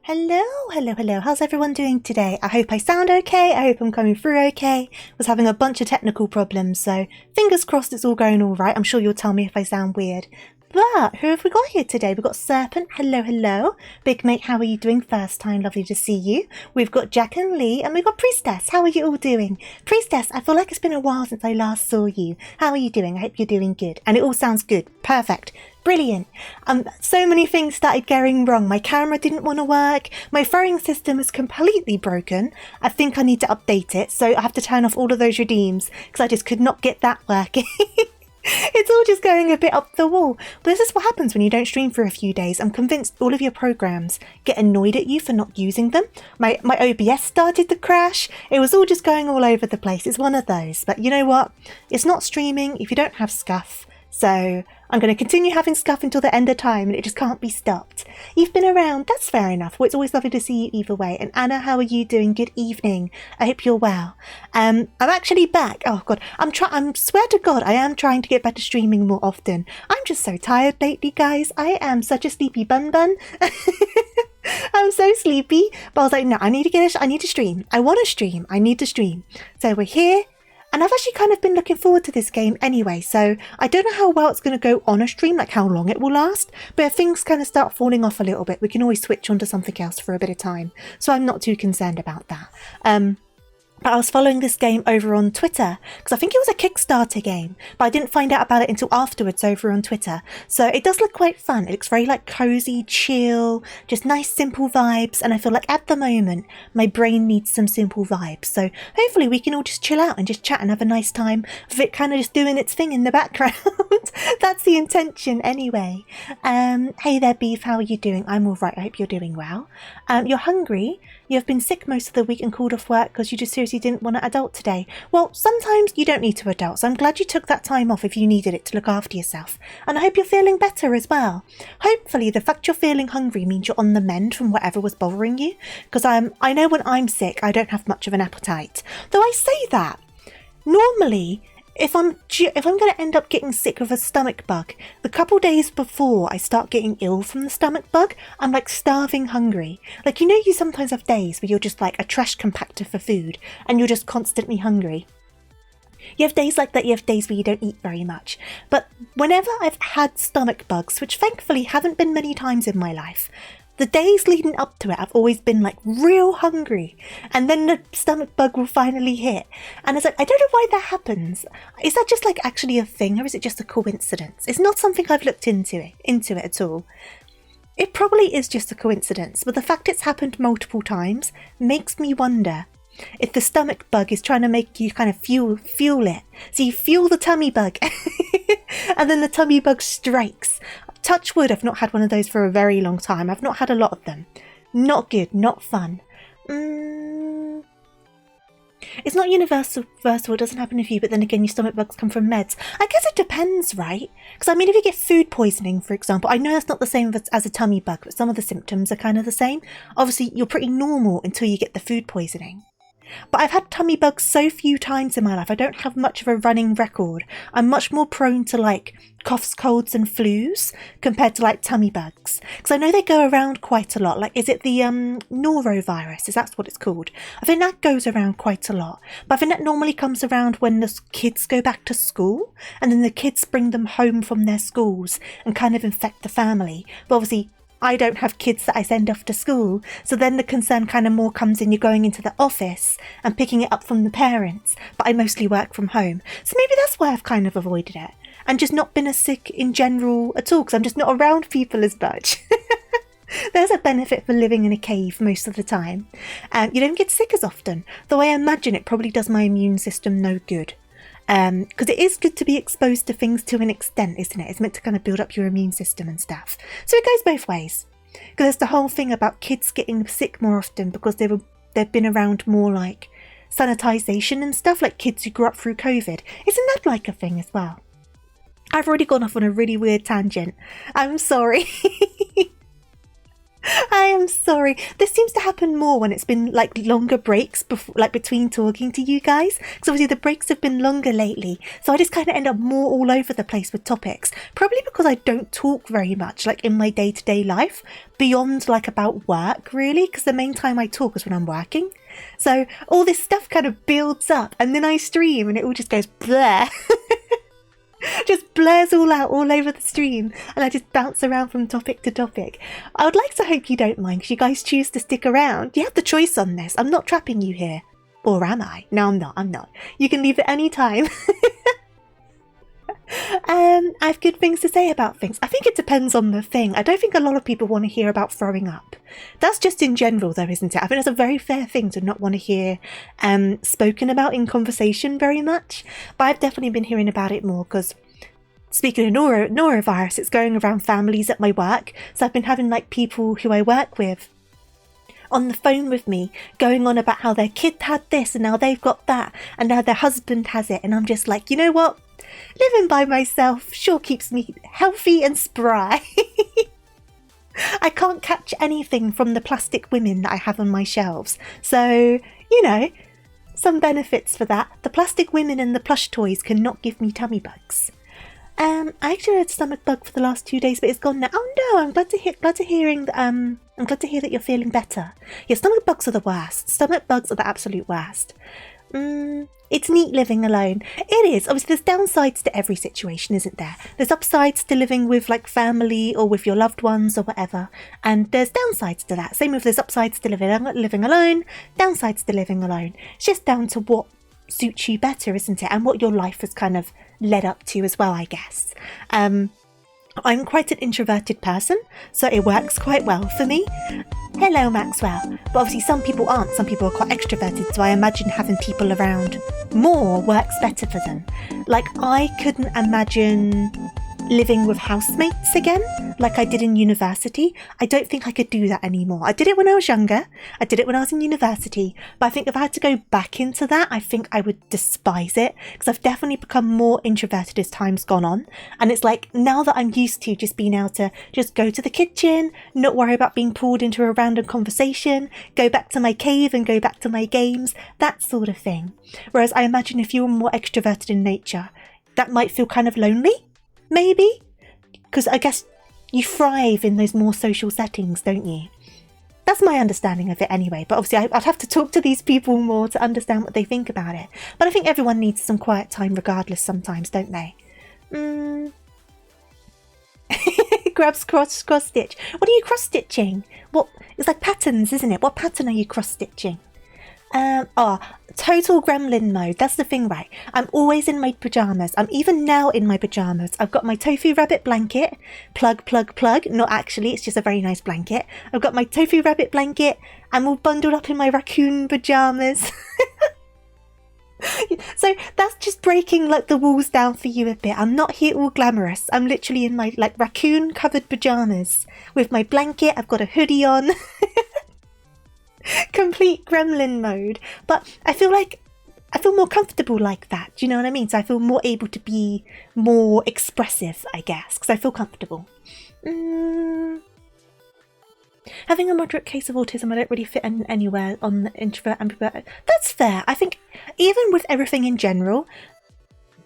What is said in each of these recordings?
Hello, hello, hello. How's everyone doing today? I hope I sound okay. I hope I'm coming through okay. Was having a bunch of technical problems, so fingers crossed it's all going all right. I'm sure you'll tell me if I sound weird. But who have we got here today? We've got Serpent. Hello, hello. Big Mate, how are you doing? First time, lovely to see you. We've got Jack and Lee, and we've got Priestess. How are you all doing? Priestess, I feel like it's been a while since I last saw you. How are you doing? I hope you're doing good. And it all sounds good. Perfect. Brilliant. So many things started going wrong. My camera didn't want to work. My throwing system is completely broken. I think I need to update it. So I have to turn off all of those redeems because I just could not get that working. It's all just going a bit up the wall. But this is what happens when you don't stream for a few days. I'm convinced all of your programs get annoyed at you for not using them. My OBS started to crash. It was all just going all over the place. It's one of those. But you know what? It's not streaming if you don't have scuff. So I'm going to continue having scuff until the end of time, and it just can't be stopped. You've been around. That's fair enough. Well, it's always lovely to see you either way. And Anna, how are you doing? Good evening. I hope you're well. I'm actually back. Oh God, I'm swear to God, I am trying to get back to streaming more often. I'm just so tired lately, guys. I am such a sleepy bun. I'm so sleepy. But I was like, no, I need to stream. I want to stream. I need to stream. So we're here. And I've actually kind of been looking forward to this game anyway, so I don't know how well it's going to go on a stream, like how long it will last, but if things kind of start falling off a little bit, we can always switch on to something else for a bit of time, so I'm not too concerned about that. But I was following this game over on Twitter, because I think it was a Kickstarter game, but I didn't find out about it until afterwards over on Twitter. So it does look quite fun. It looks very like cozy, chill, just nice simple vibes. And I feel like at the moment, my brain needs some simple vibes. So hopefully we can all just chill out and just chat and have a nice time with it kind of just doing its thing in the background. That's the intention anyway. Hey there, Beef, how are you doing? I'm all right. I hope you're doing well. You're hungry. You've been sick most of the week and called off work because you just seriously you didn't want to adult today. Well, sometimes you don't need to adult, so I'm glad you took that time off if you needed it to look after yourself. And I hope you're feeling better as well. Hopefully the fact you're feeling hungry means you're on the mend from whatever was bothering you, because I know when I'm sick I don't have much of an appetite. Though I say that, normally if I'm going to end up getting sick of a stomach bug, the couple days before I start getting ill from the stomach bug, I'm like starving hungry. Like, you know, you sometimes have days where you're just like a trash compactor for food and you're just constantly hungry. You have days like that, you have days where you don't eat very much. But whenever I've had stomach bugs, which thankfully haven't been many times in my life, the days leading up to it, I've always been like real hungry, and then the stomach bug will finally hit. And it's like, I don't know why that happens. Is that just like actually a thing, or is it just a coincidence? It's not something I've looked into it at all. It probably is just a coincidence, but the fact it's happened multiple times makes me wonder if the stomach bug is trying to make you kind of fuel it. So you fuel the tummy bug, and then the tummy bug strikes. Touch wood, I've not had one of those for a very long time. I've not had a lot of them. Not good, not fun. It's not universal, it doesn't happen with you, but then again, your stomach bugs come from meds. I guess it depends, right? Because I mean, if you get food poisoning, for example, I know that's not the same as a tummy bug, but some of the symptoms are kind of the same. Obviously, you're pretty normal until you get the food poisoning. But I've had tummy bugs so few times in my life, I don't have much of a running record. I'm much more prone to like coughs, colds and flus compared to like tummy bugs. Because I know they go around quite a lot. Like, is it the norovirus? Is that what it's called? I think that goes around quite a lot. But I think that normally comes around when the kids go back to school, and then the kids bring them home from their schools and kind of infect the family. But obviously, I don't have kids that I send off to school, so then the concern kind of more comes in, you're going into the office and picking it up from the parents, but I mostly work from home. So maybe that's why I've kind of avoided it and just not been as sick in general at all, because I'm just not around people as much. There's a benefit for living in a cave most of the time. You don't get sick as often, though I imagine it probably does my immune system no good. Because it is good to be exposed to things to an extent, isn't it? It's meant to kind of build up your immune system and stuff. So it goes both ways. Because there's the whole thing about kids getting sick more often because they've been around more like sanitization and stuff, like kids who grew up through COVID. Isn't that like a thing as well? I've already gone off on a really weird tangent. I'm sorry. I am sorry. This seems to happen more when it's been like longer breaks between talking to you guys. Because obviously the breaks have been longer lately. So I just kind of end up more all over the place with topics. Probably because I don't talk very much like in my day-to-day life beyond like about work really. Because the main time I talk is when I'm working. So all this stuff kind of builds up and then I stream and it all just goes bleh. Just blurs all out all over the stream and I just bounce around from topic to topic. I would like to hope you don't mind because you guys choose to stick around. You have the choice on this. I'm not trapping you here. Or am I? No, I'm not. You can leave at any time. I have good things to say about things. I think it depends on the thing. I don't think a lot of people want to hear about throwing up. That's just in general though, isn't it? I think that's a very fair thing to not want to hear spoken about in conversation very much. But I've definitely been hearing about it more because speaking of norovirus, it's going around families at my work. So I've been having like people who I work with on the phone with me going on about how their kid had this and now they've got that and now their husband has it. And I'm just like, you know what? Living by myself sure keeps me healthy and spry. I can't catch anything from the plastic women that I have on my shelves. So, you know, some benefits for that. The plastic women and the plush toys cannot give me tummy bugs. I actually had a stomach bug for the last 2 days, but it's gone now. Oh no, I'm glad to hear that you're feeling better. Yeah, stomach bugs are the worst. Stomach bugs are the absolute worst. It's neat living alone. It is. Obviously, there's downsides to every situation, isn't there? There's upsides to living with like family or with your loved ones or whatever. And there's downsides to that. Same with there's upsides to living alone, downsides to living alone. It's just down to what suits you better, isn't it? And what your life has kind of led up to as well, I guess. I'm quite an introverted person, so it works quite well for me. Hello, Maxwell. But obviously some people aren't. Some people are quite extroverted, so I imagine having people around more works better for them. Like, I couldn't imagine living with housemates again, like I did in university. I don't think I could do that anymore. I did it when I was younger. I did it when I was in university. But I think if I had to go back into that, I think I would despise it, because I've definitely become more introverted as time's gone on. And it's like, now that I'm used to just being able to just go to the kitchen, not worry about being pulled into a random conversation, go back to my cave and go back to my games, that sort of thing. Whereas I imagine if you were more extroverted in nature, that might feel kind of lonely. Maybe? Because I guess you thrive in those more social settings, don't you? That's my understanding of it anyway, but obviously I'd have to talk to these people more to understand what they think about it. But I think everyone needs some quiet time regardless sometimes, don't they? Grabs cross-stitch. What are you cross-stitching? What? It's like patterns, isn't it? What pattern are you cross-stitching? Total gremlin mode. That's the thing, right? I'm always in my pajamas. I'm even now in my pajamas. I've got my tofu rabbit blanket. Plug. Not actually, it's just a very nice blanket. I've got my tofu rabbit blanket. I'm all bundled up in my raccoon pajamas. So that's just breaking like the walls down for you a bit. I'm not here all glamorous. I'm literally in my like raccoon covered pajamas with my blanket. I've got a hoodie on. Complete gremlin mode. But I feel more comfortable like that. Do you know what I mean? So I feel more able to be more expressive, I guess, because I feel comfortable. Having a moderate case of autism, I don't really fit in anywhere on the introvert ambivert. That's fair. I think even with everything in general,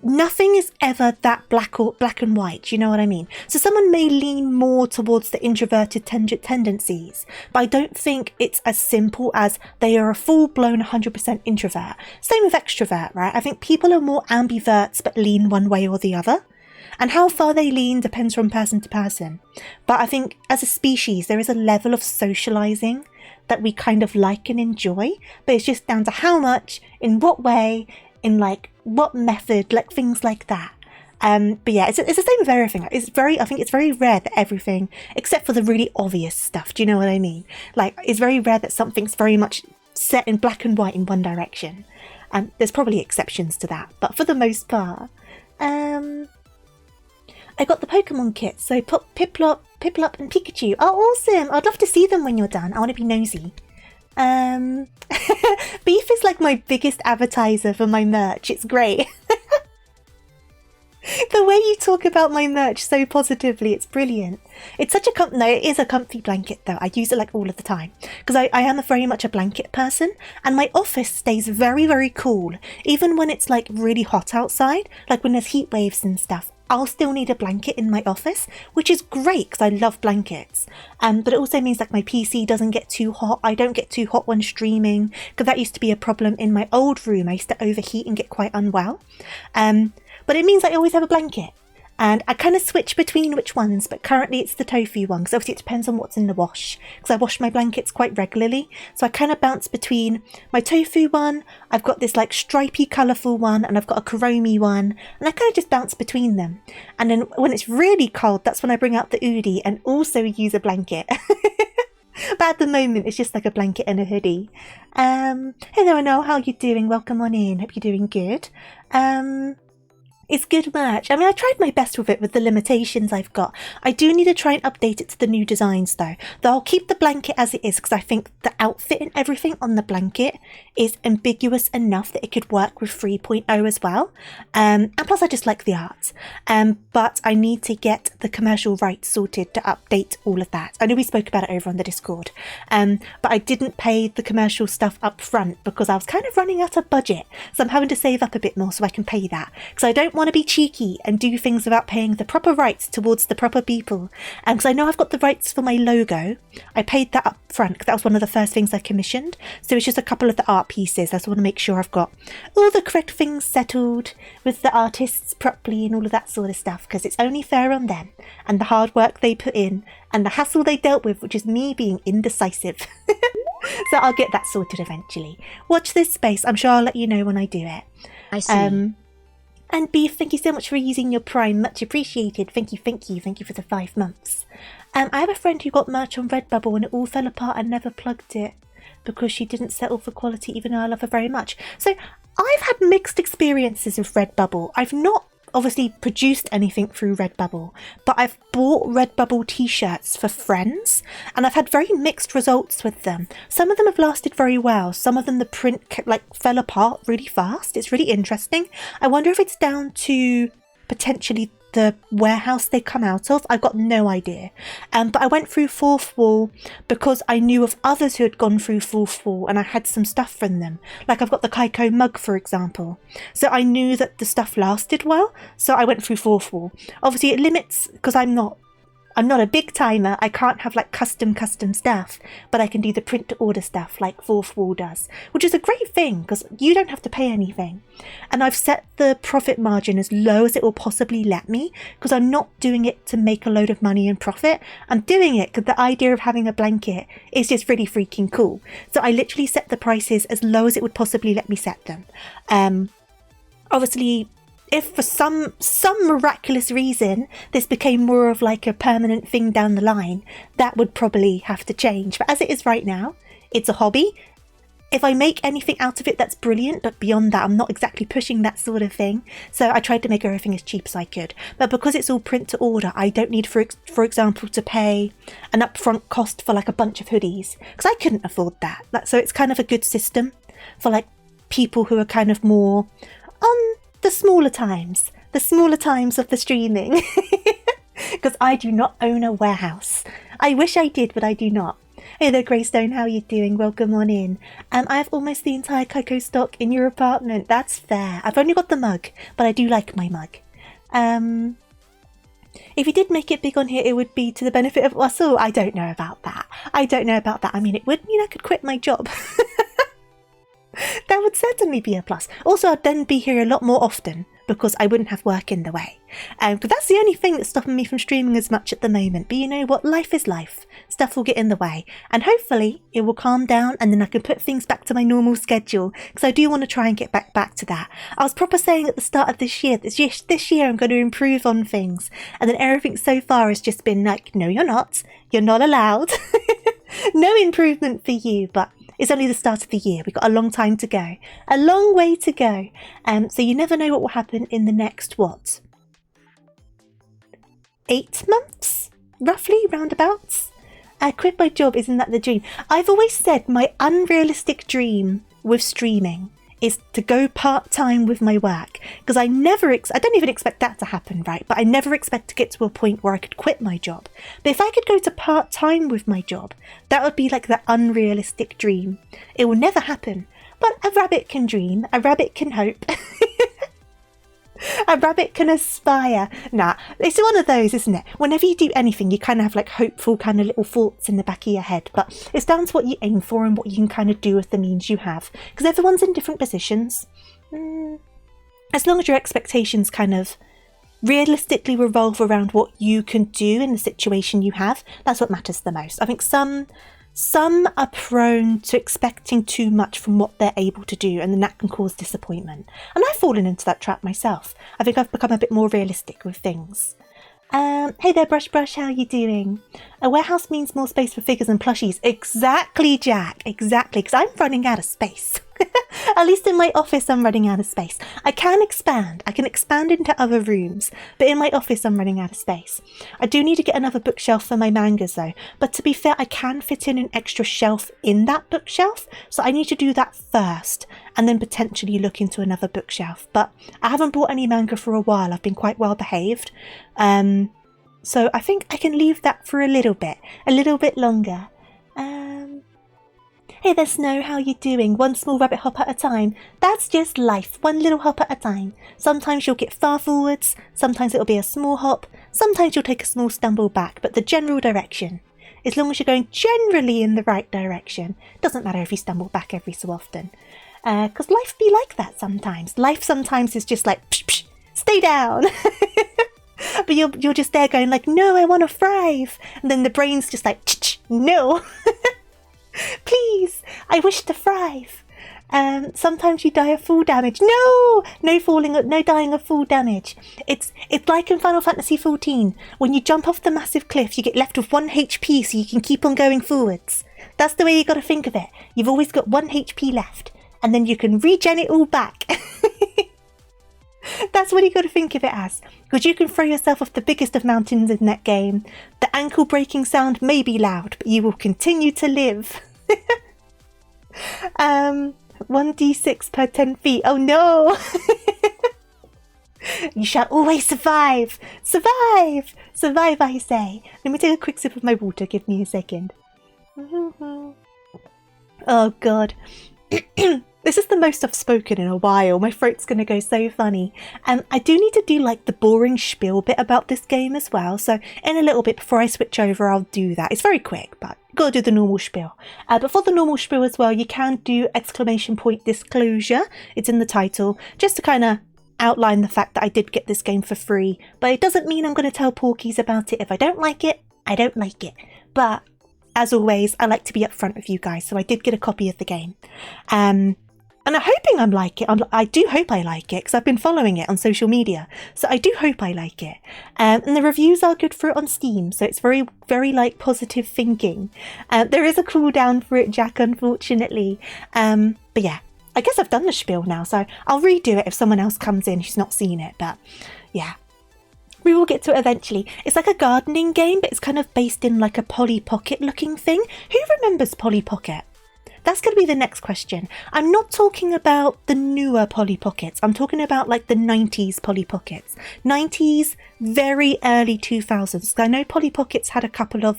nothing is ever that black and white, you know what I mean? So someone may lean more towards the introverted tendencies, but I don't think it's as simple as they are a full-blown 100% introvert. Same with extrovert, right? I think people are more ambiverts but lean one way or the other. And how far they lean depends from person to person. But I think as a species, there is a level of socializing that we kind of like and enjoy, but it's just down to how much, in what way, in like what method, like things like that. But yeah, it's the same with everything. I think it's very rare that everything, except for the really obvious stuff, do you know what I mean? Like, it's very rare that something's very much set in black and white in one direction. There's probably exceptions to that, but for the most part, I got the Pokemon kit, so Piplup and Pikachu. Oh, awesome! I'd love to see them when you're done. I want to be nosy. Beef is like my biggest advertiser for my merch. It's great. The way you talk about my merch so positively, it's brilliant. It's such a no, it is a comfy blanket though. I use it like all of the time because I am very much a blanket person, and my office stays very, very cool even when it's like really hot outside, like when there's heat waves and stuff. I'll still need a blanket in my office, which is great because I love blankets. But it also means like my PC doesn't get too hot. I don't get too hot when streaming, because that used to be a problem in my old room. I used to overheat and get quite unwell. But it means I always have a blanket. And I kind of switch between which ones, but currently it's the tofu one, because obviously it depends on what's in the wash, because I wash my blankets quite regularly. So I kind of bounce between my tofu one, I've got this like stripy colourful one, and I've got a Kuromi one, and I kind of just bounce between them. And then when it's really cold, that's when I bring out the Udi and also use a blanket. But at the moment, it's just like a blanket and a hoodie. Hello, Noel, how are you doing? Welcome on in. Hope you're doing good. It's good merch. I mean, I tried my best with it with the limitations I've got. I do need to try and update it to the new designs though. Though I'll keep the blanket as it is because I think the outfit and everything on the blanket is ambiguous enough that it could work with 3.0 as well. And plus I just like the art. But I need to get the commercial rights sorted to update all of that. I know we spoke about it over on the Discord. But I didn't pay the commercial stuff up front because I was kind of running out of budget. So I'm having to save up a bit more so I can pay that. Because I don't want to be cheeky and do things without paying the proper rights towards the proper people. Because I know I've got the rights for my logo. I paid that up front because that was one of the first things I commissioned. So it's just a couple of the art pieces. I just want to make sure I've got all the correct things settled with the artists properly and all of that sort of stuff, because it's only fair on them and the hard work they put in and the hassle they dealt with, which is me being indecisive. So I'll get that sorted eventually. Watch this space. I'm sure I'll let you know when I do it. I see. And Beef, thank you so much for using your Prime. Much appreciated. Thank you for the 5 months. I have a friend who got merch on Redbubble and it all fell apart and never plugged it because she didn't settle for quality, even though I love her very much. So I've had mixed experiences with Redbubble. I've not obviously produced anything through Redbubble, but I've bought Redbubble t-shirts for friends, and I've had very mixed results with them. Some of them have lasted very well. Some of them, the print fell apart really fast. It's really interesting. I wonder if it's down to potentially the warehouse they come out of. I've got no idea. But I went through fourth wall because I knew of others who had gone through fourth wall, and I had some stuff from them. Like I've got the Kaiko mug, for example. So I knew that the stuff lasted well, so I went through fourth wall. Obviously it limits, because I'm not a big timer. I can't have like custom stuff, but I can do the print to order stuff like fourth wall does, which is a great thing because you don't have to pay anything. And I've set the profit margin as low as it will possibly let me, because I'm not doing it to make a load of money and profit. I'm doing it because the idea of having a blanket is just really freaking cool. So I literally set the prices as low as it would possibly let me set them. Obviously, if for some miraculous reason this became more of like a permanent thing down the line, that would probably have to change. But as it is right now, it's a hobby. If I make anything out of it, that's brilliant. But beyond that, I'm not exactly pushing that sort of thing. So I tried to make everything as cheap as I could. But because it's all print to order, I don't need, for example, to pay an upfront cost for like a bunch of hoodies, because I couldn't afford that. So it's kind of a good system for like people who are kind of more on the smaller times of the streaming, because I do not own a warehouse. I wish I did, but I do not. Hey there, Greystone, how are you doing? Welcome on in. I have almost the entire Coco stock in your apartment. That's fair. I've only got the mug, but I do like my mug. If you did make it big on here, it would be to the benefit of us all. I don't know about that. I mean, it would mean I could quit my job. That would certainly be a plus. Also, I'd then be here a lot more often because I wouldn't have work in the way. But that's the only thing that's stopping me from streaming as much at the moment. But you know what? Life is life. Stuff will get in the way. And hopefully it will calm down and then I can put things back to my normal schedule, because I do want to try and get back to that. I was proper saying at the start of this year I'm going to improve on things. And then everything so far has just been like, no, you're not. You're not allowed. No improvement for you, but it's only the start of the year. We've got a long time to go. A long way to go. So you never know what will happen in the next, 8 months? Roughly, roundabouts? I quit my job, isn't that the dream? I've always said my unrealistic dream with streaming is to go part-time with my work, because I don't even expect that to happen, right? But I never expect to get to a point where I could quit my job. But if I could go to part-time with my job, that would be like the unrealistic dream. It will never happen, but a rabbit can dream, a rabbit can hope. A rabbit can aspire. Nah, it's one of those, isn't it? Whenever you do anything, you kind of have like hopeful kind of little thoughts in the back of your head, but it's down to what you aim for and what you can kind of do with the means you have, because everyone's in different positions. As long as your expectations kind of realistically revolve around what you can do in the situation you have, that's what matters the most. I think some are prone to expecting too much from what they're able to do, and then that can cause disappointment. And I've fallen into that trap myself. I think I've become a bit more realistic with things. Hey there, Brush, how are you doing? A warehouse means more space for figures and plushies. Exactly, Jack. Exactly, because I'm running out of space. At least in my office, I'm running out of space. I can expand. I can expand into other rooms, but in my office, I'm running out of space. I do need to get another bookshelf for my mangas, though. But to be fair, I can fit in an extra shelf in that bookshelf, so I need to do that first, and then potentially look into another bookshelf. But I haven't bought any manga for a while. I've been quite well behaved. So I think I can leave that for a little bit longer. Hey there, Snow, how are you doing? One small rabbit hop at a time. That's just life, one little hop at a time. Sometimes you'll get far forwards, sometimes it'll be a small hop, sometimes you'll take a small stumble back, but the general direction, as long as you're going generally in the right direction, doesn't matter if you stumble back every so often. Because life be like that sometimes. Life sometimes is just like, psh, psh, stay down. But you're just there going like, no, I want to thrive. And then the brain's just like, no. Please, I wish to thrive. Sometimes you die of full damage. No dying of full damage. It's like in Final Fantasy XIV. When you jump off the massive cliff, you get left with 1 HP so you can keep on going forwards. That's the way you got to think of it. You've always got 1 HP left, and then you can regen it all back. That's what you got to think of it as. Because you can throw yourself off the biggest of mountains in that game. The ankle breaking sound may be loud, but you will continue to live. 1d6 per 10 feet. Oh no! You shall always survive! Survive! Survive, I say. Let me take a quick sip of my water. Give me a second. Oh god. This is the most I've spoken in a while. My throat's going to go so funny. I do need to do like the boring spiel bit about this game as well. So in a little bit before I switch over, I'll do that. It's very quick, but got to do the normal spiel. But for the normal spiel as well, you can do exclamation point disclosure. It's in the title, just to kind of outline the fact that I did get this game for free. But it doesn't mean I'm going to tell Porkies about it. If I don't like it, I don't like it. But as always, I like to be upfront with you guys. So I did get a copy of the game. And I'm hoping I like it. I do hope I like it because I've been following it on social media. So I do hope I like it. And the reviews are good for it on Steam. So it's very, very like positive thinking. There is a cooldown for it, Jack, unfortunately. But yeah, I guess I've done the spiel now. So I'll redo it if someone else comes in who's not seen it. But yeah, we will get to it eventually. It's like a gardening game, but it's kind of based in like a Polly Pocket looking thing. Who remembers Polly Pocket? That's going to be the next question. I'm not talking about the newer Polly Pockets. I'm talking about like the 90s Polly Pockets. 90s, very early 2000s. I know Polly Pockets had a couple of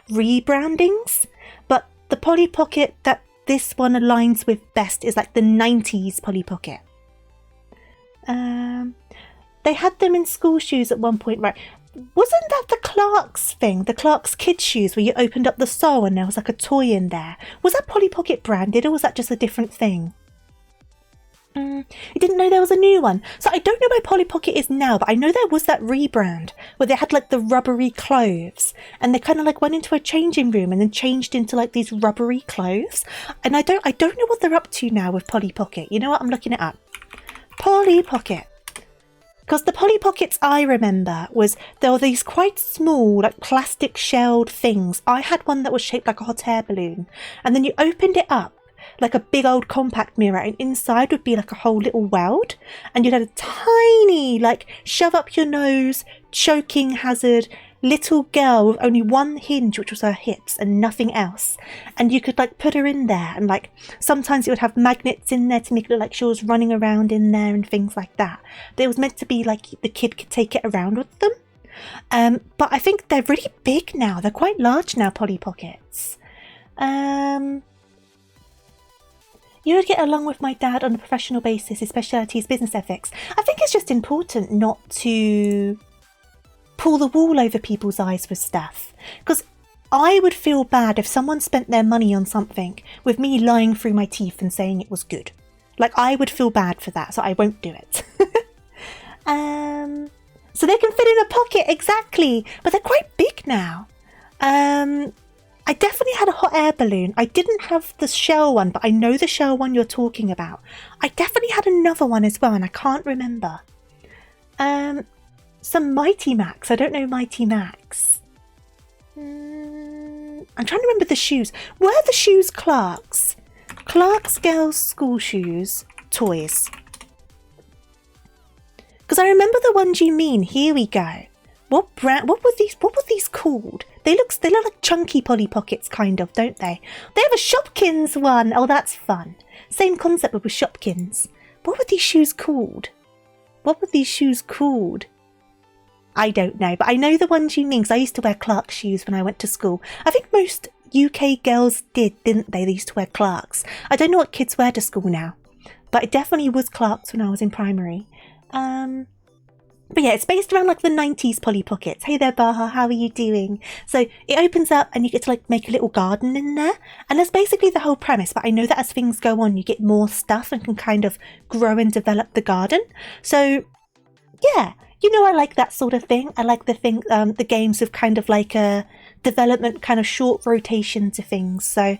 rebrandings, but the Polly Pocket that this one aligns with best is like the 90s Polly Pocket. They had them in school shoes at one point, right? Wasn't that the Clark's thing? The Clark's kids shoes where you opened up the sole and there was like a toy in there. Was that Polly Pocket branded or was that just a different thing? You didn't know there was a new one. So I don't know where Polly Pocket is now, but I know there was that rebrand where they had like the rubbery clothes and they kind of like went into a changing room and then changed into like these rubbery clothes. And I don't know what they're up to now with Polly Pocket. You know what? I'm looking it up. Polly Pocket. Because the Polly Pockets I remember was there were these quite small, like plastic shelled things. I had one that was shaped like a hot air balloon. And then you opened it up like a big old compact mirror and inside would be like a whole little world. And you'd had a tiny, like shove up your nose, choking hazard, little girl with only one hinge, which was her hips and nothing else. And you could like put her in there and like sometimes it would have magnets in there to make it look like she was running around in there and things like that. But it was meant to be like the kid could take it around with them. But I think they're really big now. They're quite large now, Polly Pockets. You would get along with my dad on a professional basis. His speciality is business ethics. I think it's just important not to pull the wool over people's eyes with stuff. Because I would feel bad if someone spent their money on something with me lying through my teeth and saying it was good. Like, I would feel bad for that, so I won't do it. So they can fit in a pocket, exactly. But they're quite big now. I definitely had a hot air balloon. I didn't have the shell one, but I know the shell one you're talking about. I definitely had another one as well, and I can't remember. Some Mighty Max. I don't know Mighty Max. I'm trying to remember the shoes. Were the shoes Clark's? Clark's girls' school shoes. Toys. Because I remember the ones you mean. Here we go. What brand? What were these called? They look like chunky Polly Pockets, kind of, don't they? They have a Shopkins one. Oh, that's fun. Same concept but with Shopkins. What were these shoes called? I don't know, but I know the ones you mean because I used to wear Clark's shoes when I went to school. I think most UK girls didn't they? They used to wear Clark's. I don't know what kids wear to school now, but it definitely was Clark's when I was in primary. But yeah, it's based around like the 90s Polly Pockets. Hey there, Baha, how are you doing? So it opens up and you get to like make a little garden in there. And that's basically the whole premise. But I know that as things go on, you get more stuff and can kind of grow and develop the garden. So yeah, you know, I like that sort of thing. I like the games with kind of like a development kind of short rotation to things. So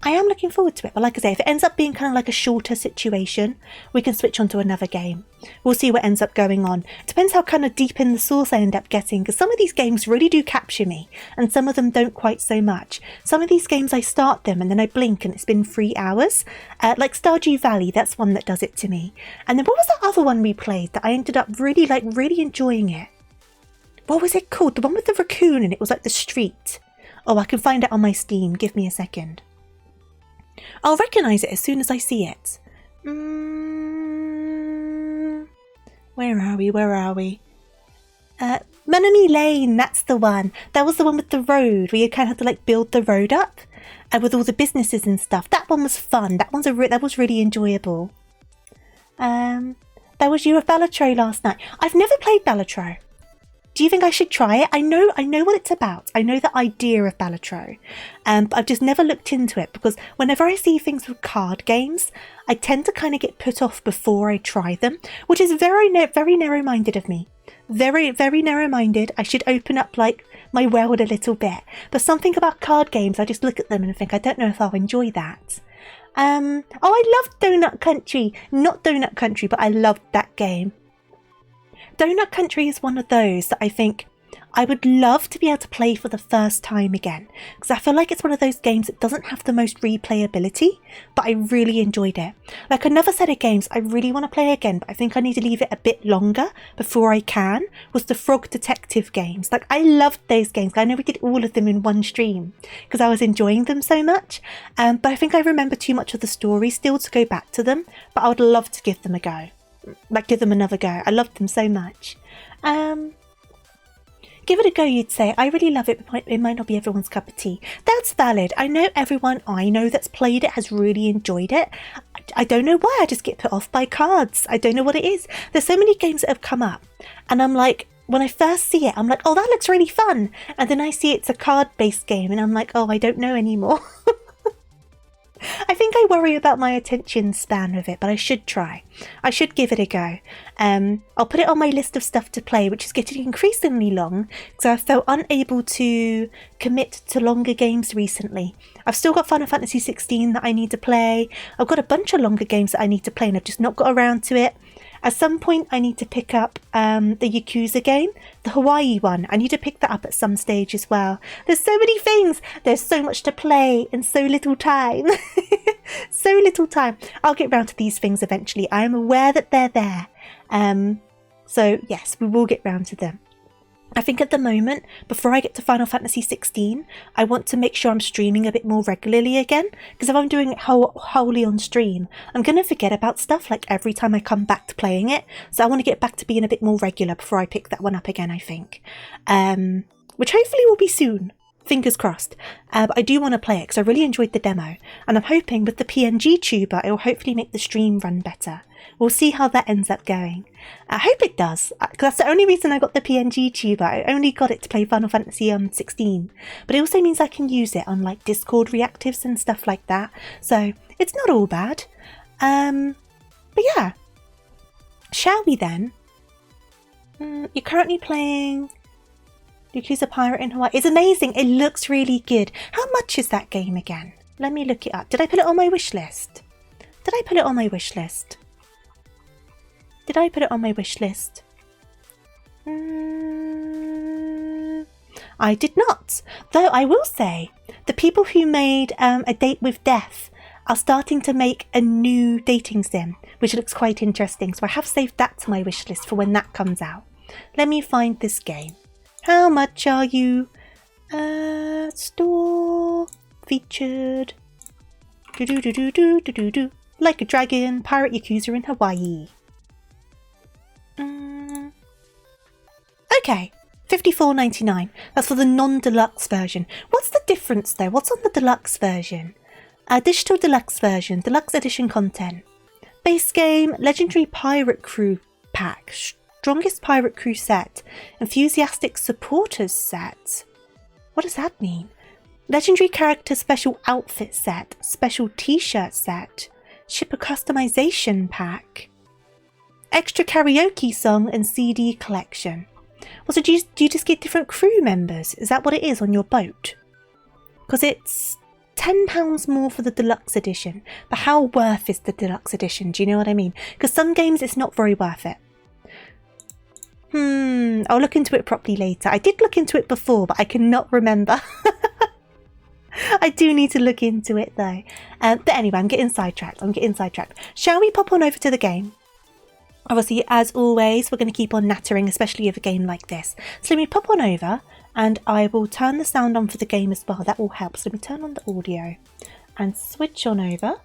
I am looking forward to it, but like I say, if it ends up being kind of like a shorter situation, we can switch on to another game. We'll see what ends up going on. It depends how kind of deep in the source I end up getting, because some of these games really do capture me, and some of them don't quite so much. Some of these games I start them and then I blink and it's been 3 hours. Like Stardew Valley, that's one that does it to me. And then what was that other one we played that I ended up really enjoying it? What was it called? The one with the raccoon and it was like the street. Oh, I can find it on my Steam. Give me a second. I'll recognise it as soon as I see it. Where are we? Menominee Lane, that's the one. That was the one with the road, where you kind of had to like build the road up with all the businesses and stuff. That one was fun. That was really enjoyable. That was you with Balatro last night. I've never played Balatro. Do you think I should try it? I know what it's about. I know the idea of Balatro. But I've just never looked into it because whenever I see things with card games, I tend to kind of get put off before I try them, which is very narrow-minded of me. Very narrow-minded. I should open up like my world a little bit. But something about card games, I just look at them and think, I don't know if I'll enjoy that. I loved Donut Country. Not Donut Country, but I loved that game. Donut Country is one of those that I think I would love to be able to play for the first time again, because I feel like it's one of those games that doesn't have the most replayability, but I really enjoyed it. Like another set of games I really want to play again, but I think I need to leave it a bit longer before I can, was the Frog Detective games. Like I loved those games. I know we did all of them in one stream because I was enjoying them so much, but I think I remember too much of the story still to go back to them, but I would love to give them a go. Like give them another go. I loved them so much. Give it a go, you'd say. I really love it, but it might not be everyone's cup of tea. That's valid. I know everyone I know that's played it has really enjoyed it. I don't know why. I just get put off by cards. I don't know what it is. There's so many games that have come up and I'm like, when I first see it, I'm like, oh, that looks really fun. And then I see it's a card-based game and I'm like, oh, I don't know anymore. I think I worry about my attention span with it, but I should try. I should give it a go. I'll put it on my list of stuff to play, which is getting increasingly long because I've felt unable to commit to longer games recently. I've still got Final Fantasy 16 that I need to play. I've got a bunch of longer games that I need to play and I've just not got around to it. At some point, I need to pick up the Yakuza game, the Hawaii one. I need to pick that up at some stage as well. There's so many things. There's so much to play and so little time. So little time. I'll get round to these things eventually. I am aware that they're there. So yes, we will get round to them. I think at the moment, before I get to Final Fantasy 16, I want to make sure I'm streaming a bit more regularly again, because if I'm doing it wholly on stream, I'm going to forget about stuff like every time I come back to playing it. So I want to get back to being a bit more regular before I pick that one up again, I think. Which hopefully will be soon. Fingers crossed. But I do want to play it because I really enjoyed the demo. And I'm hoping with the PNG tuber, it will hopefully make the stream run better. We'll see how that ends up going. I hope it does, because that's the only reason I got the PNG tuber. I only got it to play Final Fantasy 16. But it also means I can use it on like Discord reactives and stuff like that. So it's not all bad. But yeah. Shall we then? You're currently playing Yakuza Pirate in Hawaii. It's amazing. It looks really good. How much is that game again? Let me look it up. Did I put it on my wish list? Did I put it on my wish list? Did I put it on my wish list? I did not. Though I will say, the people who made A Date with Death are starting to make a new dating sim, which looks quite interesting. So I have saved that to my wish list for when that comes out. Let me find this game. How much are you? Store featured. Do. Like a Dragon, Pirate Yakuza in Hawaii. Okay, $54.99. That's for the non-deluxe version. What's the difference though? What's on the deluxe version? Digital deluxe version, deluxe edition content. Base game, legendary pirate crew pack, strongest pirate crew set, enthusiastic supporters set. What does that mean? Legendary character special outfit set, special t-shirt set, shipper customization pack, extra karaoke song and CD collection. Well, so do you just get different crew members? Is that what it is on your boat? Because it's £10 more for the deluxe edition. But how worth is the deluxe edition? Do you know what I mean? Because some games it's not very worth it. I'll look into it properly later. I did look into it before, but I cannot remember. I do need to look into it though. But anyway, I'm getting sidetracked. Shall we pop on over to the game? Obviously, as always, we're going to keep on nattering, especially with a game like this. So let me pop on over and I will turn the sound on for the game as well. That will help. So let me turn on the audio and switch on over.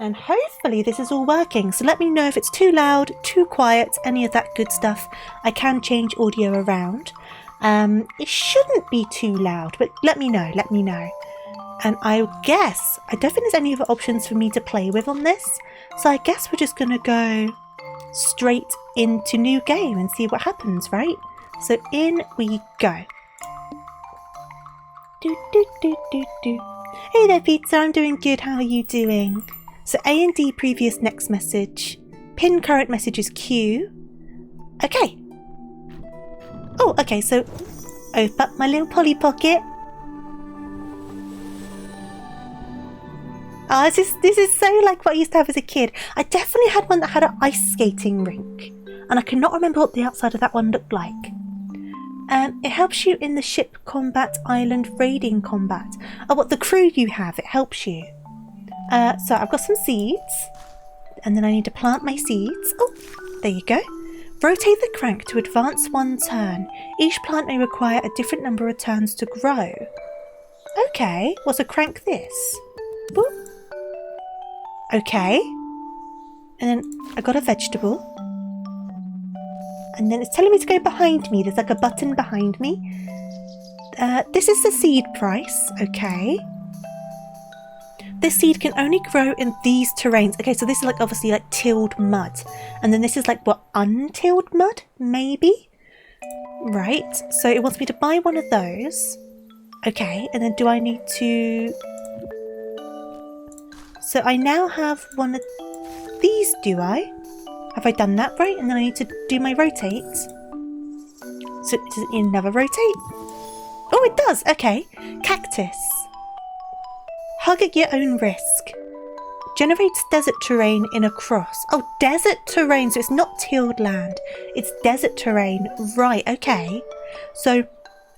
And hopefully this is all working. So let me know if it's too loud, too quiet, any of that good stuff. I can change audio around. It shouldn't be too loud, but let me know. And I guess, I don't think there's any other options for me to play with on this. So I guess we're just going to go straight into new game and see what happens, right? So in we go. Hey there, Pizza. I'm doing good. How are you doing? So A and D previous next message. Pin current message is Q. Okay. Oh, okay. So open up my little Polly Pocket. Oh, this is so like what I used to have as a kid. I definitely had one that had an ice skating rink. And I cannot remember what the outside of that one looked like. It helps you in the ship combat, island raiding combat. Oh, what the crew you have, it helps you. So I've got some seeds. And then I need to plant my seeds. Oh, there you go. Rotate the crank to advance 1 turn. Each plant may require a different number of turns to grow. Okay, what's a crank this? Boop. Okay, and then I got a vegetable, and then it's telling me to go behind me. There's like a button behind me. This is the seed price. Okay, this seed can only grow in these terrains. Okay, so this is like obviously like tilled mud, and then this is like what, untilled mud maybe, right? So it wants me to buy one of those. Okay, and then do I need to... So I now have one of these, do I? Have I done that right? And then I need to do my rotate. So does it need another rotate? Oh, it does. Okay. Cactus. Hug at your own risk. Generates desert terrain in a cross. Oh, desert terrain. So it's not tilled land. It's desert terrain. Right, okay. So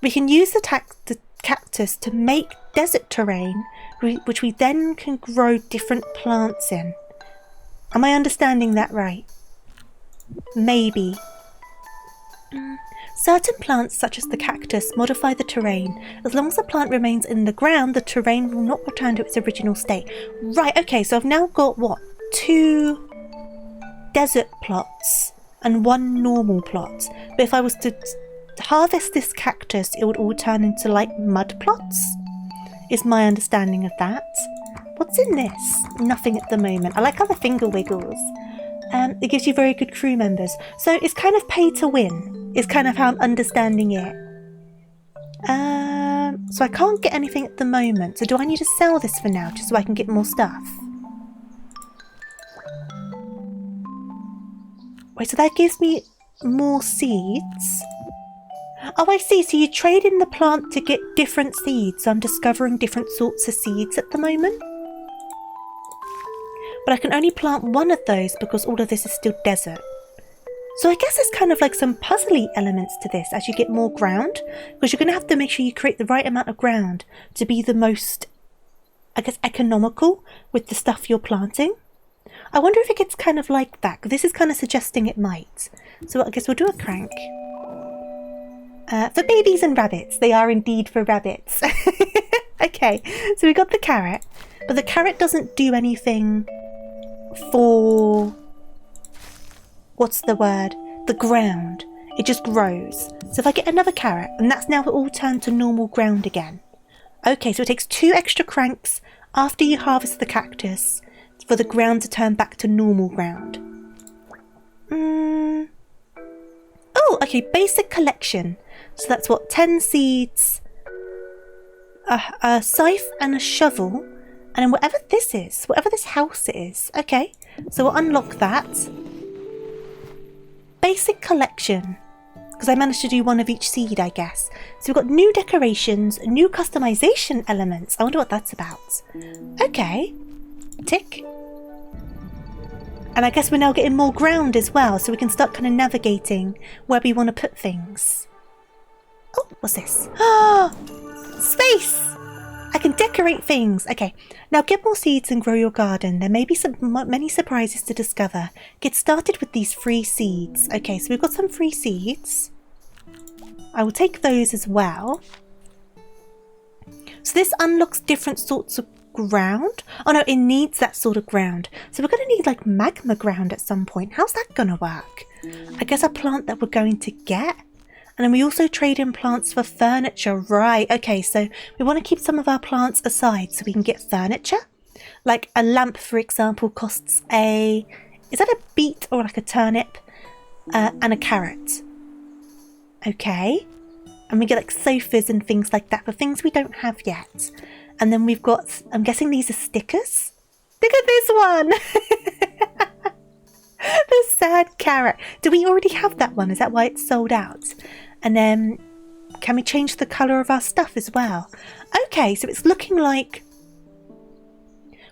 we can use the cactus to make desert terrain, which we then can grow different plants in. Am I understanding that right? Maybe. Certain plants, such as the cactus, modify the terrain. As long as the plant remains in the ground, the terrain will not return to its original state. Right, okay, so I've now got, what, 2 desert plots and 1 normal plot. But if I was to harvest this cactus, it would all turn into, like, mud plots? Is my understanding of that. What's in this? Nothing at the moment. I like how the finger wiggles. It gives you very good crew members. So it's kind of pay to win. Is kind of how I'm understanding it. So I can't get anything at the moment. So do I need to sell this for now just so I can get more stuff? Wait, so that gives me more seeds. Oh, I see. So you trade in the plant to get different seeds. So I'm discovering different sorts of seeds at the moment. But I can only plant one of those because all of this is still desert. So I guess there's kind of like some puzzly elements to this as you get more ground. Because you're going to have to make sure you create the right amount of ground to be the most, I guess, economical with the stuff you're planting. I wonder if it gets kind of like that. This is kind of suggesting it might. So I guess we'll do a crank. For babies and rabbits. They are indeed for rabbits. Okay, so we got the carrot. But the carrot doesn't do anything for... what's the word? The ground. It just grows. So if I get another carrot, and that's now all turned to normal ground again. Okay, so it takes 2 extra cranks after you harvest the cactus for the ground to turn back to normal ground. Oh, okay, basic collection. So that's what, 10 seeds, a scythe and a shovel, and then whatever this is, whatever this house is. Okay, so we'll unlock that. Basic collection. because I managed to do one of each seed, I guess. So we've got new decorations, new customization elements. I wonder what that's about. Okay, tick. And I guess we're now getting more ground as well, so we can start kind of navigating where we want to put things. Oh, what's this? Ah, space! I can decorate things. Okay, now get more seeds and grow your garden. There may be many surprises to discover. Get started with these free seeds. Okay, so we've got some free seeds. I will take those as well. So this unlocks different sorts of ground. Oh no, it needs that sort of ground. So we're going to need like magma ground at some point. How's that going to work? I guess a plant that we're going to get. And then we also trade in plants for furniture. Right, okay, so we want to keep some of our plants aside so we can get furniture. Like a lamp, for example, costs a... Is that a beet or like a turnip? And a carrot. Okay. And we get like sofas and things like that for things we don't have yet. And then we've got... I'm guessing these are stickers? Look at this one! The sad carrot. Do we already have that one? Is that why it's sold out? And then can we change the colour of our stuff as well? Okay, so it's looking like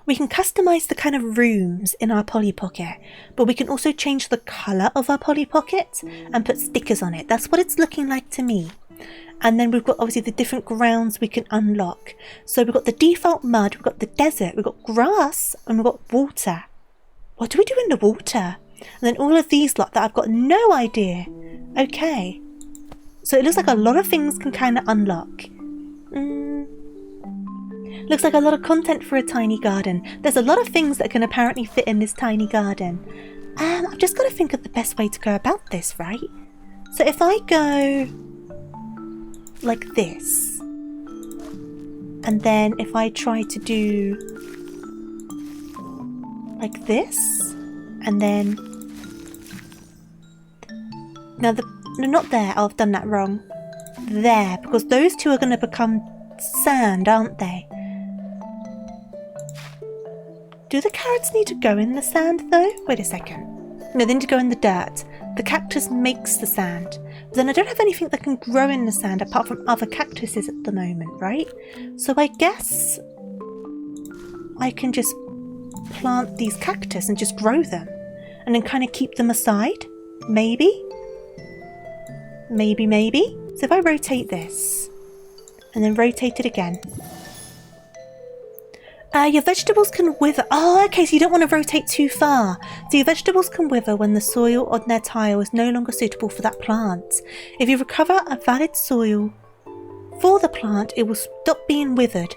we can customise the kind of rooms in our Polly Pocket, but we can also change the colour of our Polly Pocket and put stickers on it. That's what it's looking like to me. And then we've got obviously the different grounds we can unlock. So we've got the default mud, we've got the desert, we've got grass, and we've got water. What do we do in the water? And then all of these lot that I've got no idea. Okay. So it looks like a lot of things can kind of unlock. Looks like a lot of content for a tiny garden. There's a lot of things that can apparently fit in this tiny garden. I've just got to think of the best way to go about this, right? So if I go like this, and then if I try to do like this, and then... Now no, not there. Oh, I've done that wrong. There, because those two are going to become sand, aren't they? Do the carrots need to go in the sand, though? Wait a second. No, they need to go in the dirt. The cactus makes the sand. But then I don't have anything that can grow in the sand apart from other cactuses at the moment, right? So I guess I can just plant these cactus and just grow them. And then kind of keep them aside. Maybe? Maybe. So if I rotate this, and then rotate it again. Your vegetables can wither. Oh, okay, so you don't want to rotate too far. So your vegetables can wither when the soil on their tile is no longer suitable for that plant. If you recover a valid soil for the plant, it will stop being withered.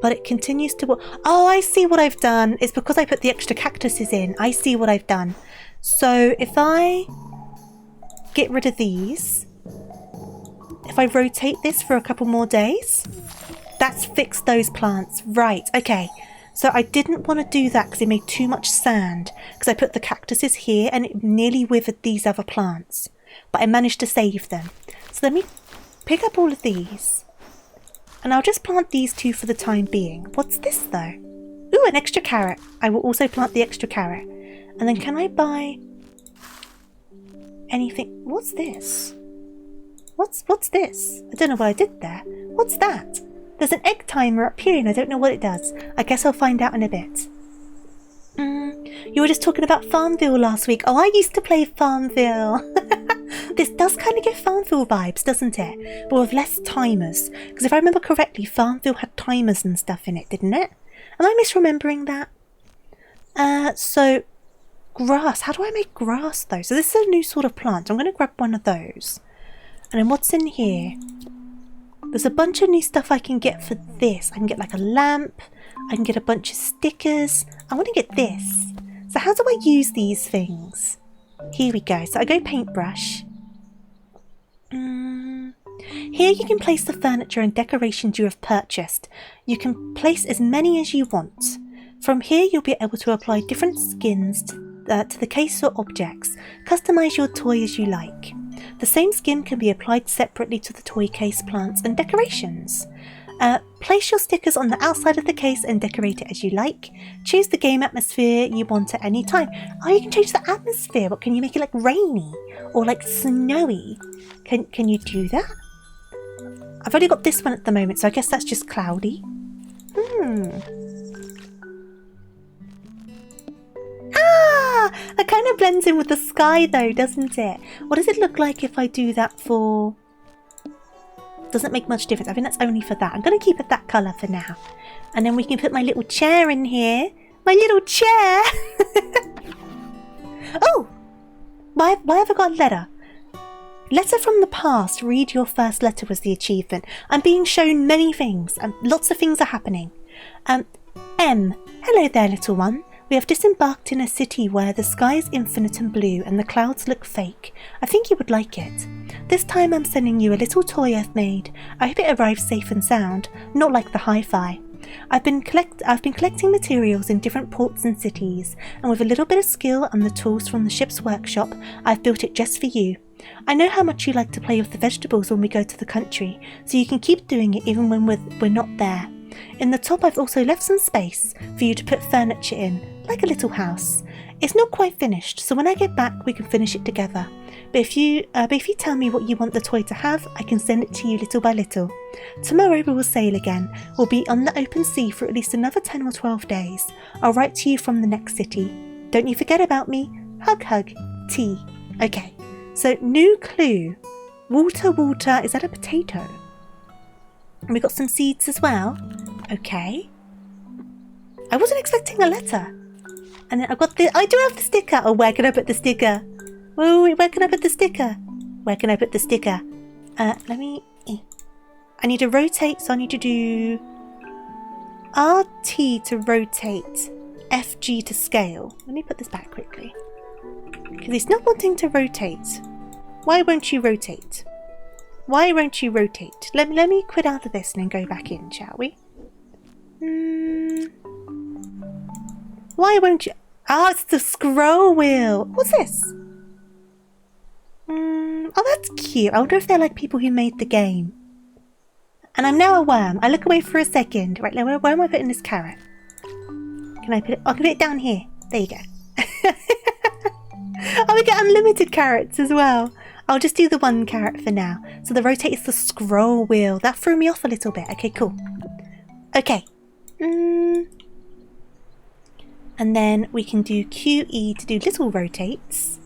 But it continues to... Oh, I see what I've done. It's because I put the extra cactuses in. I see what I've done. So if I get rid of these, if I rotate this for a couple more days, that's fixed those plants. Right, okay. So I didn't want to do that because it made too much sand, because I put the cactuses here and it nearly withered these other plants. But I managed to save them. So let me pick up all of these. And I'll just plant these two for the time being. What's this though? Ooh, an extra carrot. I will also plant the extra carrot. And then can I buy anything? What's this? What's this? I don't know what I did there. What's that? There's an egg timer up here and I don't know what it does. I guess I'll find out in a bit. You were just talking about Farmville last week. Oh, I used to play Farmville. This does kind of give Farmville vibes, doesn't it? But with less timers. Because if I remember correctly, Farmville had timers and stuff in it, didn't it? Am I misremembering that? So, grass. How do I make grass, though? So this is a new sort of plant. I'm going to grab one of those. And then what's in here? There's a bunch of new stuff I can get for this. I can get like a lamp. I can get a bunch of stickers. I want to get this. So how do I use these things? Here we go. So I go paintbrush. Here you can place the furniture and decorations you have purchased. You can place as many as you want. From here you'll be able to apply different skins to the case or objects. Customize your toy as you like. The same skin can be applied separately to the toy case, plants and decorations. Place your stickers on the outside of the case and decorate it as you like. Choose the game atmosphere you want at any time. Oh, you can change the atmosphere. What, can you make it like rainy or like snowy? Can you do that? I've only got this one at the moment, so I guess that's just cloudy. Ah! That kind of blends in with the sky though, doesn't it? What does it look like if I do that for... Doesn't make much difference. I think that's only for that. I'm going to keep it that colour for now. And then we can put my little chair in here. My little chair! Oh! Why have I got a letter? Letter from the past. Read your first letter was the achievement. I'm being shown many things. Lots of things are happening. M. Hello there, little one. We have disembarked in a city where the sky is infinite and blue and the clouds look fake. I think you would like it. This time I'm sending you a little toy I've made. I hope it arrives safe and sound, not like the hi-fi. I've been collecting materials in different ports and cities, and with a little bit of skill and the tools from the ship's workshop, I've built it just for you. I know how much you like to play with the vegetables when we go to the country, so you can keep doing it even when we're not there. In the top I've also left some space for you to put furniture in, like a little house. It's not quite finished, so when I get back we can finish it together. But if you tell me what you want the toy to have, I can send it to you little by little. Tomorrow we will sail again. We'll be on the open sea for at least another 10 or 12 days. I'll write to you from the next city. Don't you forget about me. Hug hug. T. Okay, so new clue. Water, water. Is that a potato? And we got some seeds as well. Okay. I wasn't expecting a letter. And then I've got I do have the sticker. Oh, where can I put the sticker? Oh, where can I put the sticker? Where can I put the sticker? Let me... I need to rotate, so I need to do RT to rotate, FG to scale. Let me put this back quickly. Because it's not wanting to rotate. Why won't you rotate? Why won't you rotate? Let me quit out of this and then go back in, shall we? Why won't you... Oh, it's the scroll wheel. What's this? Oh, that's cute. I wonder if they're like people who made the game. And I'm now a worm. I look away for a second. Right, where am I putting this carrot? Can I put it... Oh, I can put it down here. There you go. Oh, we get unlimited carrots as well. I'll just do the one carrot for now. So the rotate is the scroll wheel. That threw me off a little bit. Okay, cool. Okay. And then we can do QE to do little rotates.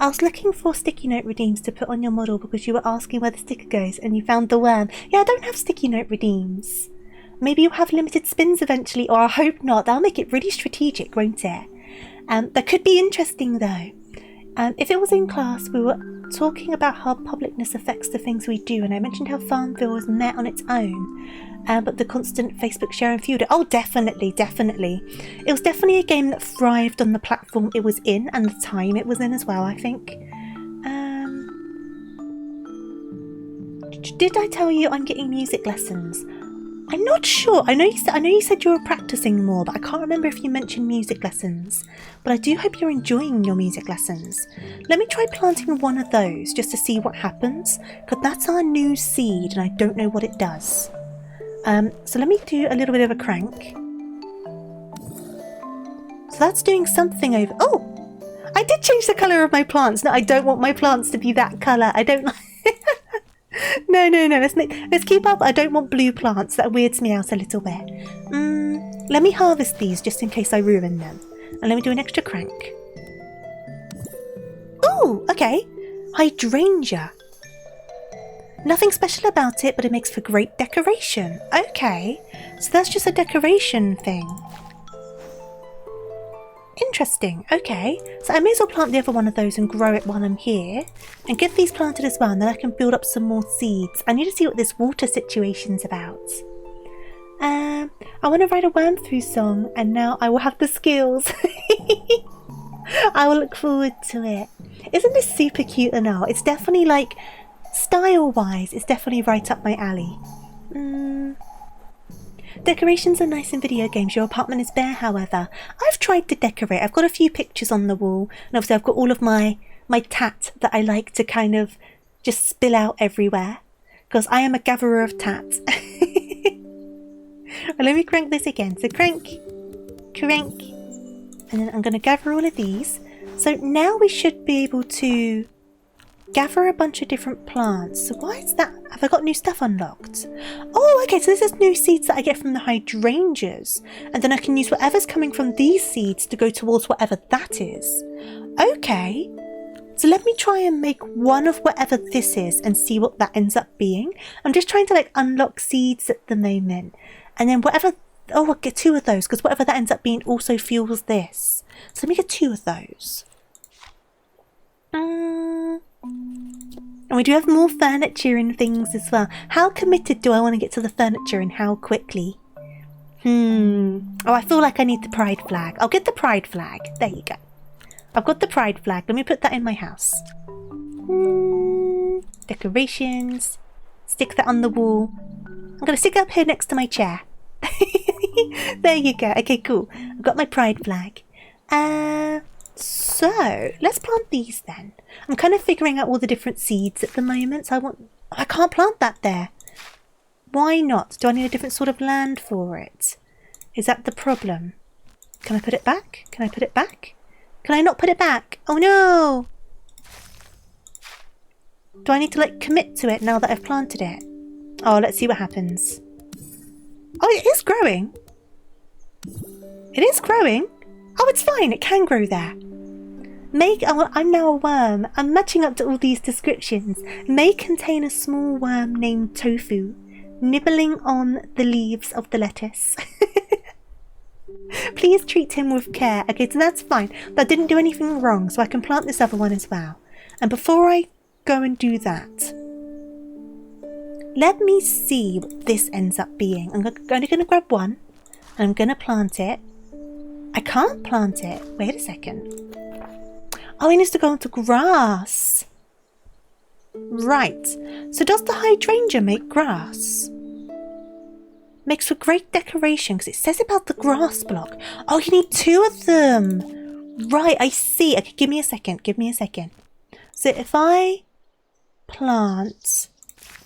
I was looking for sticky note redeems to put on your model because you were asking where the sticker goes and you found the worm. Yeah, I don't have sticky note redeems. Maybe you'll have limited spins eventually, or I hope not. That'll make it really strategic, won't it? That could be interesting though. If it was in class, we were talking about how publicness affects the things we do, and I mentioned how Farmville was met on its own, but the constant Facebook share and fueled it. Oh, definitely, definitely. It was definitely a game that thrived on the platform it was in and the time it was in as well, I think. Did I tell you I'm getting music lessons? I'm not sure. I know you said you were practicing more, but I can't remember if you mentioned music lessons. But I do hope you're enjoying your music lessons. Let me try planting one of those just to see what happens, because that's our new seed and I don't know what it does. So let me do a little bit of a crank. So that's doing something over... Oh! I did change the colour of my plants. No, I don't want my plants to be that colour. I don't like... No. Let's keep up. I don't want blue plants. That weirds me out a little bit. Let me harvest these just in case I ruin them. And let me do an extra crank. Ooh, okay. Hydrangea. Nothing special about it, but it makes for great decoration. Okay, so that's just a decoration thing. Interesting, okay. So I may as well plant the other one of those and grow it while I'm here. And get these planted as well, and then I can build up some more seeds. I need to see what this water situation's about. I want to write a worm through song, and now I will have the skills. I will look forward to it. Isn't this super cute and all? It's definitely like, style-wise, it's definitely right up my alley. Decorations are nice in video games. Your apartment is bare, however. I've tried to decorate. I've got a few pictures on the wall, and obviously I've got all of my tat that I like to kind of just spill out everywhere, because I am a gatherer of tat. let me crank this again. So crank, crank, and then I'm going to gather all of these. So now we should be able to gather a bunch of different plants. So why is that? Have I got new stuff unlocked? Oh, okay, so this is new seeds that I get from the hydrangeas. And then I can use whatever's coming from these seeds to go towards whatever that is. Okay, so let me try and make one of whatever this is and see what that ends up being. I'm just trying to like unlock seeds at the moment. And then whatever, oh, I'll get 2 of those because whatever that ends up being also fuels this. So let me get 2 of those. And we do have more furniture and things as well. How committed do I want to get to the furniture and how quickly? Oh, I feel like I need the pride flag. I'll get the pride flag. There you go. I've got the pride flag. Let me put that in my house. Decorations. Stick that on the wall. I'm going to stick it up here next to my chair. There you go. Okay, cool. I've got my pride flag. So, let's plant these then. I'm kind of figuring out all the different seeds at the moment. So I can't plant that there. Why not? Do I need a different sort of land for it? Is that the problem? Can I put it back? Can I put it back? Can I not put it back? Oh no! Do I need to like commit to it now that I've planted it? Oh, let's see what happens. Oh, it is growing. It is growing. Oh, it's fine. It can grow there. I'm now a worm. I'm matching up to all these descriptions. May contain a small worm named Tofu, nibbling on the leaves of the lettuce. Please treat him with care. Okay, so that's fine. That didn't do anything wrong, so I can plant this other one as well. And before I go and do that, let me see what this ends up being. I'm only going to grab one, and I'm going to plant it. I can't plant it. Wait a second. Oh, it needs to go onto grass. Right. So does the hydrangea make grass? Makes for great decoration because it says about the grass block. Oh, you need 2 of them. Right, I see. Okay, give me a second. Give me a second. So if I plant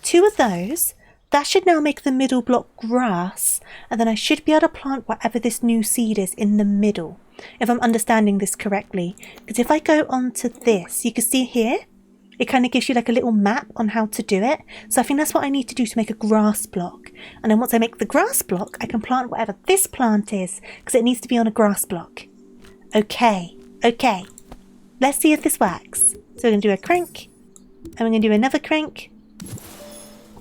2 of those, that should now make the middle block grass. And then I should be able to plant whatever this new seed is in the middle. If I'm understanding this correctly. Because if I go onto this, you can see here, it kind of gives you like a little map on how to do it. So I think that's what I need to do to make a grass block. And then once I make the grass block, I can plant whatever this plant is. Because it needs to be on a grass block. Okay, okay. Let's see if this works. So we're going to do a crank. And we're going to do another crank.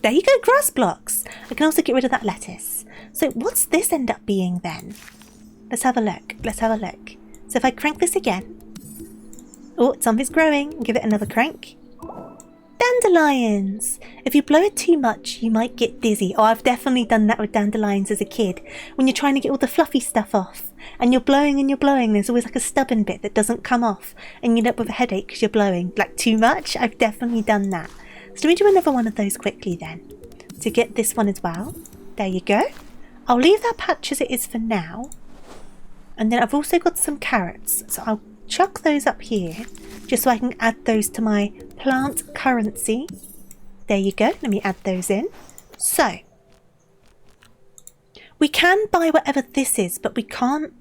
There you go, grass blocks. I can also get rid of that lettuce. So what's this end up being then? Let's have a look. Let's have a look. So if I crank this again. Oh, something's growing. Give it another crank. Dandelions. If you blow it too much, you might get dizzy. Oh, I've definitely done that with dandelions as a kid. When you're trying to get all the fluffy stuff off. And you're blowing, there's always like a stubborn bit that doesn't come off. And you end up with a headache because you're blowing like too much. I've definitely done that. So let me do another one of those quickly then. To get this one as well. There you go. I'll leave that patch as it is for now. And then I've also got some carrots. So I'll chuck those up here. Just so I can add those to my plant currency. There you go. Let me add those in. So. We can buy whatever this is. But we can't.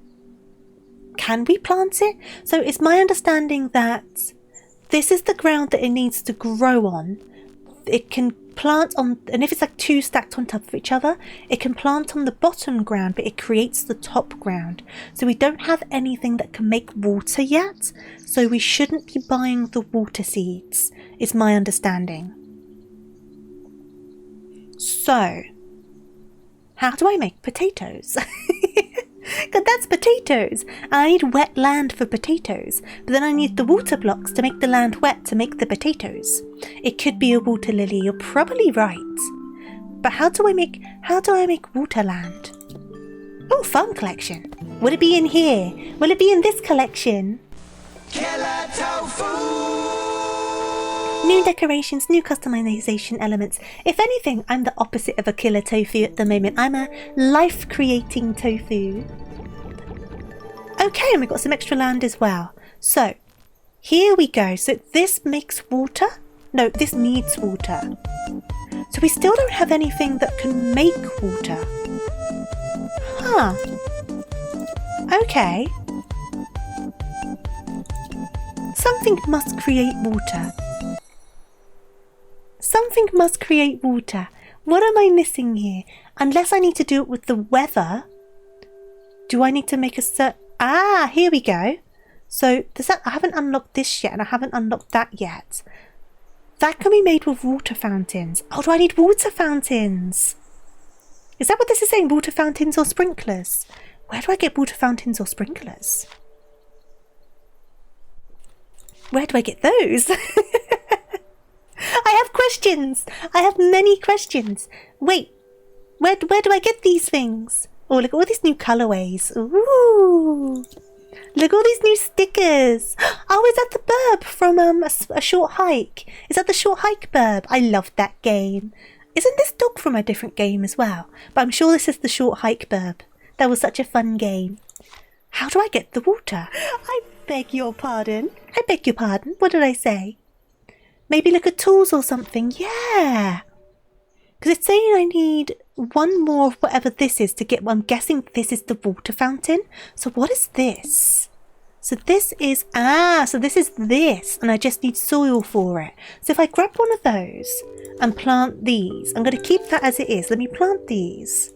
Can we plant it? So it's my understanding that this is the ground that it needs to grow on. It can plant on, and if it's like 2 stacked on top of each other, it can plant on the bottom ground, but it creates the top ground. So we don't have anything that can make water yet, so we shouldn't be buying the water seeds, is my understanding. So, how do I make potatoes? Because that's potatoes. I need wet land for potatoes. But then I need the water blocks to make the land wet to make the potatoes. It could be a water lily. You're probably right. But how do I make water land? Oh, farm collection. Will it be in here? Will it be in this collection? Killer tofu! New decorations, new customization elements. If anything, I'm the opposite of a killer tofu at the moment. I'm a life-creating tofu. Okay, and we've got some extra land as well. So, here we go. So this makes water? No, this needs water. So we still don't have anything that can make water. Huh. Okay. Something must create water. Something must create water. What am I missing here? Unless I need to do it with the weather. Do I need to make a Ah, here we go. So I haven't unlocked this yet, and I haven't unlocked that yet. That can be made with water fountains. Oh, do I need water fountains? Is that what this is saying? Water fountains or sprinklers? Where do I get water fountains or sprinklers? Where do I get those? I have questions. I have many questions. Wait, where do I get these things? Oh, look at all these new colorways. Ooh. Look at all these new stickers. Oh, is that the burb from a short hike? Is that the short hike burb? I loved that game. Isn't this dog from a different game as well? But I'm sure this is the short hike burb. That was such a fun game. How do I get the water? I beg your pardon. I beg your pardon. What did I say? Maybe look at tools or something. Yeah. Because it's saying I need one more of whatever this is to get... Well, I'm guessing this is the water fountain. So what is this? So this is... Ah, so this is this. And I just need soil for it. So if I grab one of those and plant these... I'm going to keep that as it is. Let me plant these.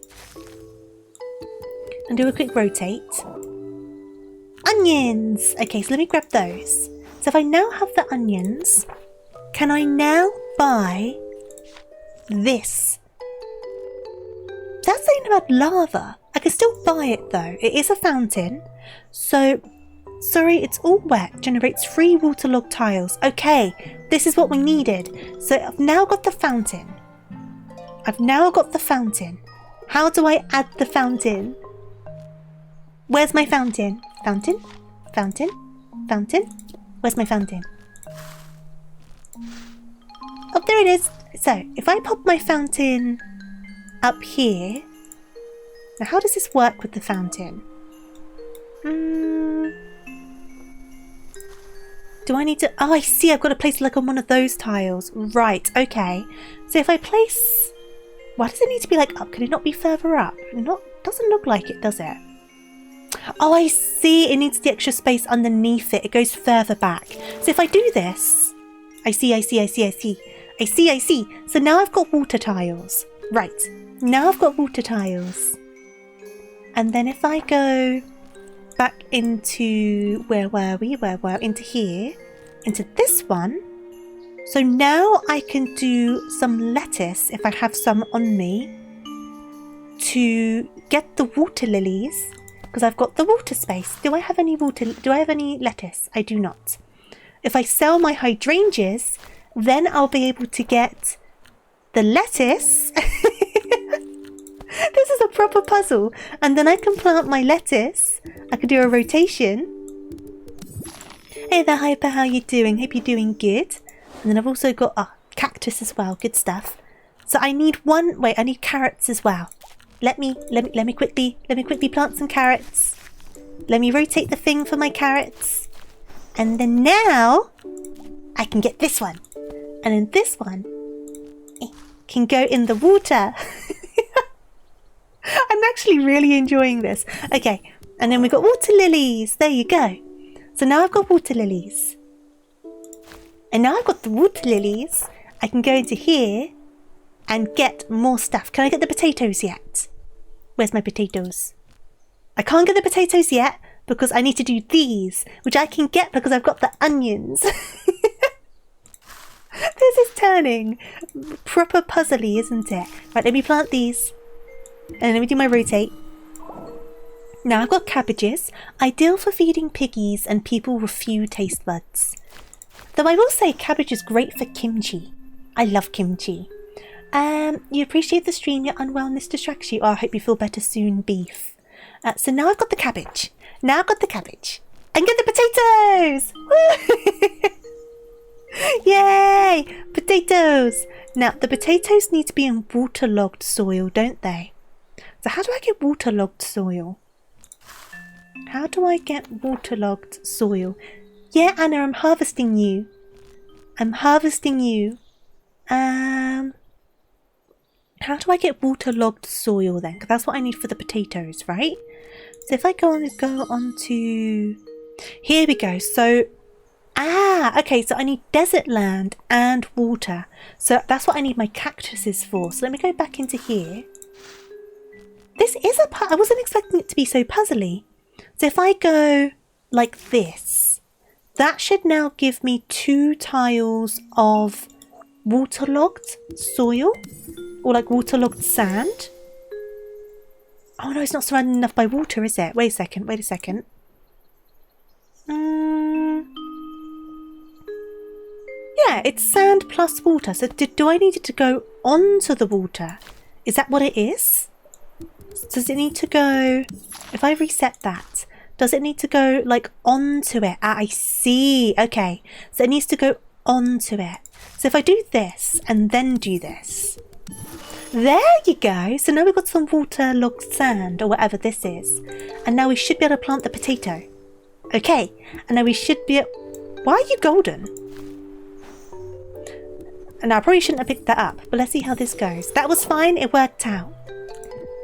And do a quick rotate. Onions! Okay, so let me grab those. So if I now have the onions... Can I now buy this? That's saying about lava. I can still buy it though. It is a fountain. So, sorry, it's all wet. Generates free waterlogged tiles. Okay, this is what we needed. So I've now got the fountain. I've now got the fountain. How do I add the fountain? Where's my fountain? Fountain? Fountain? Fountain? Where's my fountain? Oh, there it is. So, if I pop my fountain up here... Now, how does this work with the fountain? Do I need to... Oh, I see. I've got to place like on one of those tiles. Right, okay. So if I place... Why does it need to be like up? Can it not be further up? Doesn't look like it, does it? Oh, I see. It needs the extra space underneath it. It goes further back. So if I do this... I see. So now I've got water tiles. Right. Now I've got water tiles. And then if I go back into... Where were we? Into here. Into this one. So now I can do some lettuce, if I have some on me, to get the water lilies. Because I've got the water space. Do I have any lettuce? I do not. If I sell my hydrangeas, then I'll be able to get the lettuce. This is a proper puzzle. And then I can plant my lettuce. I can do a rotation. Hey there, Hyper, how you doing? Hope you're doing good. And then I've also got cactus as well. Good stuff. So I need one... Wait, I need carrots as well. Let me quickly plant some carrots. Let me rotate the thing for my carrots. And then now I can get this one. And then this one can go in the water. I'm actually really enjoying this. Okay, and then we've got water lilies. There you go. So now I've got water lilies. And now I've got the water lilies. I can go into here and get more stuff. Can I get the potatoes yet? Where's my potatoes? I can't get the potatoes yet because I need to do these, which I can get because I've got the onions. This is turning proper puzzly, isn't it? Right, let me plant these. And let me do my rotate. Now I've got cabbages, ideal for feeding piggies and people with few taste buds. Though I will say cabbage is great for kimchi. I love kimchi. You appreciate the stream, your unwellness distracts you. Oh, I hope you feel better soon, beef. So now I've got the cabbage. Now I've got the cabbage. And get the potatoes! Yay! Potatoes! Now, the potatoes need to be in waterlogged soil, don't they? So how do I get waterlogged soil? How do I get waterlogged soil? Yeah, Anna, I'm harvesting you. I'm harvesting you. How do I get waterlogged soil then? Because that's what I need for the potatoes, right? So if I go on to... Here we go. So, okay. So I need desert land and water. So that's what I need my cactuses for. So let me go back into here. This is I wasn't expecting it to be so puzzly. So if I go like this, that should now give me 2 tiles of waterlogged soil. Or like waterlogged sand. Oh no, it's not surrounded enough by water, is it? Wait a second. Yeah, it's sand plus water. So do I need it to go onto the water? Is that what it is? Does it need to go... If I reset that, does it need to go like onto it? I see. Okay. So it needs to go onto it. So if I do this and then do this... There you go. So now we've got some waterlogged sand or whatever this is. And now we should be able to plant the potato. Okay. And now we should be... Why are you golden? And I probably shouldn't have picked that up. But let's see how this goes. That was fine. It worked out.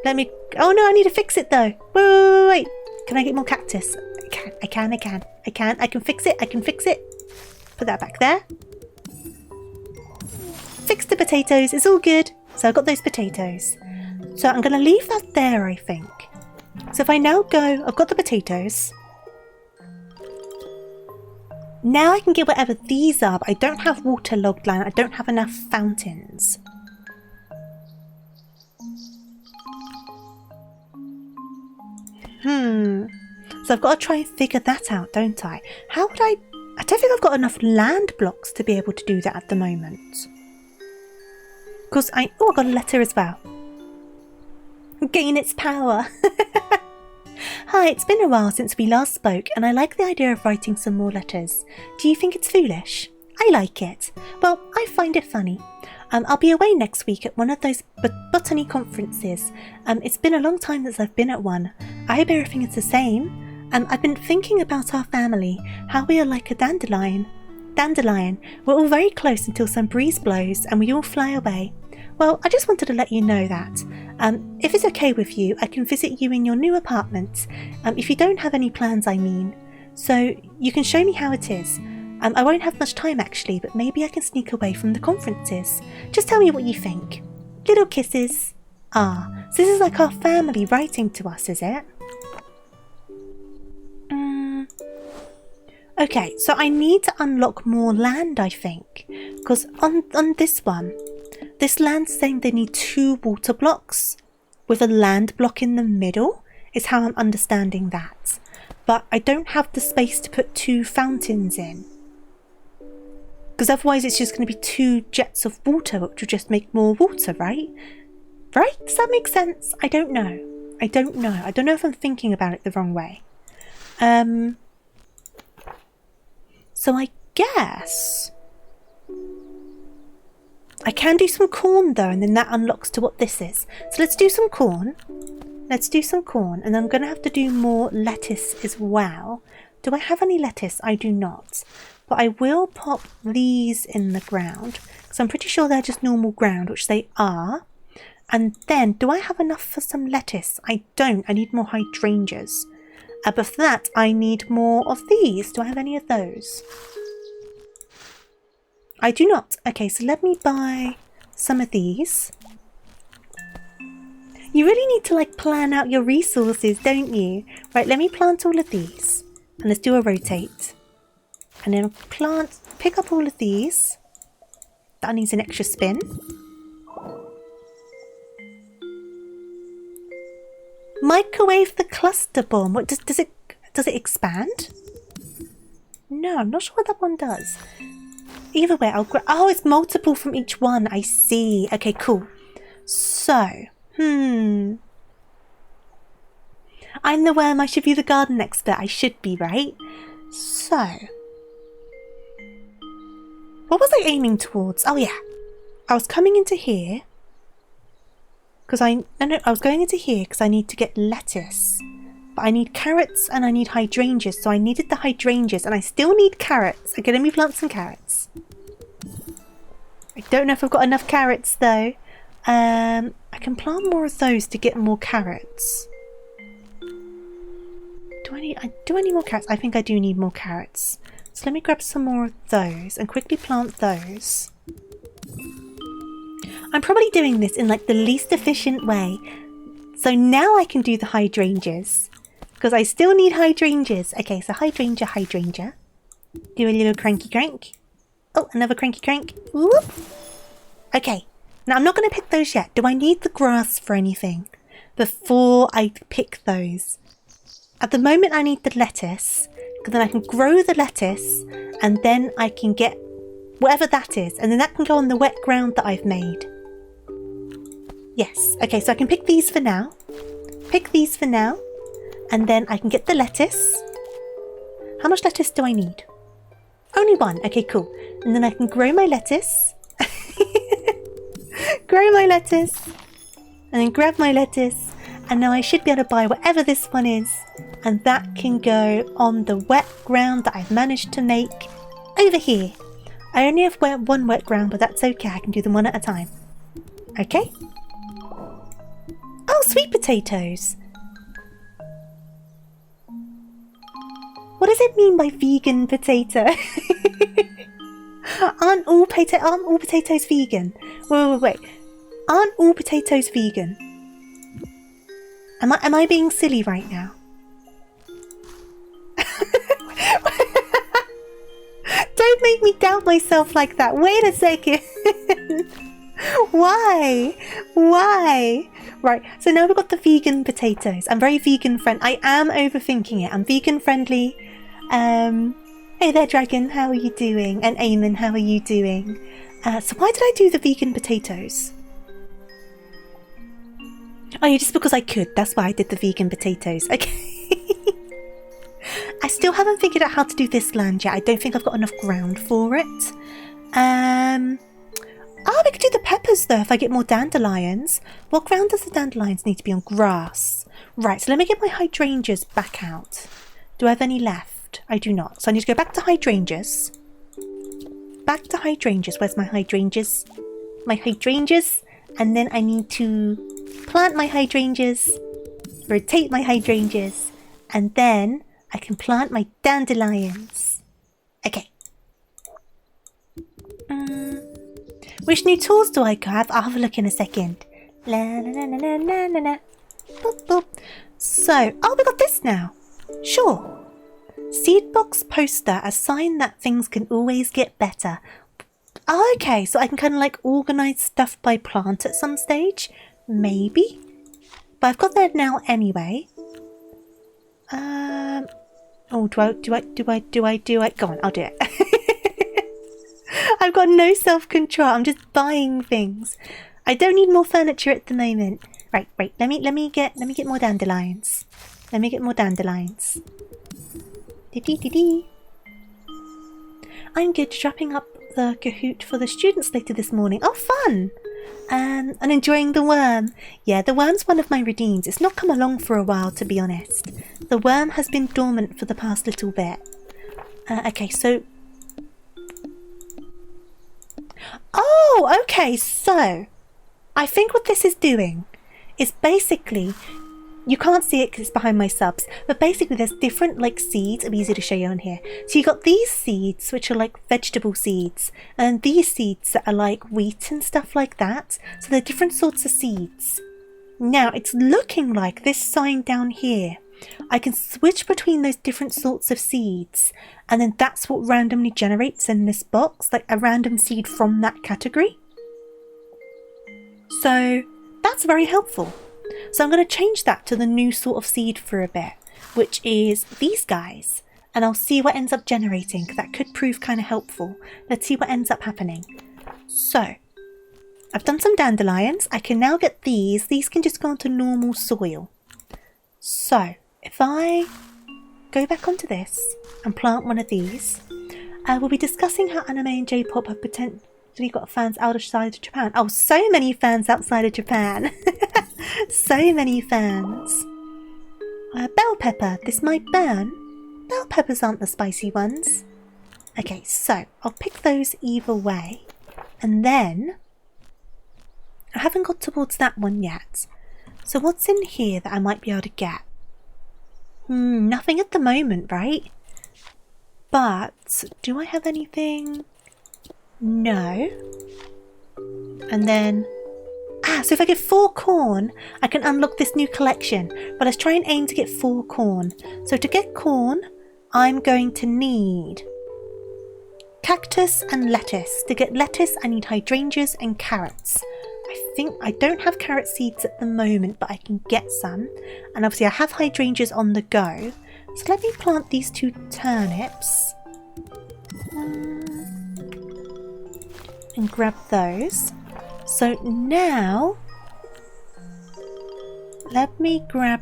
Let me... Oh no, I need to fix it though. Wait. Can I get more cactus? I can. I can fix it. Put that back there. Fix the potatoes. It's all good. So I've got those potatoes. So I'm going to leave that there, I think. So if I now go, I've got the potatoes. Now I can get whatever these are, but I don't have waterlogged land. I don't have enough fountains. So I've got to try and figure that out, don't I? How would I don't think I've got enough land blocks to be able to do that at the moment. Because I got a letter as well. Gain its power. Hi, it's been a while since we last spoke and I like the idea of writing some more letters. Do you think it's foolish? I like it. Well, I find it funny. I'll be away next week at one of those botany conferences. It's been a long time since I've been at one. I hope everything is the same. I've been thinking about our family, how we are like a dandelion. We're all very close until some breeze blows and we all fly away. Well, I just wanted to let you know that. If it's okay with you, I can visit you in your new apartment. If you don't have any plans, I mean. So you can show me how it is. I won't have much time actually, but maybe I can sneak away from the conferences. Just tell me what you think. Little kisses. So this is like our family writing to us, is it? Okay, so I need to unlock more land, I think. Because on this one, this land's saying they need 2 water blocks with a land block in the middle, is how I'm understanding that. But I don't have the space to put 2 fountains in. Because otherwise it's just going to be 2 jets of water, which will just make more water, right? Right? Does that make sense? I don't know. I don't know if I'm thinking about it the wrong way. So I guess I can do some corn though, and then that unlocks to what this is. So let's do some corn. And I'm going to have to do more lettuce as well. Do I have any lettuce? I do not. But I will pop these in the ground, because I'm pretty sure they're just normal ground, which they are. And then, do I have enough for some lettuce? I don't. I need more hydrangeas. But for that, I need more of these. Do I have any of those? I do not. Okay, so let me buy some of these. You really need to like plan out your resources, don't you? Right, let me plant all of these. And let's do a rotate. And then pick up all of these. That needs an extra spin. Microwave the cluster bomb. What does it expand? No, I'm not sure what that one does. Either way, I'll grab... Oh, it's multiple from each one. I see. Okay, cool. So, I'm the worm. I should be the garden expert. I should be, right? So, what was I aiming towards? Oh, yeah. I was coming into here. I was going into here because I need to get lettuce. But I need carrots and I need hydrangeas. So I needed the hydrangeas and I still need carrots. Okay, let me plant some carrots. I don't know if I've got enough carrots though. I can plant more of those to get more carrots. Do I need more carrots? I think I do need more carrots. So let me grab some more of those and quickly plant those. I'm probably doing this in like the least efficient way. So now I can do the hydrangeas. Because I still need hydrangeas. Okay, so hydrangea. Do a little cranky crank. Oh, another cranky crank. Whoop. Okay, now I'm not going to pick those yet. Do I need the grass for anything before I pick those? At the moment I need the lettuce, because then I can grow the lettuce and then I can get whatever that is, and then that can go on the wet ground that I've made. Yes, okay, so I can pick these for now. And then I can get the lettuce. How much lettuce do I need? Only one. Okay, cool. And then I can grow my lettuce. Grow my lettuce. And then grab my lettuce. And now I should be able to buy whatever this one is. And that can go on the wet ground that I've managed to make over here. I only have one wet ground, but that's okay. I can do them one at a time. Okay. Oh, sweet potatoes. What does it mean by vegan potato? Aren't all potatoes vegan? Wait. Aren't all potatoes vegan? Am I being silly right now? Don't make me doubt myself like that. Wait a second. Why? Right, so now we've got the vegan potatoes. I'm very vegan friendly. I am overthinking it. I'm vegan friendly. Hey there, Dragon. How are you doing? And Eamon, how are you doing? So why did I do the vegan potatoes? Oh, yeah, just because I could. That's why I did the vegan potatoes. Okay. I still haven't figured out how to do this land yet. I don't think I've got enough ground for it. Oh, we could do the peppers though if I get more dandelions. What ground does the dandelions need to be on? Grass. Right, so let me get my hydrangeas back out. Do I have any left? I do not. So I need to go back to hydrangeas. Where's my hydrangeas? My hydrangeas. And then I need to plant my hydrangeas. Rotate my hydrangeas. And then I can plant my dandelions. Okay. Which new tools do I have? I'll have a look in a second. La na na na na na na. Boop boop. So, oh, we got this now. Sure. Seed box poster, a sign that things can always get better. Oh, okay, so I can kind of like organize stuff by plant at some stage. Maybe. But I've got that now anyway. Oh, do I? Go on, I'll do it. I've got no self-control. I'm just buying things. I don't need more furniture at the moment. Right. Let me get more dandelions. Dee. I'm good. Wrapping up the Kahoot for the students later this morning. Oh, fun! And enjoying the worm. Yeah, the worm's one of my redeems. It's not come along for a while, to be honest. The worm has been dormant for the past little bit. Okay, so... Oh, okay, so... I think what this is doing is basically... You can't see it because it's behind my subs, but basically there's different like seeds. It'll be easy to show you on here. So you got these seeds, which are like vegetable seeds, and these seeds that are like wheat and stuff like that. So they're different sorts of seeds. Now it's looking like this sign down here. I can switch between those different sorts of seeds, and then that's what randomly generates in this box, like a random seed from that category. So that's very helpful. So I'm going to change that to the new sort of seed for a bit, which is these guys. And I'll see what ends up generating. That could prove kind of helpful. Let's see what ends up happening. So, I've done some dandelions. I can now get these. These can just go onto normal soil. So, if I go back onto this and plant one of these, we'll be discussing how anime and J-pop have potentially got fans outside of Japan. Oh, so many fans outside of Japan. So many fans. Bell pepper. This might burn. Bell peppers aren't the spicy ones. Okay, so I'll pick those either way. And then... haven't got towards that one yet. So what's in here that I might be able to get? Nothing at the moment, right? But do I have anything? No. And then... so if I get 4 corn, I can unlock this new collection. But let's try and aim to get 4 corn. So to get corn, I'm going to need cactus and lettuce. To get lettuce, I need hydrangeas and carrots. I think I don't have carrot seeds at the moment, but I can get some. And obviously I have hydrangeas on the go. So let me plant these 2 turnips. And grab those. So now, let me grab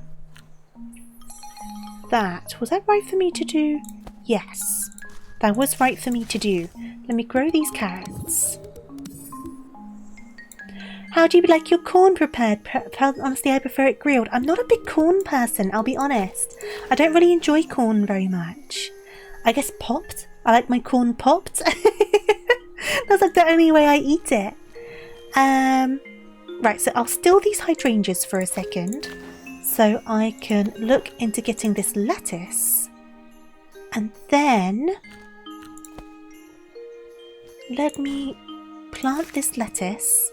that. Was that right for me to do? Yes, that was right for me to do. Let me grow these carrots. How do you like your corn prepared? Honestly, I prefer it grilled. I'm not a big corn person, I'll be honest. I don't really enjoy corn very much. I guess popped? I like my corn popped. That's like the only way I eat it. Right, so I'll still these hydrangeas for a second. So I can look into getting this lettuce. And then... let me plant this lettuce.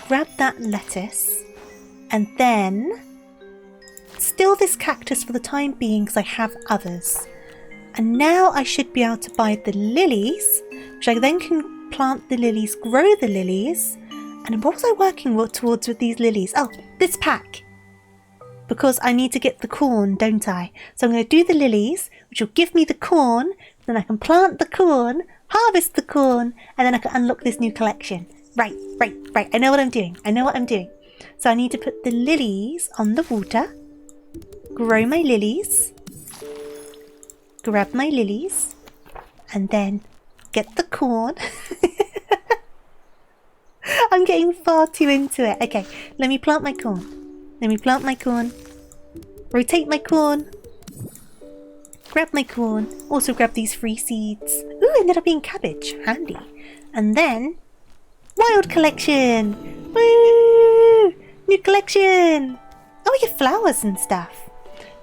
Grab that lettuce, and then still this cactus for the time being because I have others. And now I should be able to buy the lilies, which I then can plant the lilies, grow the lilies. And what was I working towards with these lilies? Oh, this pack. Because I need to get the corn, don't I? So I'm going to do the lilies, which will give me the corn. Then I can plant the corn, harvest the corn, and then I can unlock this new collection. Right. I know what I'm doing. So I need to put the lilies on the water. Grow my lilies. Grab my lilies. And then get the corn. I'm getting far too into it. Okay, let me plant my corn. Rotate my corn. Grab my corn. Also grab these free seeds. Ooh, ended up being cabbage. Handy. And then... wild collection! Woo! New collection! Oh, we get flowers and stuff.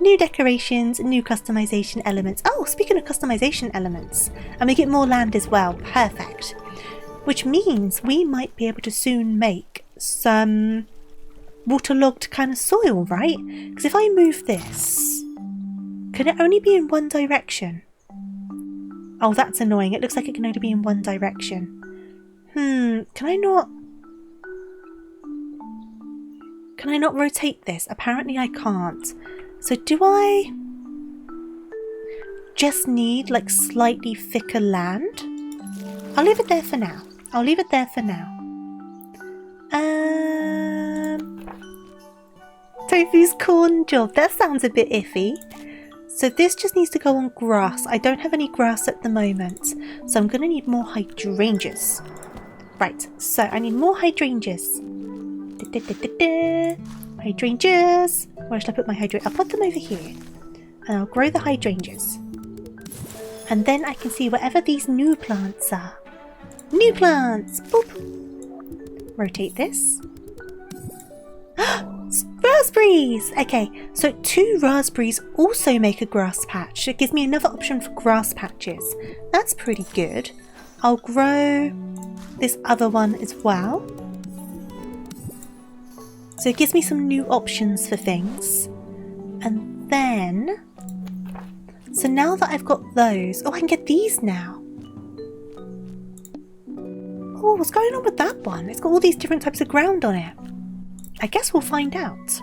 New decorations, new customization elements. Oh, speaking of customization elements. And we get more land as well. Perfect. Which means we might be able to soon make some waterlogged kind of soil, right? Because if I move this... can it only be in one direction? Oh, that's annoying. It looks like it can only be in one direction. Can I not rotate this? Apparently I can't. So do I just need like slightly thicker land? I'll leave it there for now. Tofu's corn job. That sounds a bit iffy. So this just needs to go on grass. I don't have any grass at the moment. So I'm going to need more hydrangeas. Right, so I need more hydrangeas. Hydrangeas. Where should I put my hydrangeas? I'll put them over here. And I'll grow the hydrangeas. And then I can see wherever these new plants are. New plants! Boop! Rotate this. Raspberries! Okay, so 2 raspberries also make a grass patch. It gives me another option for grass patches. That's pretty good. I'll grow this other one as well. So it gives me some new options for things. And then... so now that I've got those... oh, I can get these now. Oh, what's going on with that one? It's got all these different types of ground on it. I guess we'll find out.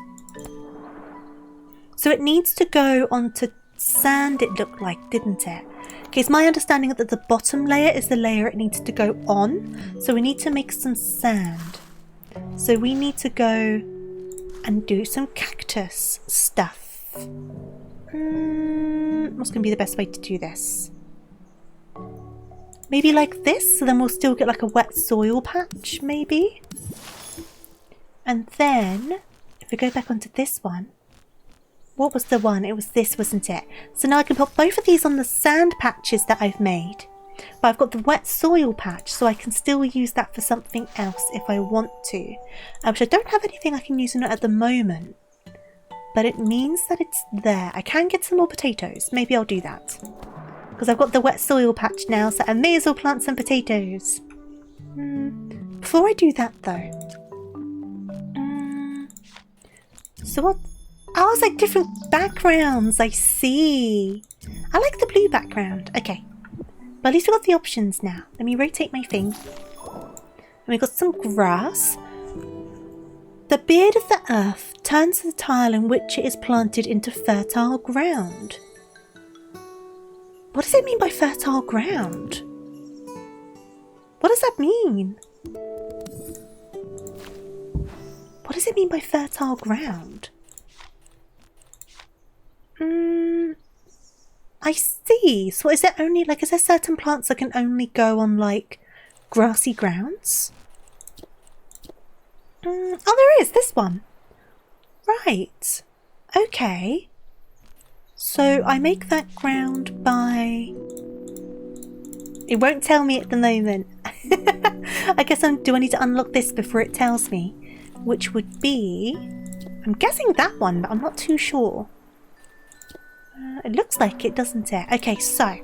So it needs to go onto sand, it looked like, didn't it? Okay, it's my understanding that the bottom layer is the layer it needs to go on. So we need to make some sand. So we need to go and do some cactus stuff. What's going to be the best way to do this? Maybe like this, so then we'll still get like a wet soil patch, maybe? And then, if we go back onto this one, what was the one? It was this, wasn't it? So now I can put both of these on the sand patches that I've made. But I've got the wet soil patch, so I can still use that for something else if I want to. Which I don't have anything I can use in it at the moment. But it means that it's there. I can get some more potatoes. Maybe I'll do that. Because I've got the wet soil patch now, so I may as well plant some potatoes. Before I do that though. So what? Oh, it's like different backgrounds. I see. I like the blue background. Okay. But at least we've got the options now. Let me rotate my thing. And we've got some grass. The beard of the earth turns the tile in which it is planted into fertile ground. What does it mean by fertile ground? What does that mean? What does it mean by fertile ground? I see. So is there only, like, is there certain plants that can only go on, like, grassy grounds? Oh, there is. This one. Right. Okay. So I make that ground by... It won't tell me at the moment. I guess do I need to unlock this before it tells me? Which would be... I'm guessing that one, but I'm not too sure. It looks like it, doesn't it? Okay, so...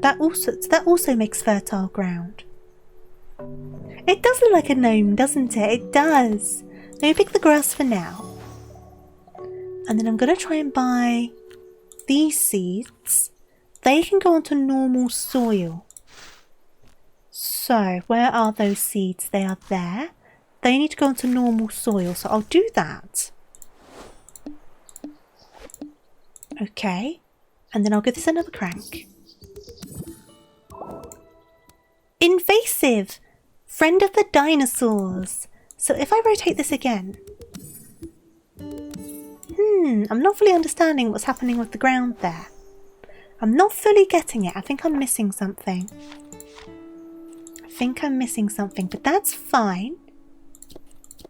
That also makes fertile ground. It does look like a gnome, doesn't it? It does. Let me pick the grass for now. And then I'm going to try and buy these seeds. They can go onto normal soil. So, where are those seeds? They are there. They need to go onto normal soil, so I'll do that. Okay. And then I'll give this another crank. Invasive! Friend of the dinosaurs. So if I rotate this again... I'm not fully understanding what's happening with the ground there. I'm not fully getting it. I think I'm missing something. But that's fine.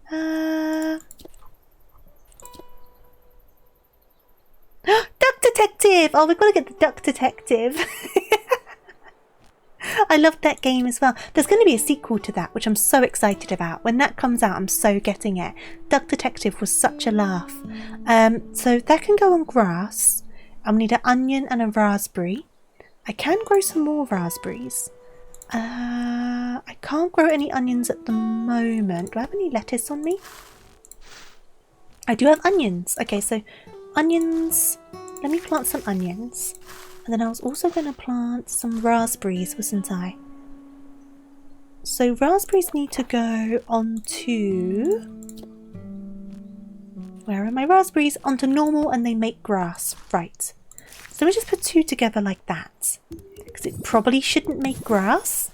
Duck Detective! Oh, we've got to get the Duck Detective. I loved that game as well. There's going to be a sequel to that, which I'm so excited about. When that comes out, I'm so getting it. Duck Detective was such a laugh. So that can go on grass. I'm going to need an onion and a raspberry. I can grow some more raspberries. I can't grow any onions at the moment. Do I have any lettuce on me? I do have onions. Okay, so onions. Let me plant some onions. And then I was also going to plant some raspberries, wasn't I? So raspberries need to go onto... Where are my raspberries? Onto normal, and they make grass. Right. So we just put two together like that. Because it probably shouldn't make grass.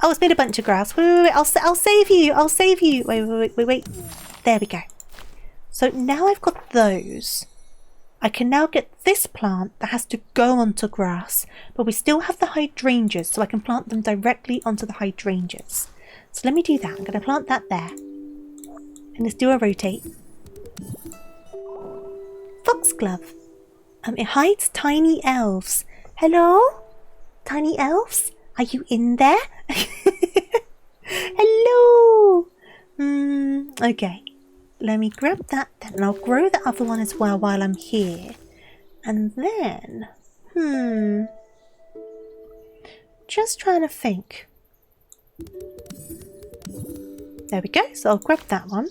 Oh, it's made a bunch of grass. Wait. I'll save you. I'll save you. Wait. There we go. So now I've got those. I can now get this plant that has to go onto grass, but we still have the hydrangeas, so I can plant them directly onto the hydrangeas. So let me do that. I'm going to plant that there. And let's do a rotate. Foxglove. It hides tiny elves. Hello? Tiny elves? Are you in there? Hello! Okay. Let me grab that then, and I'll grow the other one as well while I'm here. And then... Just trying to think. There we go, so I'll grab that one.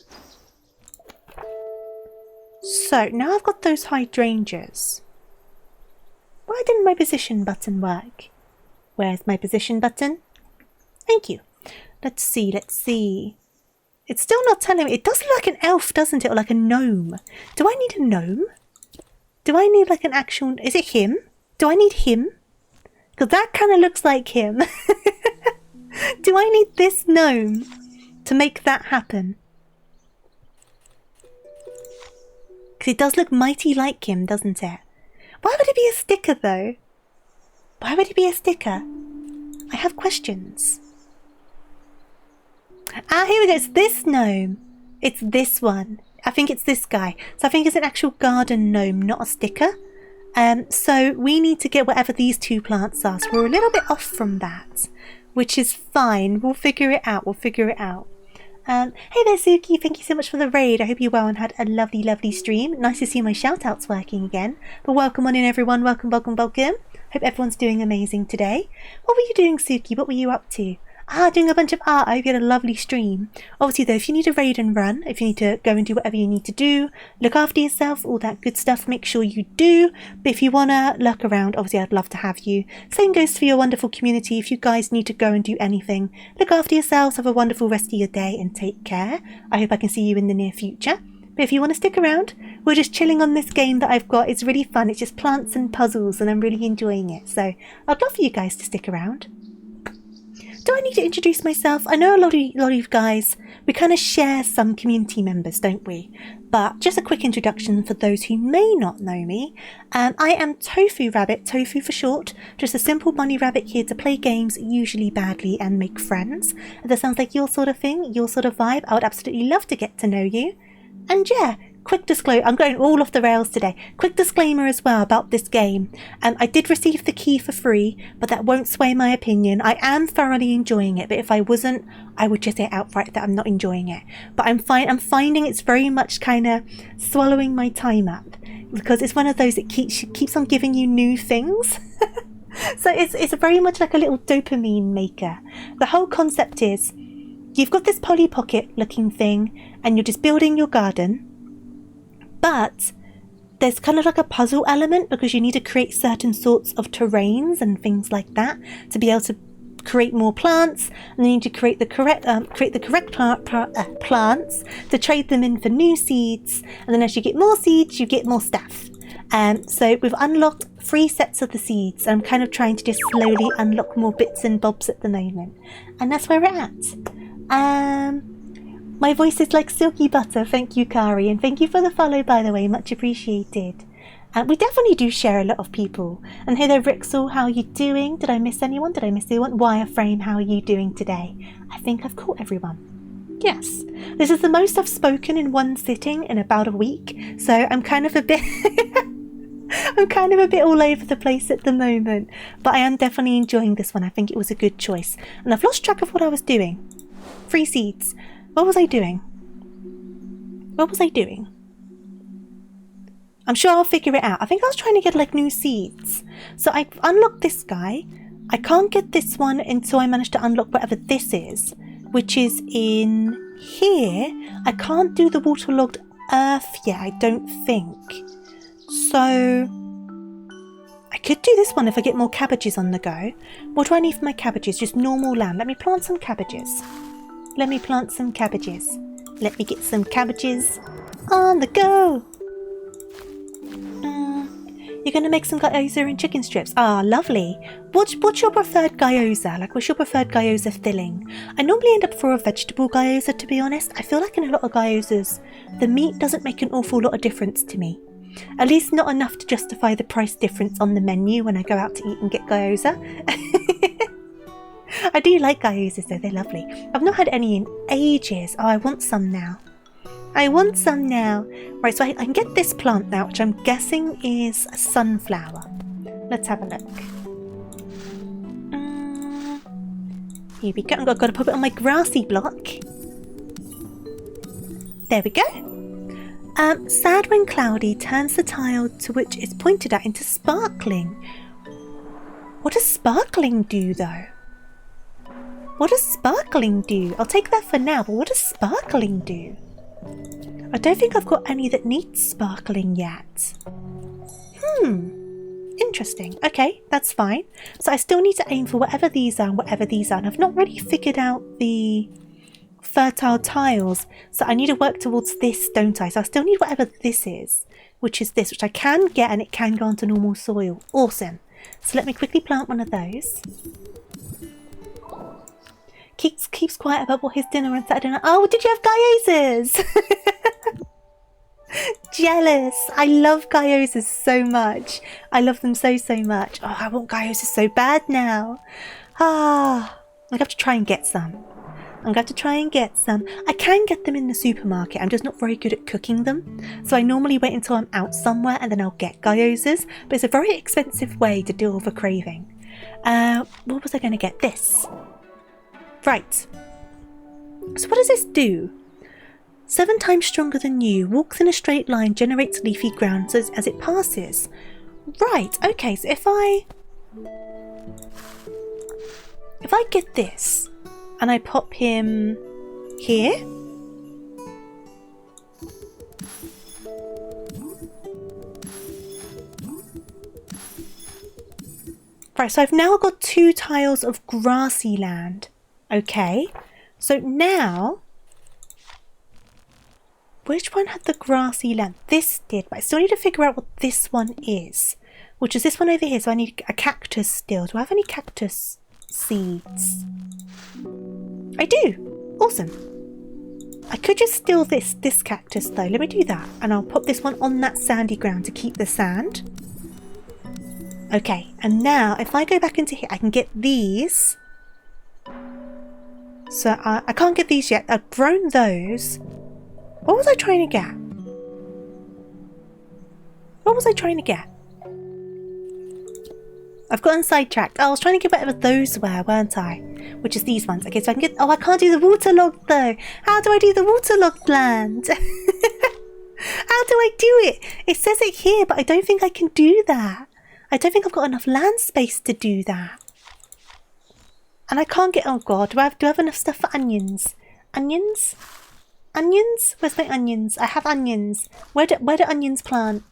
So, now I've got those hydrangeas. Why didn't my position button work? Where's my position button? Thank you. Let's see. It's still not telling me. It does look like an elf, doesn't it? Or like a gnome. Do I need a gnome? Do I need like an actual... Is it him? Do I need him? Because that kind of looks like him. Do I need this gnome to make that happen? Because it does look mighty like him, doesn't it? Why would it be a sticker though? Why would it be a sticker? I have questions. Ah, here we go. It's this gnome. It's this one. I think it's this guy. So I think it's an actual garden gnome, not a sticker. So we need to get whatever these two plants are. So we're a little bit off from that, which is fine. We'll figure it out. We'll figure it out. Hey there, Suki. Thank you so much for the raid. I hope you're well and had a lovely, lovely stream. Nice to see my shout-outs working again. But welcome on in, everyone. Welcome, welcome, welcome. Hope everyone's doing amazing today. What were you doing, Suki? What were you up to? Doing a bunch of art. I hope you had a lovely stream. Obviously, though, if you need to raid and run, if you need to go and do whatever you need to do, look after yourself, all that good stuff, make sure you do. But if you want to lurk around, obviously, I'd love to have you. Same goes for your wonderful community. If you guys need to go and do anything, look after yourselves, have a wonderful rest of your day, and take care. I hope I can see you in the near future. But if you want to stick around, we're just chilling on this game that I've got. It's really fun. It's just plants and puzzles, and I'm really enjoying it. So I'd love for you guys to stick around. Do I need to introduce myself? I know a lot of you guys, we kind of share some community members, don't we? But just a quick introduction for those who may not know me. I am Tofu Rabbit, Tofu for short. Just a simple bunny rabbit here to play games, usually badly, and make friends. If that sounds like your sort of thing, your sort of vibe, I would absolutely love to get to know you. And yeah, quick disclosure, I'm going all off the rails today. Quick disclaimer as well about this game. I did receive the key for free, but that won't sway my opinion. I am thoroughly enjoying it, but if I wasn't, I would just say outright that I'm not enjoying it. But I'm finding it's very much kind of swallowing my time up, because it's one of those that keeps on giving you new things. So it's very much like a little dopamine maker. The whole concept is, you've got this Polly Pocket looking thing, and you're just building your garden. But there's kind of like a puzzle element, because you need to create certain sorts of terrains and things like that to be able to create more plants, and then you need to create the correct plants to trade them in for new seeds, and then as you get more seeds, you get more stuff. So we've unlocked 3 sets of the seeds. I'm kind of trying to just slowly unlock more bits and bobs at the moment, and that's where we're at. My voice is like silky butter. Thank you, Kari, and thank you for the follow, by the way. Much appreciated. We definitely do share a lot of people. And hey there, Rixel, how are you doing? Did I miss anyone? Did I miss anyone? Wireframe, how are you doing today? I think I've caught everyone. Yes, this is the most I've spoken in one sitting in about a week, so I'm kind of a bit all over the place at the moment, but I am definitely enjoying this one. I think it was a good choice, and I've lost track of what I was doing. 3 seeds. What was I doing? I'm sure I'll figure it out. I think I was trying to get like new seeds. So I unlocked this guy. I can't get this one until I manage to unlock whatever this is, which is in here. I can't do the waterlogged earth yet, I don't think. So I could do this one if I get more cabbages on the go. What do I need for my cabbages? Just normal land. Let me plant some cabbages. Let me get some cabbages on the go. You're going to make some gyoza and chicken strips. Ah, lovely. What's your preferred gyoza? Like, what's your preferred gyoza filling? I normally end up for a vegetable gyoza, to be honest. I feel like in a lot of gyozas, the meat doesn't make an awful lot of difference to me. At least not enough to justify the price difference on the menu when I go out to eat and get gyoza. I do like gyozas though, they're lovely. I've not had any in ages. Oh, I want some now. Right, so I can get this plant now, which I'm guessing is a sunflower. Let's have a look. Here we go. I've got to put it on my grassy block. There we go. Sad when cloudy turns the tile to which it's pointed at into sparkling. What does sparkling do though? What does sparkling do? I'll take that for now, but what does sparkling do? I don't think I've got any that need sparkling yet. Interesting. Okay, that's fine. So I still need to aim for whatever these are and whatever these are. And I've not really figured out the fertile tiles. So I need to work towards this, don't I? So I still need whatever this is, which is this, which I can get, and it can go onto normal soil. Awesome. So let me quickly plant one of those. Keeps quiet about what his dinner on Saturday night. Oh, did you have gyozas? Jealous. I love gyozas so much. I love them so much. Oh, I want gyozas so bad now. I have to try and get some. I'm going to have to try and get some. I can get them in the supermarket. I'm just not very good at cooking them. So I normally wait until I'm out somewhere and then I'll get gyozas. But it's a very expensive way to deal with a craving. What was I going to get? This. Right. So what does this do? 7 times stronger than you. Walks in a straight line. Generates leafy ground as it passes. Right. Okay. So if I get this and I pop him here. Right, so I've now got 2 tiles of grassy land. Okay, so now, which one had the grassy land? This did, but I still need to figure out what this one is, which is this one over here. So I need a cactus still. Do I have any cactus seeds? I do. Awesome. I could just steal this cactus though. Let me do that, and I'll put this one on that sandy ground to keep the sand. Okay, and now if I go back into here, I can get these. So I can't get these yet. I've grown those. What was I trying to get? What was I trying to get? I've gotten sidetracked. Oh, I was trying to get whatever those were, weren't I? Which is these ones. Okay, so I can get... Oh, I can't do the waterlogged though. How do I do the waterlogged land? How do I do it? It says it here, but I don't think I can do that. I don't think I've got enough land space to do that. And I can't get... Oh god, do I have enough stuff for onions? Onions? Onions? Where's my onions? I have onions. Where do onions plant?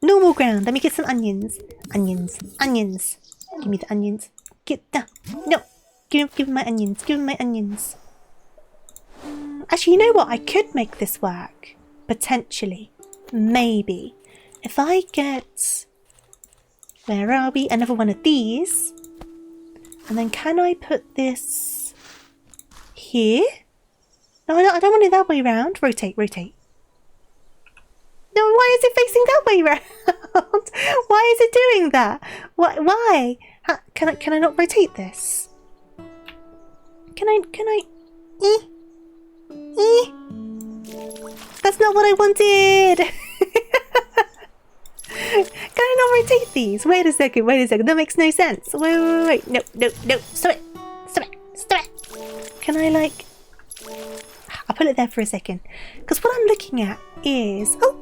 Normal ground. Let me get some onions. Onions. Onions. Give me the onions. No. Give me my onions. Give me my onions. Actually, you know what? I could make this work. Potentially. Maybe. If I get... Where are we? Another one of these. And then can I put this here? No, I don't want it that way round. Rotate. No, why is it facing that way round? Why is it doing that? Why? Can I not rotate this? Can I? That's not what I wanted. Can I not rotate these? Wait a second. That makes no sense. Wait. No. Stop it. Can I like... I'll put it there for a second. Because what I'm looking at is... Oh!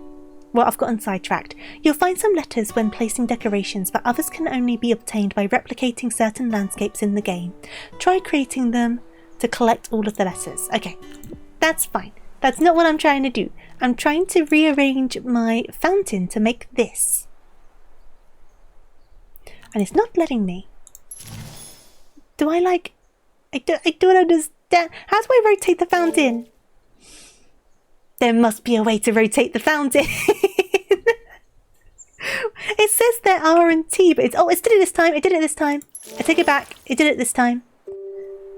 Well, I've gotten sidetracked. You'll find some letters when placing decorations, but others can only be obtained by replicating certain landscapes in the game. Try creating them to collect all of the letters. Okay, that's fine. That's not what I'm trying to do. I'm trying to rearrange my fountain to make this. And it's not letting me. Do I like... I don't understand. How do I rotate the fountain? There must be a way to rotate the fountain. It says there R and T, but it's... Oh, it did it this time. I take it back. It did it this time.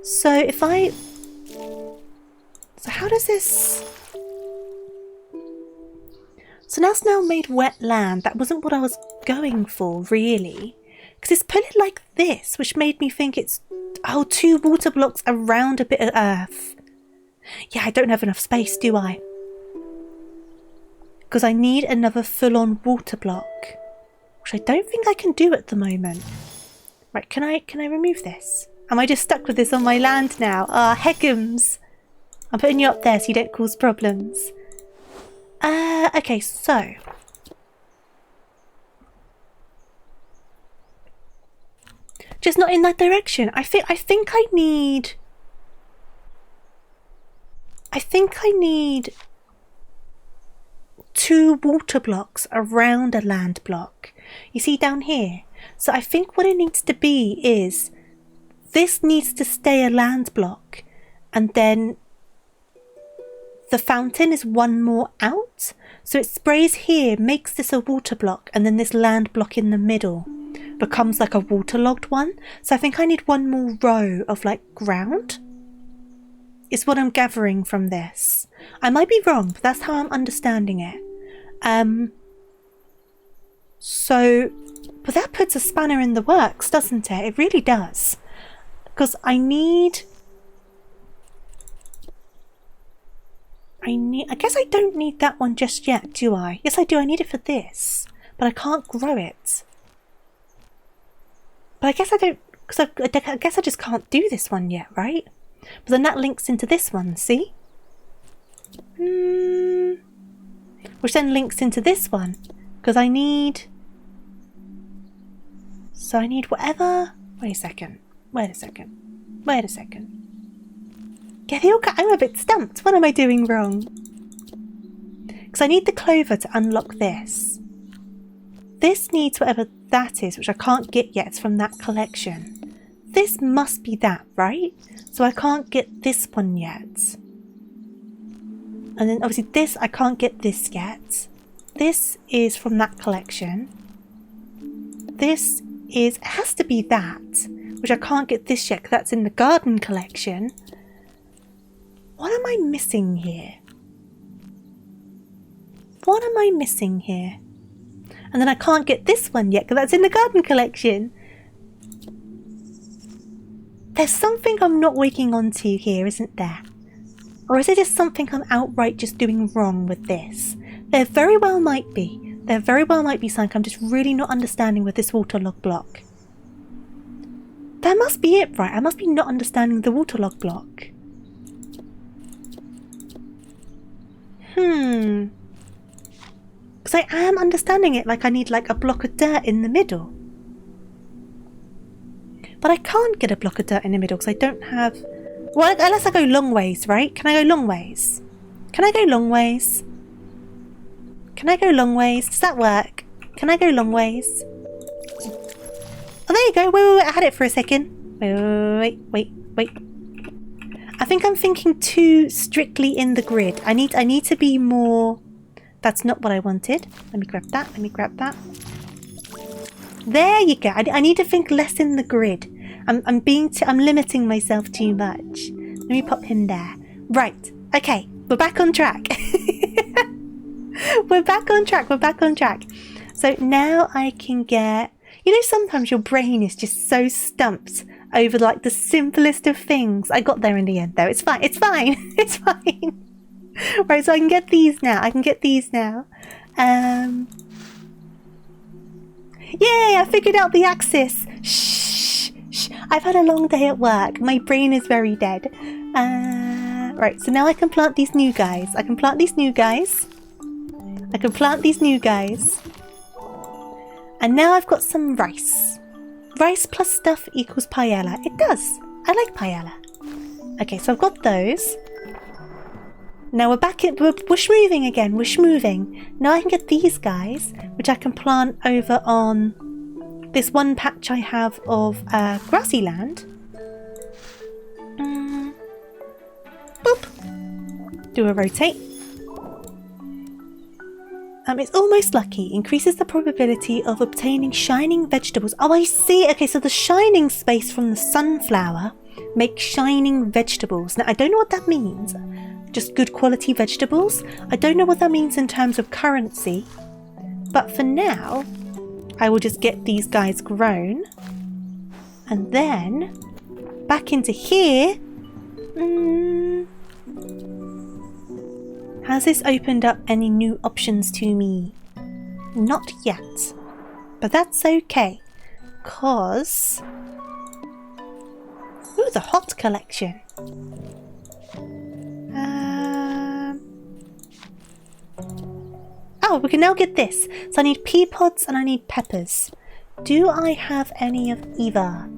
So if I... So how does this... So that's now made wet land. That wasn't what I was going for, really. Because it's put it like this, which made me think it's... Oh, 2 water blocks around a bit of earth. Yeah, I don't have enough space, do I? Because I need another full-on water block, which I don't think I can do at the moment. Right, can I remove this? Am I just stuck with this on my land now? Ah, heckums. I'm putting you up there so you don't cause problems. Okay, so... Just not in that direction. I think I need... I think I need 2 water blocks around a land block. You see down here? So I think what it needs to be is this needs to stay a land block, and then the fountain is 1 more out. So it sprays here, makes this a water block, and then this land block in the middle becomes like a waterlogged one. So I think I need 1 more row of like ground. Is what I'm gathering from this. I might be wrong, but that's how I'm understanding it. But that puts a spanner in the works, doesn't it? It really does. Because I need I guess I don't need that one just yet, do I? Yes, I do. I need it for this. But I can't grow it. But I guess I don't... Because I guess I just can't do this one yet, right? But then that links into this one, see? Which then links into this one. Because I need... So I need whatever... Wait a second. Yeah, I'm a bit stumped. What am I doing wrong? Because I need the clover to unlock this. This needs whatever that is, which I can't get yet. It's from that collection. This must be that, right? So I can't get this one yet. And then obviously this, I can't get this yet. This is from that collection. This is, it has to be that, which I can't get this yet because that's in the garden collection. What am I missing here? What am I missing here? And then I can't get this one yet because that's in the garden collection. There's something I'm not waking onto here, isn't there? Or is it just something I'm outright just doing wrong with this? There very well might be. There very well might be something I'm just really not understanding with this waterlog block. That must be it, right? I must be not understanding the waterlog block. Because I am understanding it like I need like a block of dirt in the middle. But I can't get a block of dirt in the middle because I don't have... Well, unless I go long ways, right? Can I go long ways? Can I go long ways? Can I go long ways? Does that work? Can I go long ways? Oh, there you go. Wait, I had it for a second. Wait. I think I'm thinking too strictly in the grid. I need to be more... That's not what I wanted. Let me grab that. There you go. I need to think less in the grid. I'm limiting myself too much. Let me pop him there. Right. Okay. We're back on track. We're back on track. So now I can get... You know, sometimes your brain is just so stumped over like the simplest of things. I got there in the end though. It's fine. It's fine. Right, so I can get these now. Yay, I figured out the axis. Shh. I've had a long day at work. My brain is very dead. Right, so now I can plant these new guys. And now I've got some rice. Rice plus stuff equals paella. It does. I like paella. Okay, so I've got those. Now we're schmooving again. We're schmooving. Now I can get these guys, which I can plant over on this one patch I have of grassy land. Boop. Do a rotate. It's almost lucky. Increases the probability of obtaining shining vegetables. Oh, I see. Okay, so the shining space from the sunflower makes shining vegetables. Now, I don't know what that means. Just good quality vegetables. I don't know what that means in terms of currency. But for now, I will just get these guys grown. And then, back into here. Has this opened up any new options to me? Not yet. But that's okay. Cause... Ooh, the hot collection. Oh, we can now get this. So I need pea pods and I need peppers. Do I have any of either?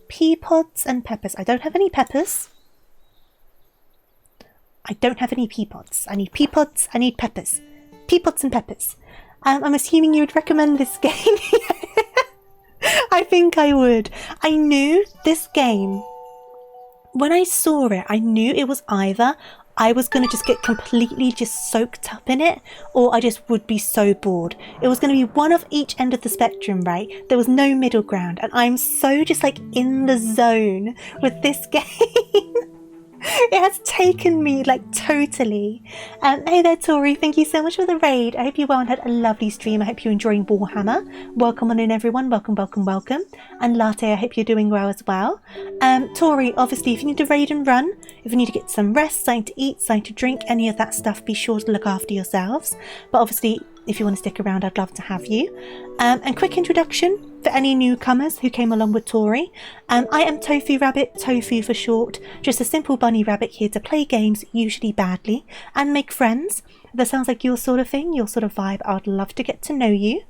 Pea pods and peppers. I don't have any peppers. I don't have any pea pods. I need pea pods. I need peppers. Pea pods and peppers. I'm assuming you would recommend this game. I think I would. I knew this game. When I saw it, I knew it was either I was going to just get completely just soaked up in it, or I just would be so bored. It was going to be one of each end of the spectrum, right? There was no middle ground, and I'm so just like in the zone with this game. It has taken me, like, totally. Hey there, Tori. Thank you so much for the raid. I hope you're well and had a lovely stream. I hope you're enjoying Warhammer. Welcome on in, everyone. Welcome, welcome, welcome. And Latte, I hope you're doing well as well. Tori, obviously, if you need to raid and run, if you need to get some rest, something to eat, something to drink, any of that stuff, be sure to look after yourselves. But obviously, if you want to stick around, I'd love to have you. And quick introduction for any newcomers who came along with Tori. I am Tofu Rabbit, Tofu for short, just a simple bunny rabbit here to play games, usually badly, and make friends. If that sounds like your sort of thing, your sort of vibe, I'd love to get to know you.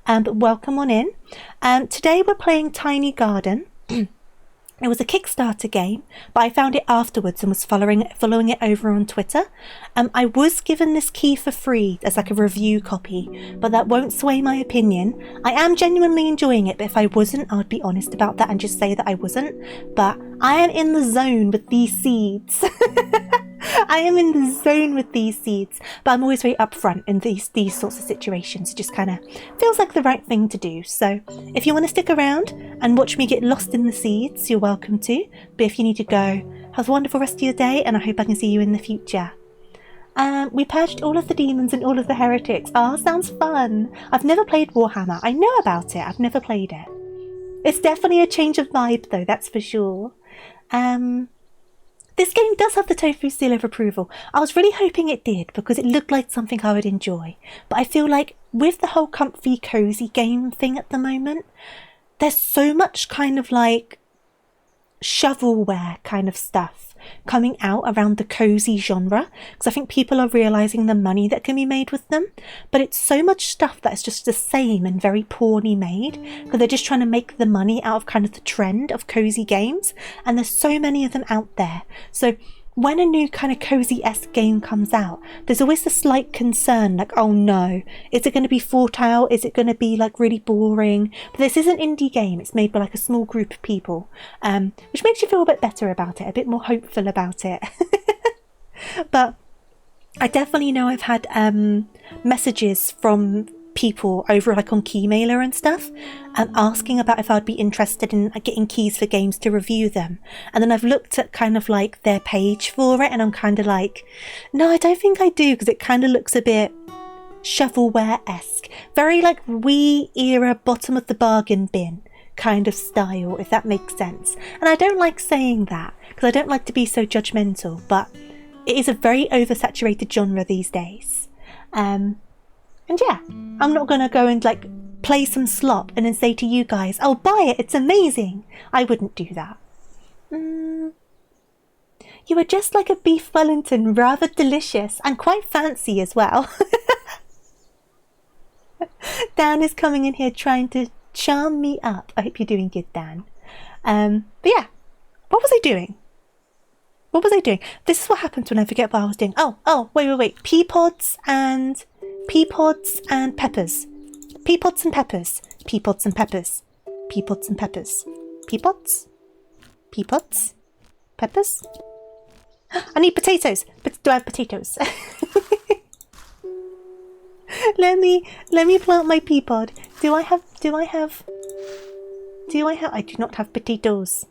But welcome on in. Today we're playing Tiny Garden. It was a Kickstarter game, but I found it afterwards and was following it over on Twitter. I was given this key for free as like a review copy, but that won't sway my opinion. I am genuinely enjoying it, but if I wasn't, I'd be honest about that and just say that I wasn't. But I am in the zone with these seeds. I am in the zone with these seeds, but I'm always very upfront in these sorts of situations. It just kind of feels like the right thing to do. So if you want to stick around and watch me get lost in the seeds, you're welcome to. But if you need to go, have a wonderful rest of your day, and I hope I can see you in the future. We purged all of the demons and all of the heretics. Ah, sounds fun. I've never played Warhammer. I know about it. I've never played it. It's definitely a change of vibe, though, that's for sure. This game does have the Tofu seal of approval. I was really hoping it did because it looked like something I would enjoy. But I feel like with the whole comfy, cozy game thing at the moment, there's so much kind of like shovelware kind of stuff coming out around the cozy genre, because I think people are realizing the money that can be made with them, but it's so much stuff that's just the same and very poorly made because they're just trying to make the money out of kind of the trend of cozy games, and there's so many of them out there. So when a new kind of cozy-esque game comes out, there's always a slight concern, like, oh no, is it going to be thought out? Is it going to be like really boring? But this is an indie game. It's made by like a small group of people, which makes you feel a bit better about it, a bit more hopeful about it. But I definitely know I've had messages from people over like on Keymailer and stuff, asking about if I'd be interested in getting keys for games to review them, and then I've looked at kind of like their page for it and I'm kind of like, no, I don't think I do, because it kind of looks a bit shovelware-esque, very like Wii era bottom of the bargain bin kind of style, if that makes sense. And I don't like saying that because I don't like to be so judgmental, but it is a very oversaturated genre these days. And yeah, I'm not going to go and like play some slop and then say to you guys, oh, buy it, it's amazing. I wouldn't do that. You are just like a beef Wellington, rather delicious and quite fancy as well. Dan is coming in here trying to charm me up. I hope you're doing good, Dan. But yeah, what was I doing? What was I doing? This is what happens when I forget what I was doing. Oh, wait. Pea pods and peppers. Pea pods and peppers. Pea pods and peppers. Pea pods and peppers. Pea pods? Pea pods? Peppers? I need potatoes. But do I have potatoes? Let me plant my pea pod. I do not have potatoes.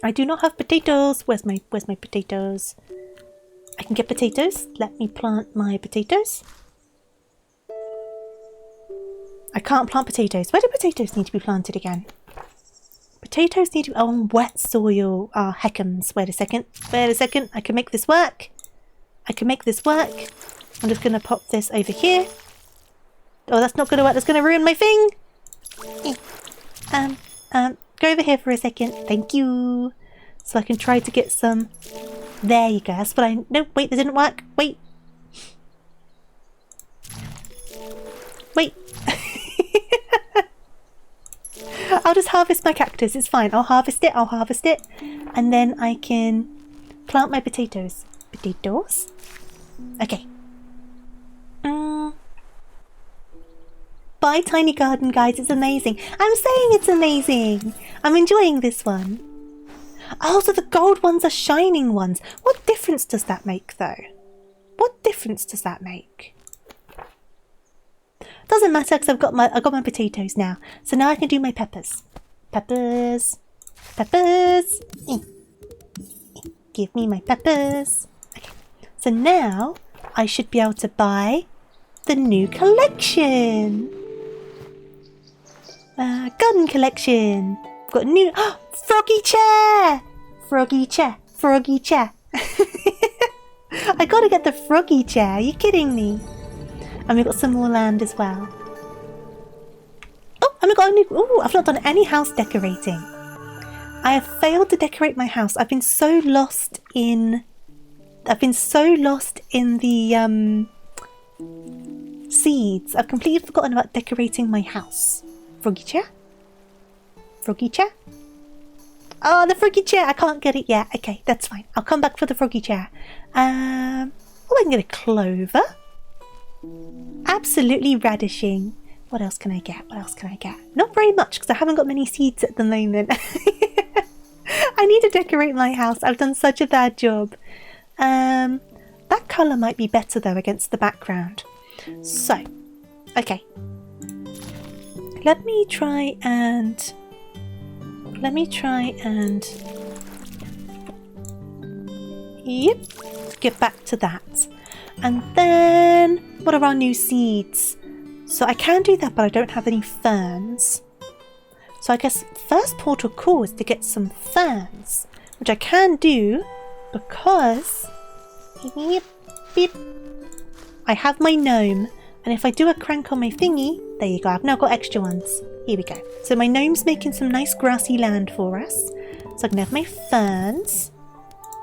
I do not have potatoes. Where's my potatoes? I can get potatoes. Let me plant my potatoes. I can't plant potatoes. Where do potatoes need to be planted again? Potatoes need to be on wet soil. Ah, heckums. Wait a second. I can make this work. I'm just going to pop this over here. Oh, that's not going to work. That's going to ruin my thing. Go over here for a second. Thank you. So I can try to get some... There you go. That's what I... No, wait, that didn't work. Wait. I'll just harvest my cactus. It's fine. I'll harvest it. And then I can plant my potatoes. Potatoes? Okay. Buy Tiny Garden, guys. It's amazing. I'm saying it's amazing. I'm enjoying this one. Oh, so the gold ones are shining ones. What difference does that make, though? What difference does that make? Doesn't matter because I got my potatoes now. So now I can do my peppers. Peppers. Peppers! Give me my peppers. Okay, so now I should be able to buy the new collection. Garden collection. I've got a new froggy chair. Froggy chair. Froggy chair. I gotta get the froggy chair. Are you kidding me? And we've got some more land as well. Oh, and we've got a new... Oh, I've not done any house decorating. I have failed to decorate my house. I've been so lost in the seeds. I've completely forgotten about decorating my house. Froggy chair? Froggy chair? Oh, the froggy chair! I can't get it yet. Okay, that's fine. I'll come back for the froggy chair. Oh, I can get a clover. Absolutely radishing. What else can I get? What else can I get? Not very much, because I haven't got many seeds at the moment. I need to decorate my house. I've done such a bad job. That colour might be better, though, against the background. So, okay. Let me try and yep, get back to that. And then what are our new seeds? So I can do that, but I don't have any ferns. So I guess first port of call is to get some ferns, which I can do because yep, beep, I have my gnome. And if I do a crank on my thingy, there you go, I've now got extra ones. Here we go. So my gnome's making some nice grassy land for us. So I can have my ferns.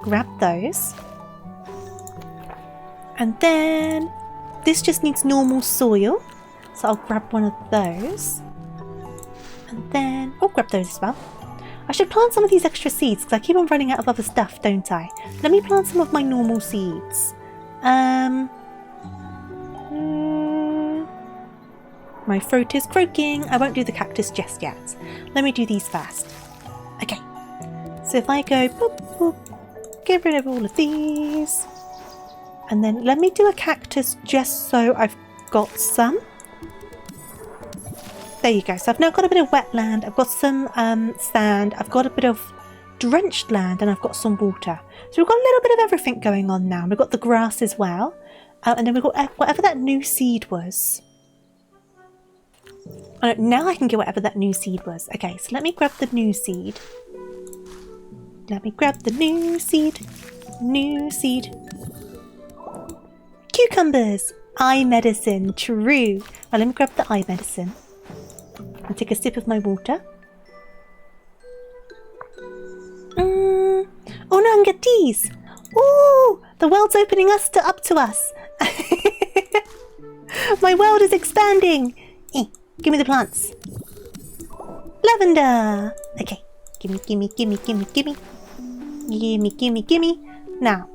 Grab those. And then this just needs normal soil. So I'll grab one of those. And then I'll grab those as well. I should plant some of these extra seeds because I keep on running out of other stuff, don't I? Let me plant some of my normal seeds. My throat is croaking. I won't do the cactus just yet. Let me do these first. Okay. So if I go boop, boop, get rid of all of these. And then let me do a cactus just so I've got some. There you go. So I've now got a bit of wetland. I've got some sand. I've got a bit of drenched land and I've got some water. So we've got a little bit of everything going on now. We've got the grass as well. And then we've got whatever that new seed was. Oh, now I can get whatever that new seed was. Okay, so let me grab the new seed. Let me grab the new seed. New seed. Cucumbers. Eye medicine. True. Well, let me grab the eye medicine. And take a sip of my water. Oh no, I can get these. Oh, the world's opening up to us. My world is expanding. Give me the plants. Lavender. Okay. Gimme. Now,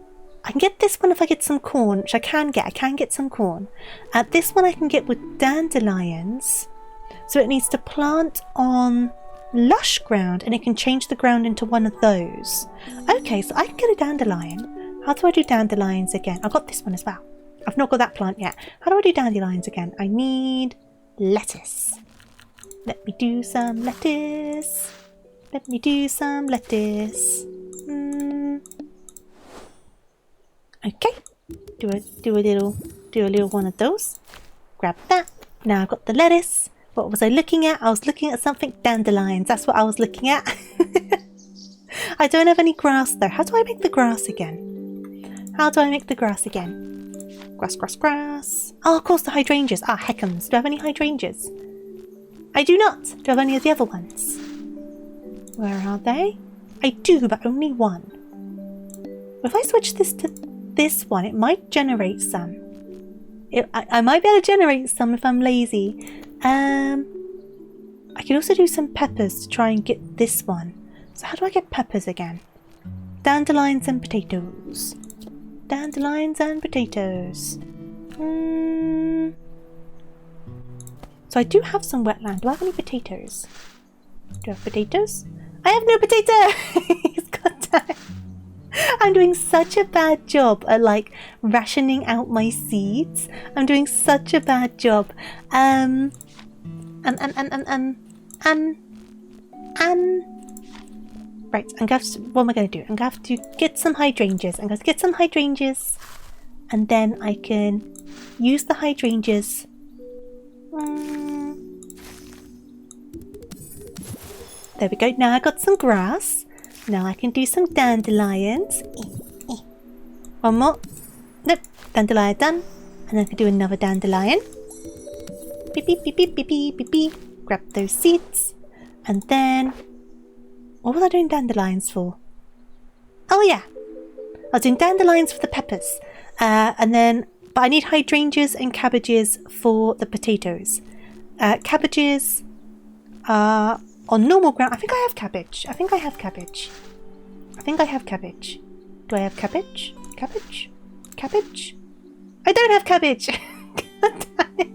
I can get this one if I get some corn, which I can get. I can get some corn. This one I can get with dandelions. So it needs to plant on lush ground and it can change the ground into one of those. Okay, so I can get a dandelion. How do I do dandelions again? I've got this one as well. I've not got that plant yet. How do I do dandelions again? I need lettuce. Let me do some lettuce. Let me do some lettuce. Okay. Do a little one of those. Grab that. Now I've got the lettuce. What was I looking at? I was looking at something dandelions. That's what I was looking at. I don't have any grass though. How do I make the grass again? How do I make the grass again? Grass. Oh, of course, the hydrangeas. Ah, heckums. Do I have any hydrangeas? I do not. Do I have any of the other ones? Where are they? I do, but only one. If I switch this to this one, it might generate some. I might be able to generate some if I'm lazy. I could also do some peppers to try and get this one. So how do I get peppers again? Dandelions and potatoes. Dandelions and potatoes. So I do have some wetland. Do I have any potatoes? Do I have potatoes? I have no potato! He's got time. I'm doing such a bad job at like rationing out my seeds. I'm doing such a bad job. Right, what am I going to do? I'm going to have to get some hydrangeas. I'm going to get some hydrangeas. And then I can use the hydrangeas. There we go. Now I got some grass. Now I can do some dandelions. One more. Nope. Dandelion done. And then I can do another dandelion. Beep, beep, beep, beep, beep, beep, beep, beep. Grab those seeds. And then... what was I doing dandelions for? Oh yeah. I was doing dandelions for the peppers. But I need hydrangeas and cabbages for the potatoes. Cabbages are on normal ground. I think I have cabbage. I think I have cabbage. Do I have cabbage? Cabbage? I don't have cabbage! God damn it.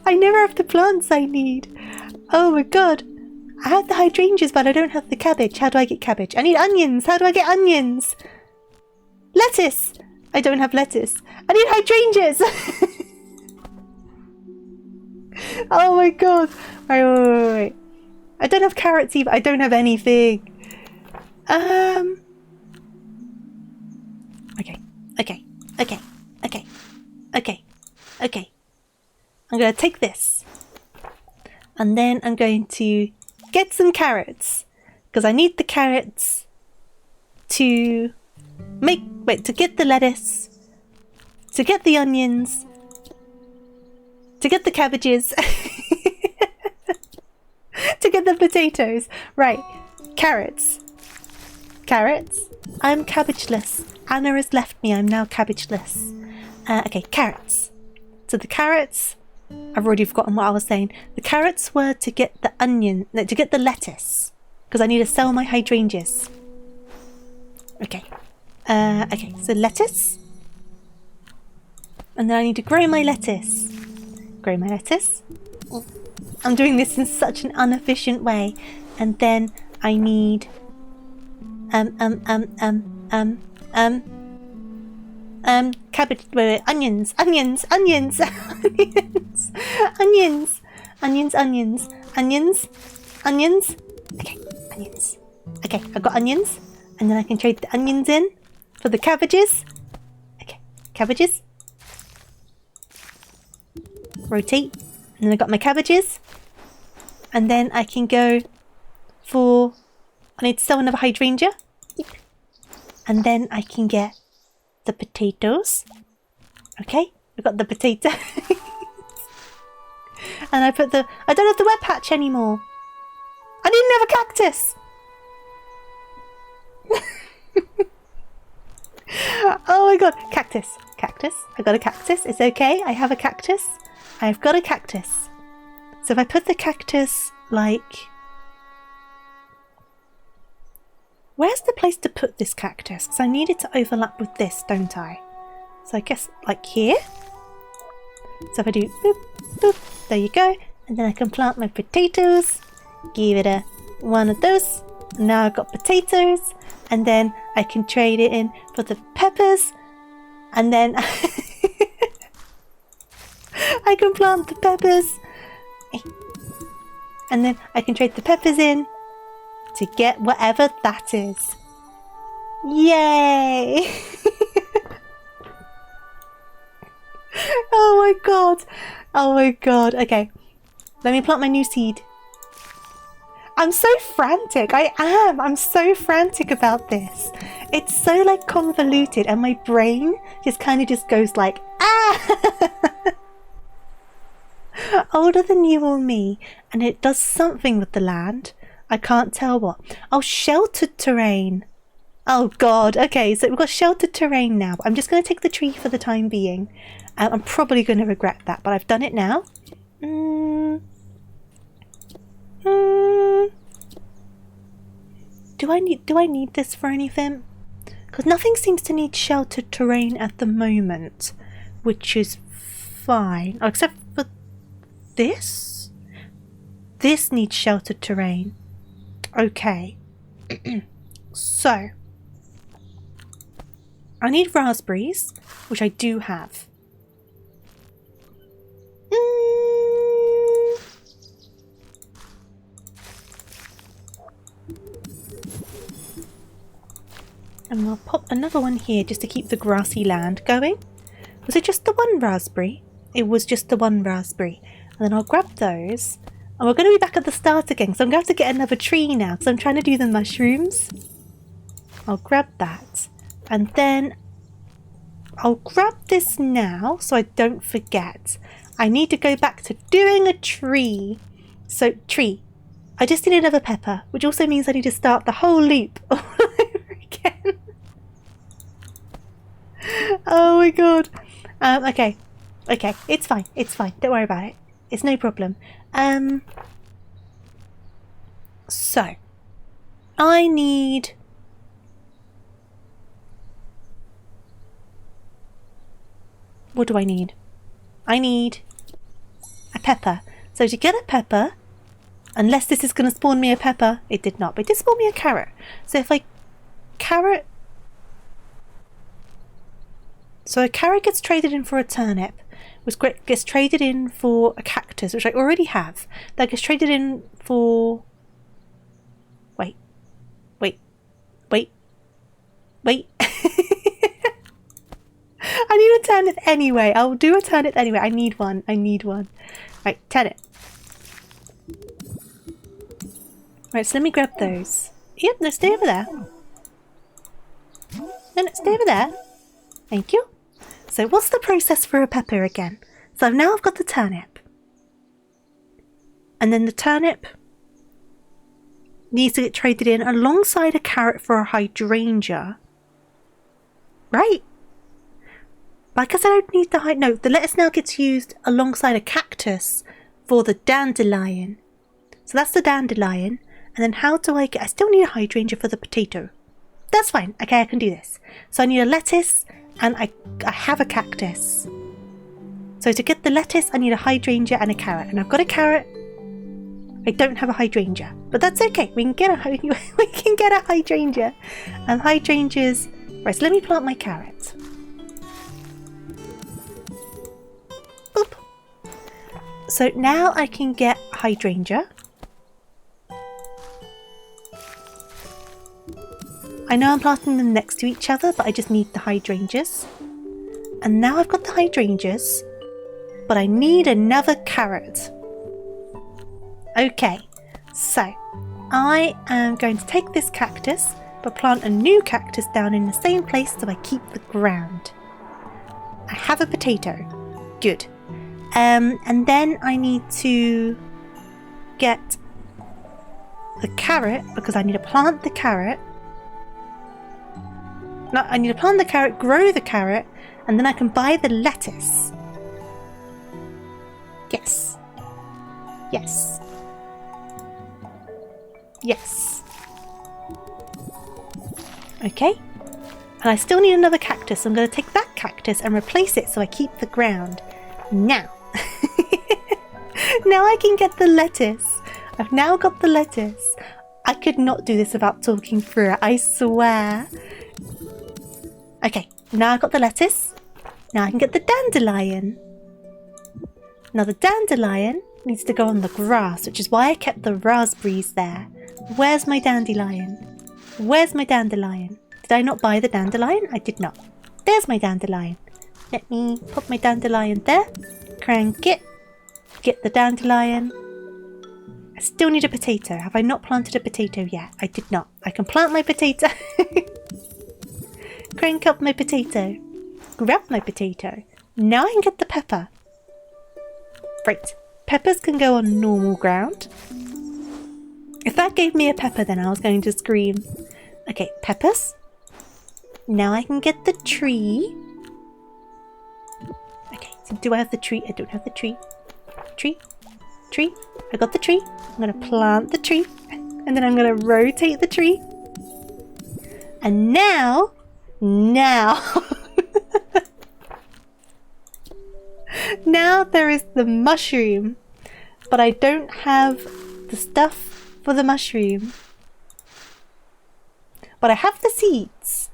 I never have the plants I need. Oh my god. I have the hydrangeas, but I don't have the cabbage. How do I get cabbage? I need onions. How do I get onions? Lettuce. I don't have lettuce. I need hydrangeas. Oh my god. Wait. I don't have carrots either. I don't have anything. Okay. I'm going to take this. And then I'm going to get some carrots. Because I need the carrots to get the lettuce, to get the onions, to get the cabbages, to get the potatoes. Right, carrots. I'm cabbageless. Anna has left me. I'm now cabbageless. Okay, carrots. So the carrots, I've already forgotten what I was saying. The carrots were to get the to get the lettuce. Because I need to sell my hydrangeas. Okay. So lettuce. And then I need to grow my lettuce. I'm doing this in such an inefficient way. And then I need cabbage, onions. Okay, onions. Okay, I've got onions. And then I can trade the onions in for the cabbages. Okay, cabbages. Rotate. And then I got my cabbages. And then I can go for... I need to sell another hydrangea. And then I can get the potatoes. Okay, we've got the potato. And I don't have the web patch anymore. I need another cactus. Oh my god, cactus. I got a cactus. It's okay. I have a cactus. I've got a cactus. So if I put the cactus like... where's the place to put this cactus? Because I need it to overlap with this, don't I? So I guess like here. So if I do boop, boop, there you go. And then I can plant my potatoes. Give it one of those. Now I've got potatoes. And then I can trade it in for the peppers. And then I can plant the peppers. And then I can trade the peppers in to get whatever that is. Yay! Oh my god. Okay. Let me plant my new seed. I'm so frantic. I'm so frantic about this. It's so like convoluted and my brain just kind of just goes like, ah! Older than you or me. And it does something with the land. I can't tell what. Oh, sheltered terrain. Oh god. Okay, so we've got sheltered terrain now. I'm just going to take the tree for the time being. I'm probably going to regret that, but I've done it now. Do I need this for anything? Because nothing seems to need sheltered terrain at the moment, which is fine. Oh, except for this. This needs sheltered terrain. Okay. So I need raspberries, which I do have. And I'll pop another one here just to keep the grassy land going. Was it just the one raspberry? It was just the one raspberry. And then I'll grab those. And we're going to be back at the start again. So I'm going to have to get another tree now because I'm trying to do the mushrooms. I'll grab that. And then I'll grab this now so I don't forget. I need to go back to doing a tree. So, tree. I just need another pepper, which also means I need to start the whole loop all over again. Oh my god. Okay. Okay, it's fine. It's fine. Don't worry about it. It's no problem. So, I need... What do I need? I need a pepper. So to get a pepper, unless this is going to spawn me a pepper, it did not, but it did spawn me a carrot. So if I carrot... So a carrot gets traded in for a turnip, which gets traded in for a cactus, which I already have. That gets traded in for... Wait. I need a turnip anyway. I'll do a turnip anyway. I need one. Right, turnip. Right, so let me grab those. Yep, let's stay over there. No, stay over there. Thank you. So what's the process for a pepper again? So now I've got the turnip. And then the turnip needs to get traded in alongside a carrot for a hydrangea. Right? But I guess I don't need the no, the lettuce now gets used alongside a cactus for the dandelion. So that's the dandelion. And then how do I get... I still need a hydrangea for the potato. That's fine. Okay, I can do this. So I need a lettuce and I have a cactus. So to get the lettuce, I need a hydrangea and a carrot. And I've got a carrot. I don't have a hydrangea. But that's okay. We can get a hydrangea. And hydrangeas... Right, so let me plant my carrot. Boop. So now I can get hydrangea. I know I'm planting them next to each other, but I just need the hydrangeas. And now I've got the hydrangeas, but I need another carrot. Okay, so I am going to take this cactus, but plant a new cactus down in the same place so I keep the ground. I have a potato. Good. And then I need to get the carrot, because I need to plant the carrot. No, I need to plant the carrot, grow the carrot, and then I can buy the lettuce. Yes. Yes. Yes. Okay. And I still need another cactus, so I'm going to take that cactus and replace it so I keep the ground. Now. Now I can get the lettuce. I've now got the lettuce. I could not do this without talking through it, I swear. Okay, now I've got the lettuce. Now I can get the dandelion. Now the dandelion needs to go on the grass, which is why I kept the raspberries there. Where's my dandelion? Where's my dandelion? Did I not buy the dandelion? I did not. There's my dandelion. Let me put my dandelion there. Crank it. Get the dandelion. I still need a potato. Have I not planted a potato yet? I did not. I can plant my potato. Crank up my potato. Grab my potato. Now I can get the pepper. Right. Peppers can go on normal ground. If that gave me a pepper, then I was going to scream. Okay, peppers. Now I can get the tree. Okay, so do I have the tree? I don't have the tree. Tree. I got the tree. I'm going to plant the tree. And then I'm going to rotate the tree. And now... Now there is the mushroom, but I don't have the stuff for the mushroom, but I have the seeds.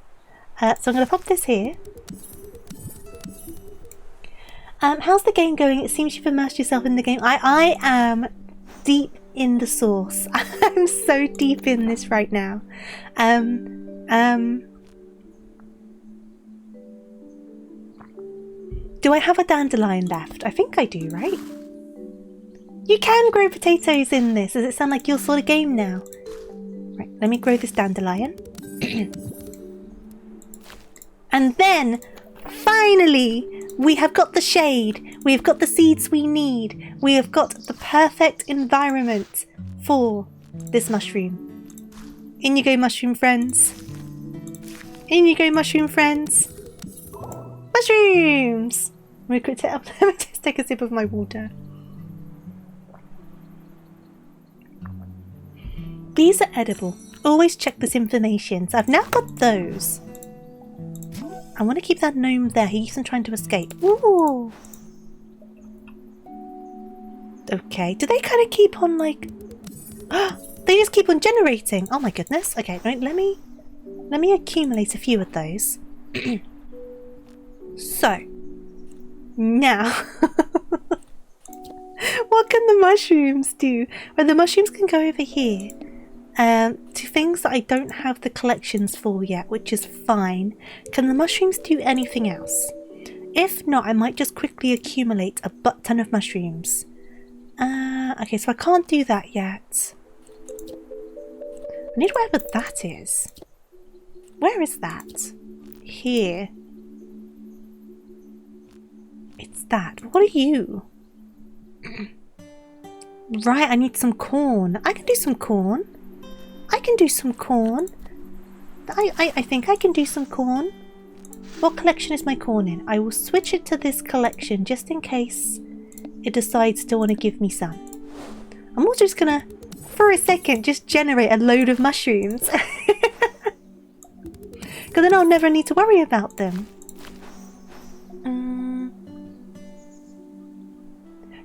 So I'm going to pop this here. How's the game going? It seems you've immersed yourself in the game. I am deep in the sauce. I'm so deep in this right now. Do I have a dandelion left? I think I do, right? You can grow potatoes in this. Does it sound like your sort of game now? Right, let me grow this dandelion. And then, finally, we have got the shade. We have got the seeds we need. We have got the perfect environment for this mushroom. In you go, mushroom friends. In you go, mushroom friends. Mushrooms! Let me just take a sip of my water. These are edible. Always check this information. So I've now got those. I want to keep that gnome there. He keeps on trying to escape. Ooh. Okay. Do they kind of keep on like... They just keep on generating. Oh my goodness. Okay, right. Let me accumulate a few of those. So, now, what can the mushrooms do? Well, the mushrooms can go over here to things that I don't have the collections for yet, which is fine. Can the mushrooms do anything else? If not, I might just quickly accumulate a butt ton of mushrooms. Okay, so I can't do that yet. I need wherever that is. Where is that? Here. It's that. What are you? Right, I need some corn. I can do some corn. I can do some corn. I think I can do some corn. What collection is my corn in? I will switch it to this collection just in case it decides to want to give me some. I'm also just gonna, for a second, just generate a load of mushrooms. Because then I'll never need to worry about them.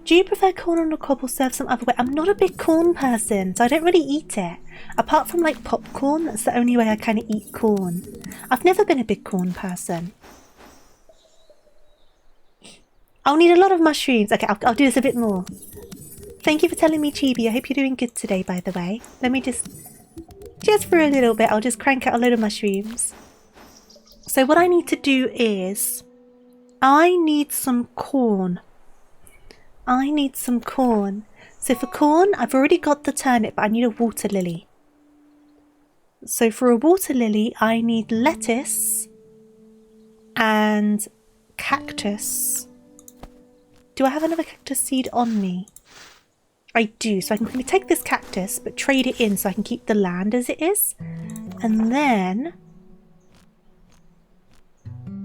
Do you prefer corn on the cob or serve some other way? I'm not a big corn person, so I don't really eat it. Apart from like popcorn, that's the only way I kind of eat corn. I've never been a big corn person. I'll need a lot of mushrooms. Okay, I'll do this a bit more. Thank you for telling me, Chibi. I hope you're doing good today, by the way. Let me just for a little bit, I'll just crank out a load of mushrooms. So what I need to do is, I need some corn. I need some corn. So for corn, I've already got the turnip, but I need a water lily. So for a water lily, I need lettuce and cactus. Do I have another cactus seed on me? I do. So I can quickly take this cactus, but trade it in so I can keep the land as it is. And then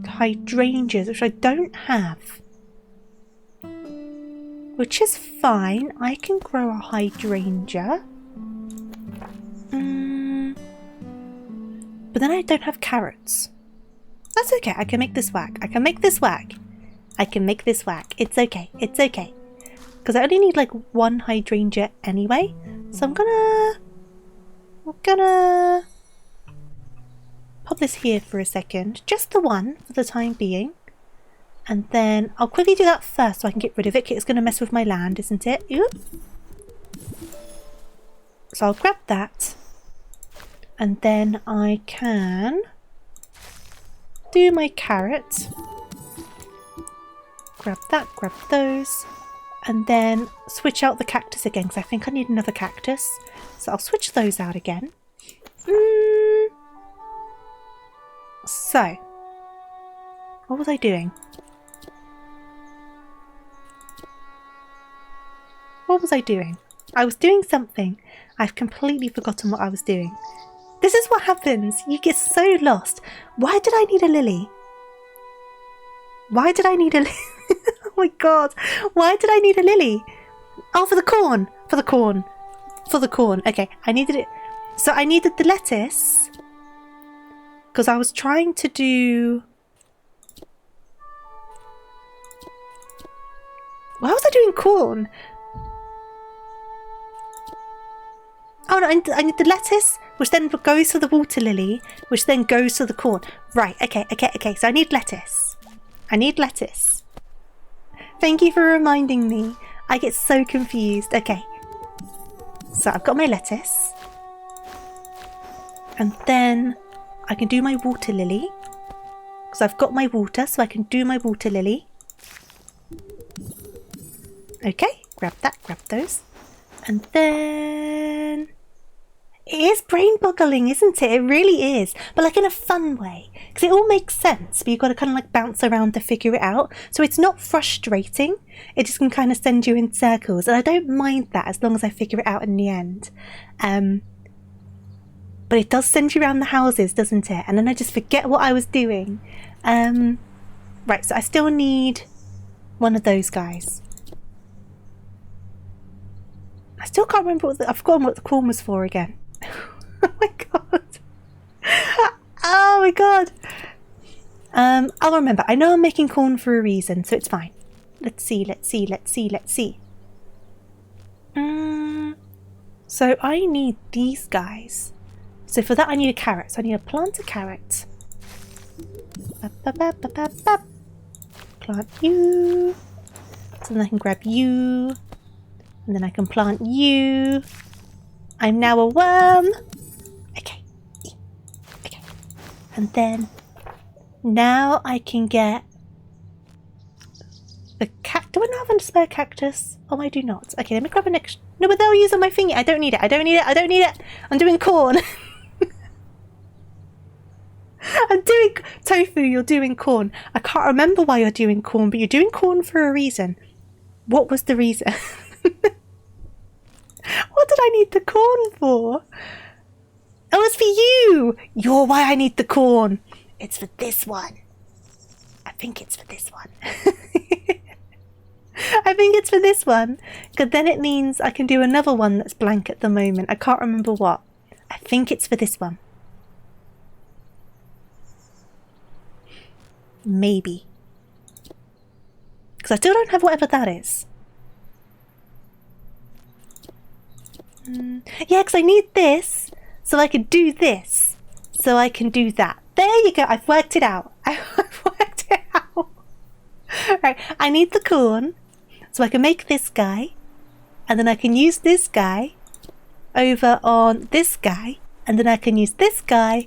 hydrangeas, which I don't have. Which is fine. I can grow a hydrangea. But then I don't have carrots. That's okay. I can make this work. I can make this work. I can make this work. It's okay. It's okay. Because I only need like one hydrangea anyway. So I'm gonna pop this here for a second. Just the one for the time being. And then I'll quickly do that first so I can get rid of it. It's going to mess with my land, isn't it? Oop. So I'll grab that. And then I can do my carrot. Grab that, grab those. And then switch out the cactus again because I think I need another cactus. So I'll switch those out again. So, what was I doing? What was I doing? I was doing something. I've completely forgotten what I was doing. This is what happens. You get so lost. Why did I need a lily? Why did I need a lily? Oh my god. Why did I need a lily? Oh, for the corn. For the corn. For the corn. Okay, I needed it. So I needed the lettuce. Because I was trying to do... Why was I doing corn? Oh no, I need the lettuce, which then goes for the water lily, which then goes to the corn. Right, okay. So I need lettuce. I need lettuce. Thank you for reminding me. I get so confused. Okay. So I've got my lettuce. And then I can do my water lily. Because I've got my water, so I can do my water lily. Okay, grab that, grab those. And then... It is brain-boggling, isn't it? It really is. But like in a fun way. Because it all makes sense, but you've got to kind of like bounce around to figure it out. So it's not frustrating. It just can kind of send you in circles. And I don't mind that as long as I figure it out in the end. But it does send you around the houses, doesn't it? And then I just forget what I was doing. Right, so I still need one of those guys. I still can't remember I've forgotten what the corn was for again. Oh my god. Oh my god. I'll remember. I know I'm making corn for a reason, so it's fine. Let's see. So I need these guys. So for that I need a carrot. So I need to plant a carrot. Plant you. So then I can grab you. And then I can plant you. I'm now a worm. Okay. Okay. And then now I can get the do I not have a spare cactus? Oh, I do not. Okay, let me grab an extra. No, but they'll use on my finger. I don't need it. I don't need it. I don't need it. I'm doing corn. I'm doing tofu. You're doing corn. I can't remember why you're doing corn, but you're doing corn for a reason. What was the reason? What did I need the corn for? Oh, it's for you! You're why I need the corn. It's for this one. I think it's for this one. I think it's for this one. Because then it means I can do another one that's blank at the moment. I can't remember what. I think it's for this one. Maybe. Because I still don't have whatever that is. Yeah, because I need this, so I can do this, so I can do that. There you go, I've worked it out. I've worked it out. Right, I need the corn, so I can make this guy, and then I can use this guy over on this guy, and then I can use this guy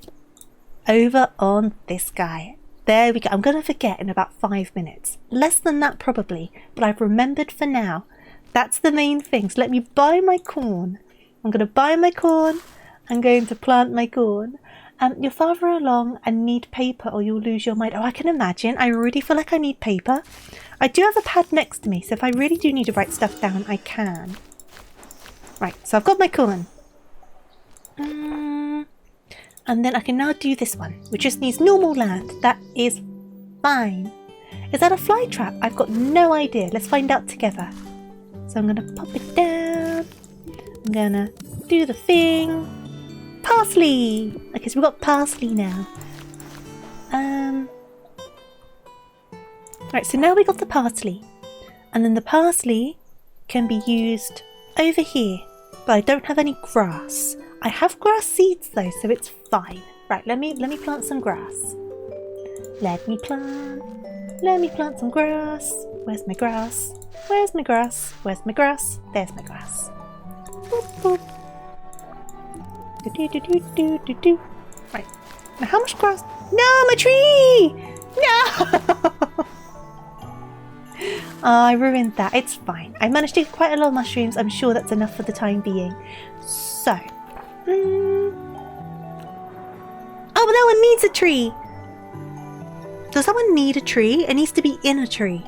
over on this guy. There we go. I'm going to forget in about 5 minutes. Less than that probably, but I've remembered for now. That's the main thing. So let me buy my corn. I'm going to buy my corn. I'm going to plant my corn. You're farther along and need paper or you'll lose your mind. Oh, I can imagine. I really feel like I need paper. I do have a pad next to me, so if I really do need to write stuff down, I can. Right, so I've got my corn. And then I can now do this one, which just needs normal land. That is fine. Is that a fly trap? I've got no idea. Let's find out together. So I'm going to pop it down. I'm going to do the thing. Parsley! Okay, so we've got parsley now. Right, so now we got the parsley. And then the parsley can be used over here. But I don't have any grass. I have grass seeds though, so it's fine. Right, let me plant some grass. Let me plant some grass. Where's my grass? Where's my grass? Where's my grass? There's my grass. Boop, boop. Do. Right. Now how much grass? No, my tree! No! Oh, I ruined that. It's fine. I managed to get quite a lot of mushrooms. I'm sure that's enough for the time being. So. Oh, but that one needs a tree. Does that one need a tree? It needs to be in a tree.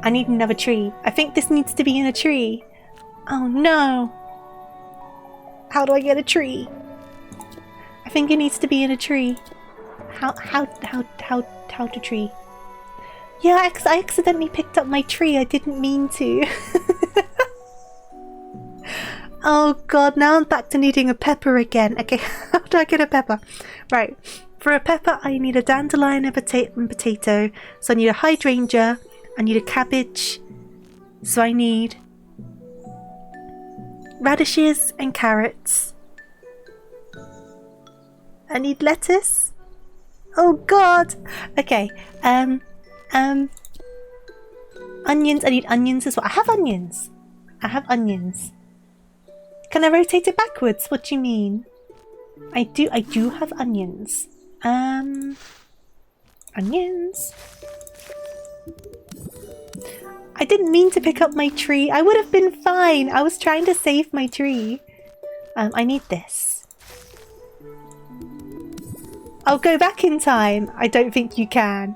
I need another tree. I think this needs to be in a tree. Oh no. How do I get a tree? I think it needs to be in a tree. How to tree? Yeah, I accidentally picked up my tree. I didn't mean to. Oh god, now I'm back to needing a pepper again. Okay, how do I get a pepper? Right, for a pepper I need a dandelion and potato. So I need a hydrangea. I need a cabbage. So I need radishes and carrots. I need lettuce. Oh god. Okay. Onions. I need onions as well. I have onions. Can I rotate it backwards? What do you mean? I do have onions. Onions. I didn't mean to pick up my tree. I would have been fine. I was trying to save my tree. I need this. I'll go back in time. I don't think you can.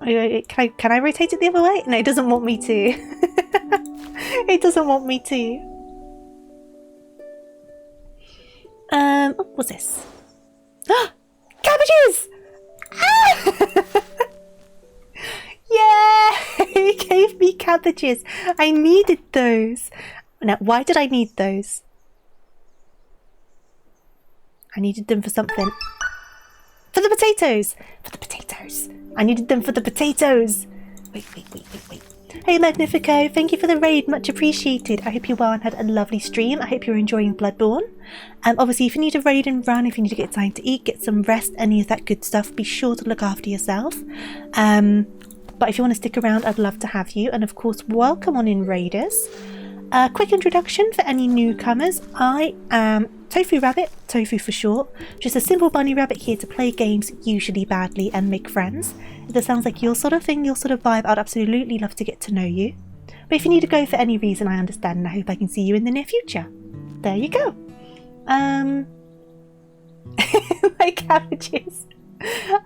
Can I rotate it the other way? No, it doesn't want me to. It doesn't want me to. Oh, what's this? Cabbages! Ah! Yeah! He gave me cabbages. I needed those. Now, why did I need those? I needed them for something. For the potatoes! For the potatoes. I needed them for the potatoes. Wait. Hey Magnifico, thank you for the raid, much appreciated. I hope you're well and had a lovely stream. I hope you're enjoying Bloodborne. Obviously, if you need a raid and run, if you need to get time to eat, get some rest, any of that good stuff, be sure to look after yourself. But if you want to stick around, I'd love to have you. And of course, welcome on in raiders. Quick introduction for any newcomers. I am Tofu Rabbit, Tofu for short. Just a simple bunny rabbit here to play games, usually badly, and make friends. If that sounds like your sort of thing, your sort of vibe, I'd absolutely love to get to know you. But if you need to go for any reason, I understand, and I hope I can see you in the near future. There you go. My cabbages.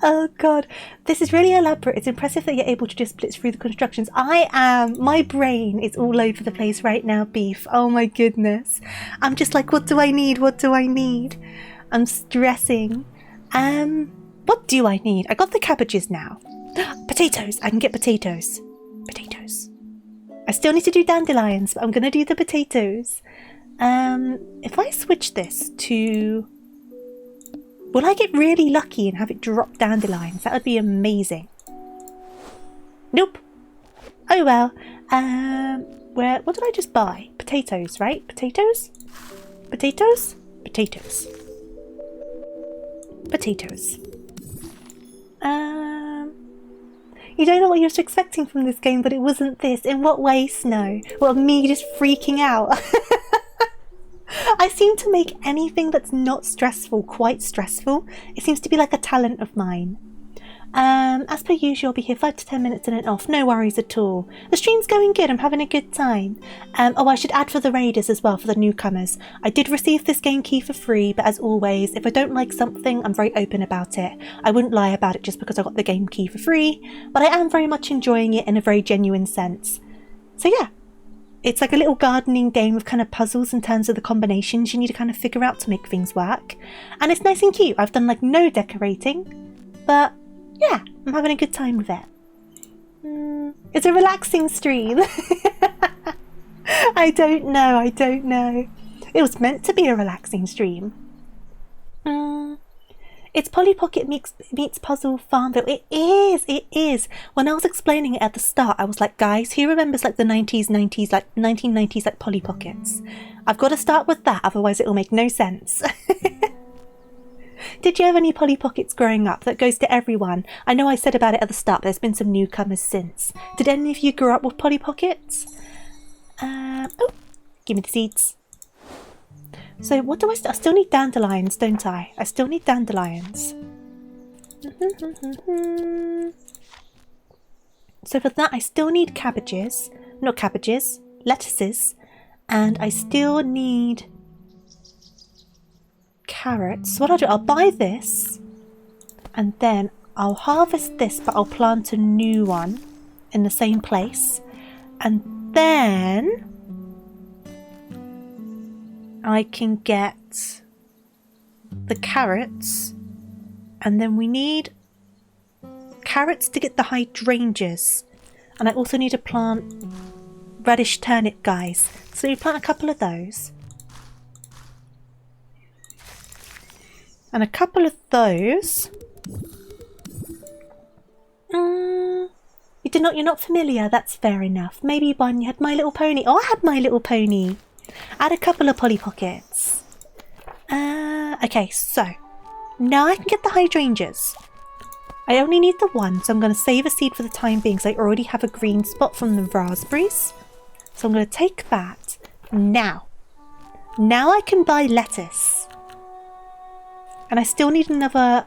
Oh god, this is really elaborate. It's impressive that you're able to just blitz through the constructions. My brain is all over the place right now, Beef. Oh my goodness. I'm just like, what do I need? What do I need? I'm stressing. What do I need? I got the cabbages now. Potatoes. I can get potatoes. Potatoes. I still need to do dandelions, but I'm gonna do the potatoes. If I switch this to... Will I get really lucky and have it drop dandelions? That would be amazing. Nope. Oh well. What did I just buy? Potatoes, right? Potatoes? Potatoes? Potatoes. Potatoes. You don't know what you're expecting from this game, but it wasn't this. In what way, Snow? Well, me just freaking out. I seem to make anything that's not stressful quite stressful. It seems to be like a talent of mine. As per usual, I'll be here 5 to 10 minutes and then off. No worries at all. The stream's going good. I'm having a good time. Oh, I should add for the raiders as well, for the newcomers. I did receive this game key for free, but as always, if I don't like something, I'm very open about it. I wouldn't lie about it just because I got the game key for free, but I am very much enjoying it in a very genuine sense. So yeah. It's like a little gardening game with kind of puzzles in terms of the combinations you need to kind of figure out to make things work. And it's nice and cute. I've done like no decorating, but yeah, I'm having a good time with it. It's a relaxing stream. I don't know. It was meant to be a relaxing stream. It's Polly Pocket meets Puzzle Farmville. It is. When I was explaining it at the start, I was like, guys, who remembers like the 90s, like 1990s, like Polly Pockets? I've got to start with that, otherwise it will make no sense. Did you have any Polly Pockets growing up? That goes to everyone. I know I said about it at the start, but there's been some newcomers since. Did any of you grow up with Polly Pockets? Oh, give me the seeds. So what do I still need dandelions, don't I? I still need dandelions. So for that I still need cabbages. Not cabbages, lettuces. And I still need carrots. So what I'll do, I'll buy this. And then I'll harvest this, but I'll plant a new one in the same place. And then I can get the carrots, and then we need carrots to get the hydrangeas, and I also need to plant radish turnip guys, so you plant a couple of those and a couple of those. You're not familiar, that's fair enough. Maybe one you had My Little Pony. Oh, I had My Little Pony. Add a couple of Polly Pockets. Okay, so now I can get the hydrangeas. I only need the one, so I'm going to save a seed for the time being because I already have a green spot from the raspberries. So I'm going to take that. Now I can buy lettuce. And I still need another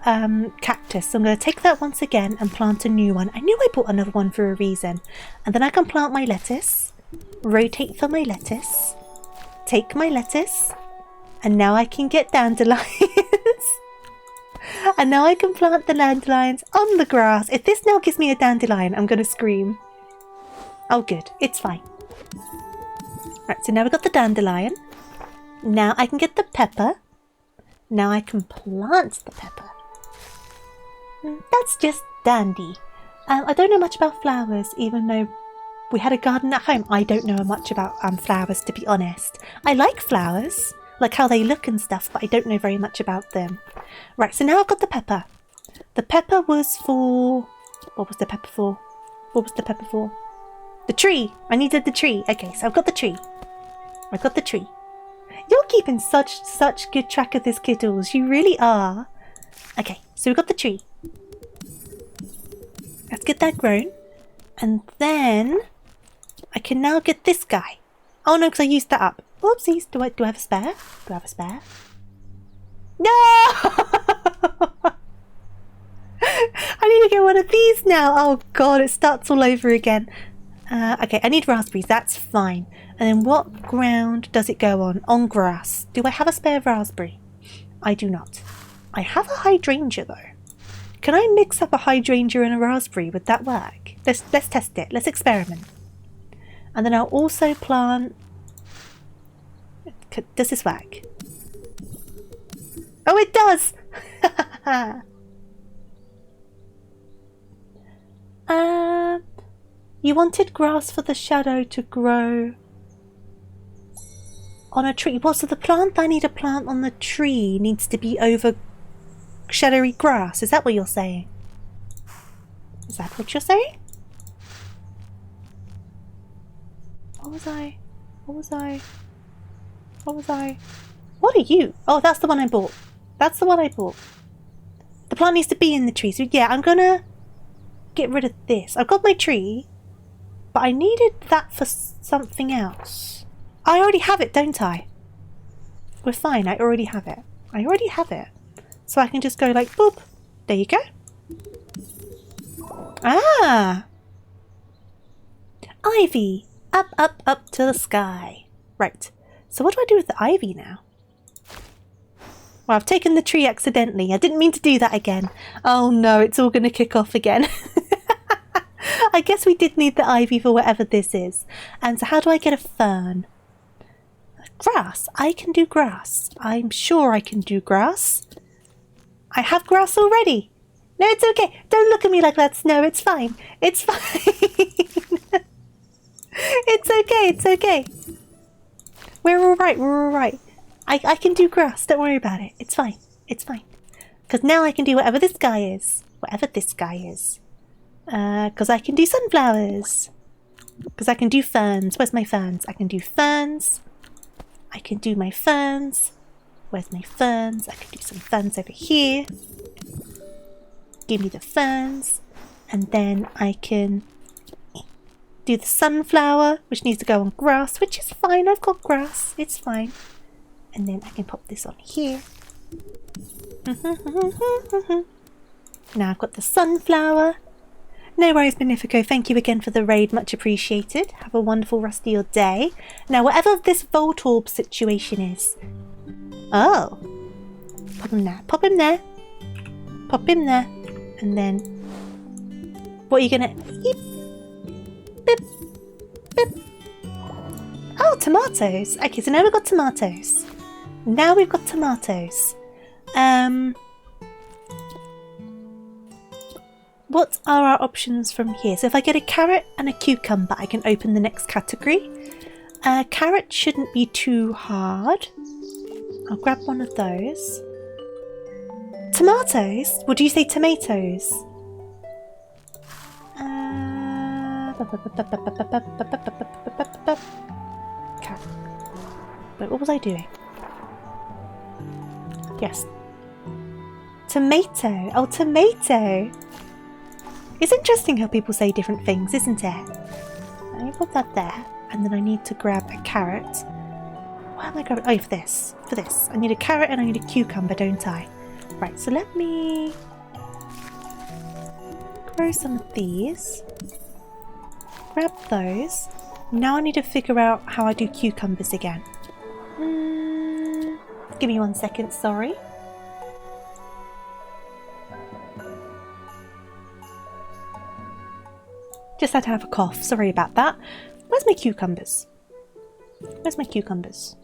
cactus, so I'm going to take that once again and plant a new one. I knew I bought another one for a reason. And then I can plant my lettuce, rotate for my lettuce, take my lettuce, and now I can get dandelions. And now I can plant the dandelions on the grass. If this now gives me a dandelion, I'm going to scream. Oh good, it's fine. Right, so now we've got the dandelion. Now I can get the pepper. Now I can plant the pepper. That's just dandy. I don't know much about flowers, even though we had a garden at home. I don't know much about flowers, to be honest. I like flowers, like how they look and stuff, but I don't know very much about them. Right, so now I've got the pepper. The pepper was for... What was the pepper for? What was the pepper for? The tree! I needed the tree. Okay, so I've got the tree. I've got the tree. You're keeping such good track of this, Kiddles. You really are. Okay, so we've got the tree. Let's get that grown. And then I can now get this guy. Oh no, because I used that up. Oopsies. Do I have a spare? Do I have a spare? No! I need to get one of these now. Oh god, it starts all over again. Okay, I need raspberries. That's fine. And then what ground does it go on? On grass. Do I have a spare raspberry? I do not. I have a hydrangea though. Can I mix up a hydrangea and a raspberry? Would that work? Let's test it. Let's experiment. And then I'll also plant... Does this work? Oh, it does! You wanted grass for the shadow to grow on a tree. Well, so the plant I need to plant on the tree needs to be over shadowy grass. Is that what you're saying? Is that what you're saying? What was I? What are you? Oh, that's the one I bought. That's the one I bought. The plant needs to be in the tree. So yeah, I'm gonna get rid of this. I've got my tree, but I needed that for something else. I already have it, don't I? We're fine. I already have it. So I can just go like, boop. There you go. Ah! Ivy. Up, up, up to the sky. Right. So what do I do with the ivy now? Well, I've taken the tree accidentally. I didn't mean to do that again. Oh no, it's all going to kick off again. I guess we did need the ivy for whatever this is. And so how do I get a fern? Grass. I can do grass. I'm sure I can do grass. I have grass already. No, it's okay. Don't look at me like that, Snow. It's fine. It's fine. It's okay. We're all right. I can do grass. Don't worry about it. It's fine. Because now I can do whatever this guy is. Because I can do sunflowers. Because I can do ferns. Where's my ferns? I can do ferns. I can do my ferns. Where's my ferns? I can do some ferns over here. Give me the ferns. And then I can do the sunflower, which needs to go on grass, which is fine. I've got grass. It's fine. And then I can pop this on here. Now I've got the sunflower. No worries, Benefico. Thank you again for the raid. Much appreciated. Have a wonderful rest of your day. Now, whatever this Voltorb situation is. Oh. Pop him there. Pop him there. Pop him there. And then... What are you gonna... Beep. Beep. Beep. Oh, tomatoes. Okay, so now we've got tomatoes. What are our options from here? So if I get a carrot and a cucumber, I can open the next category. Carrot shouldn't be too hard. I'll grab one of those. Tomatoes? Would you say tomatoes? Wait, what was I doing? Yes. Tomato. Oh, tomato. It's interesting how people say different things, isn't it? Let me put that there. And then I need to grab a carrot. Why am I grabbing? Oh, for this. I need a carrot and I need a cucumber, don't I? Right, so let me grow some of these. Grab those. Now I need to figure out how I do cucumbers again. Give me 1 second, sorry. Just had to have a cough, sorry about that. Where's my cucumbers? Where's my cucumbers?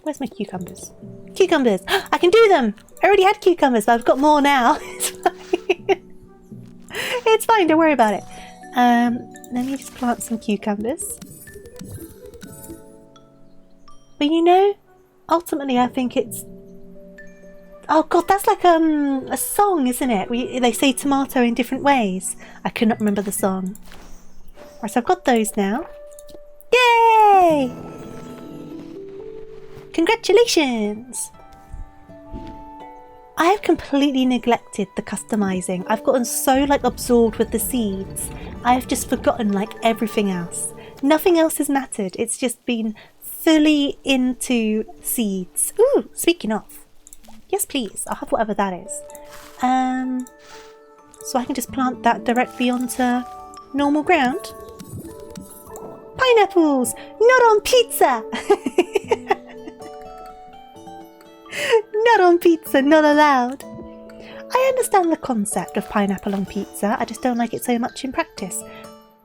Where's my cucumbers? Cucumbers! I can do them! I already had cucumbers, but I've got more now. It's fine. It's fine, don't worry about it. Let me just plant some cucumbers. But you know, ultimately I think it's... Oh god, that's like a song, isn't it? They say tomato in different ways. I could not remember the song. Right, so I've got those now. Yay! Congratulations! I have completely neglected the customizing. I've gotten so absorbed with the seeds. I've just forgotten everything else. Nothing else has mattered. It's just been fully into seeds. Ooh, speaking of. Yes, please. I'll have whatever that is. So I can just plant that directly onto normal ground. Pineapples! Not on pizza! Not on pizza, not allowed. I understand the concept of pineapple on pizza, I just don't like it so much in practice.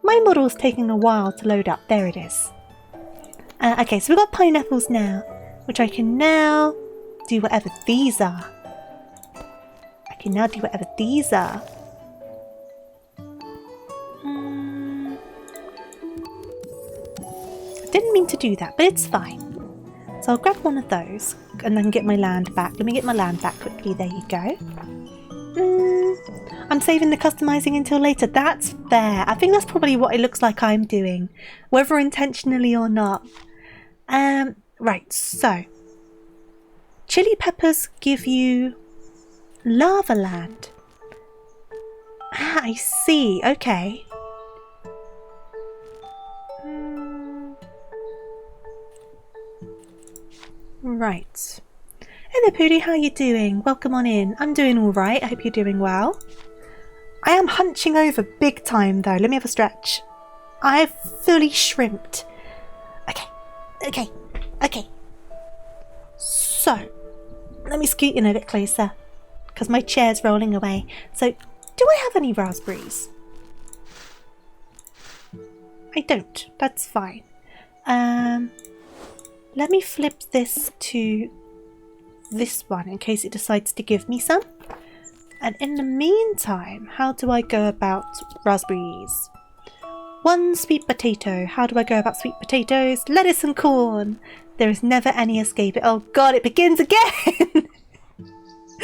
My model's taking a while to load up. There it is. Okay, so we've got pineapples now, which I can now do whatever these are. I can now do whatever these are. Didn't mean to do that, but it's fine. So I'll grab one of those and then get my land back. Let me get my land back quickly. There you go. I'm saving the customizing until later. That's fair. I think that's probably what it looks like I'm doing, whether intentionally or not. Right, so chili peppers give you lava land. Ah, I see. Okay. Right. Hey there, Pooty, how you doing? Welcome on in. I'm doing alright. I hope you're doing well. I am hunching over big time though. Let me have a stretch. I've fully shrimped. Okay. So, let me scoot in a bit closer because my chair's rolling away. So, do I have any raspberries? I don't. That's fine. Let me flip this to this one in case it decides to give me some. And in the meantime, how do I go about raspberries? 1 sweet potato. How do I go about sweet potatoes? Lettuce and corn. There is never any escape. Oh god, it begins again!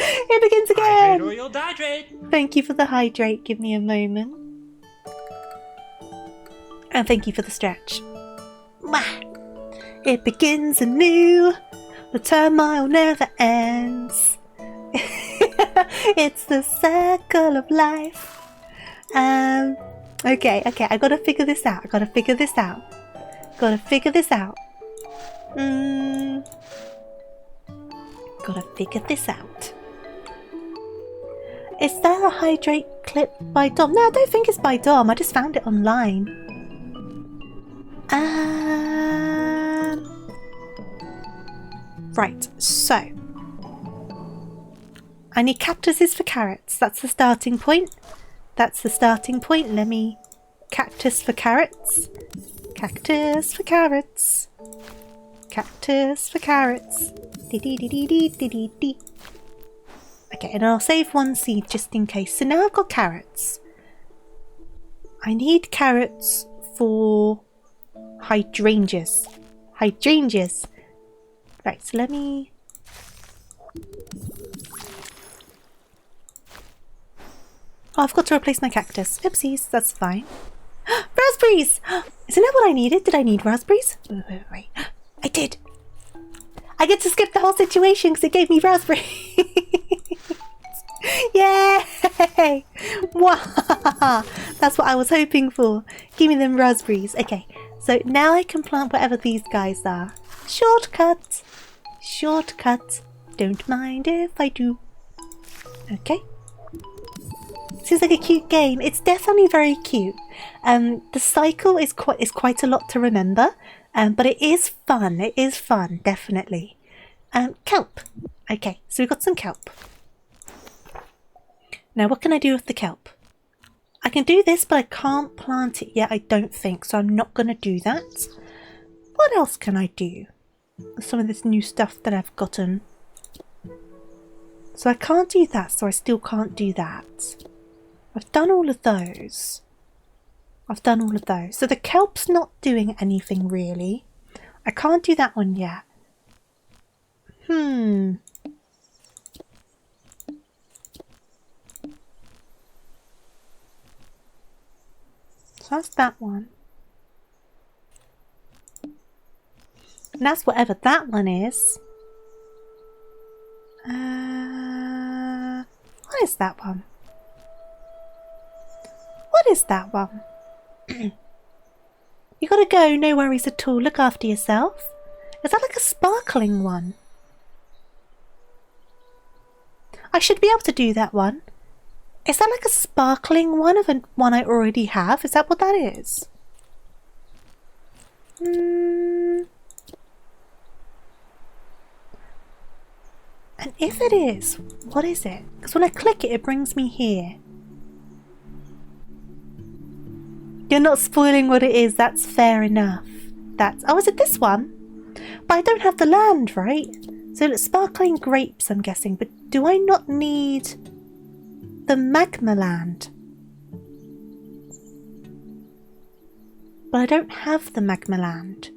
It begins again! Hydrate or you'll dehydrate! Thank you for the hydrate. Give me a moment. And thank you for the stretch. It begins anew. The turmoil never ends. It's the circle of life. Okay, I gotta figure this out. Gotta figure this out. Gotta figure this out. Is there a hydrate clip by Dom? No, I don't think it's by Dom. I just found it online. Right, so I need cactuses for carrots. That's the starting point. Let me... Cactus for carrots. Cactus for carrots. Cactus for carrots. Dee-dee-dee-dee-dee-dee-dee. Okay, and I'll save 1 seed just in case. So now I've got carrots. I need carrots for hydrangeas. Right, so let me... Oh, I've got to replace my cactus. Oopsies, that's fine. Raspberries! Isn't that what I needed? Did I need raspberries? Wait. I did. I get to skip the whole situation because it gave me raspberries. Yay! Wow! That's what I was hoping for. Give me them raspberries. Okay, so now I can plant whatever these guys are. Shortcut. Don't mind if I do. Okay. Seems like a cute game. It's definitely very cute. The cycle is quite a lot to remember, but it is fun. It is fun, definitely. Kelp. Okay, so we've got some kelp. Now, what can I do with the kelp? I can do this, but I can't plant it yet, I don't think, so I'm not going to do that. What else can I do with some of this new stuff that I've gotten? So I can't do that, so I still can't do that. I've done all of those. I've done all of those. So the kelp's not doing anything really. I can't do that one yet. So that's that one. And that's whatever that one is. What is that one? What is that one? You gotta go, no worries at all. Look after yourself. Is that like a sparkling one? I should be able to do that one. Is that like a sparkling one of one I already have? Is that what that is? And if it is, what is it? Because when I click it, it brings me here. You're not spoiling what it is, that's fair enough. Oh, is it this one? But I don't have the land, right? So it's sparkling grapes, I'm guessing. But do I not need the magma land? But I don't have the magma land.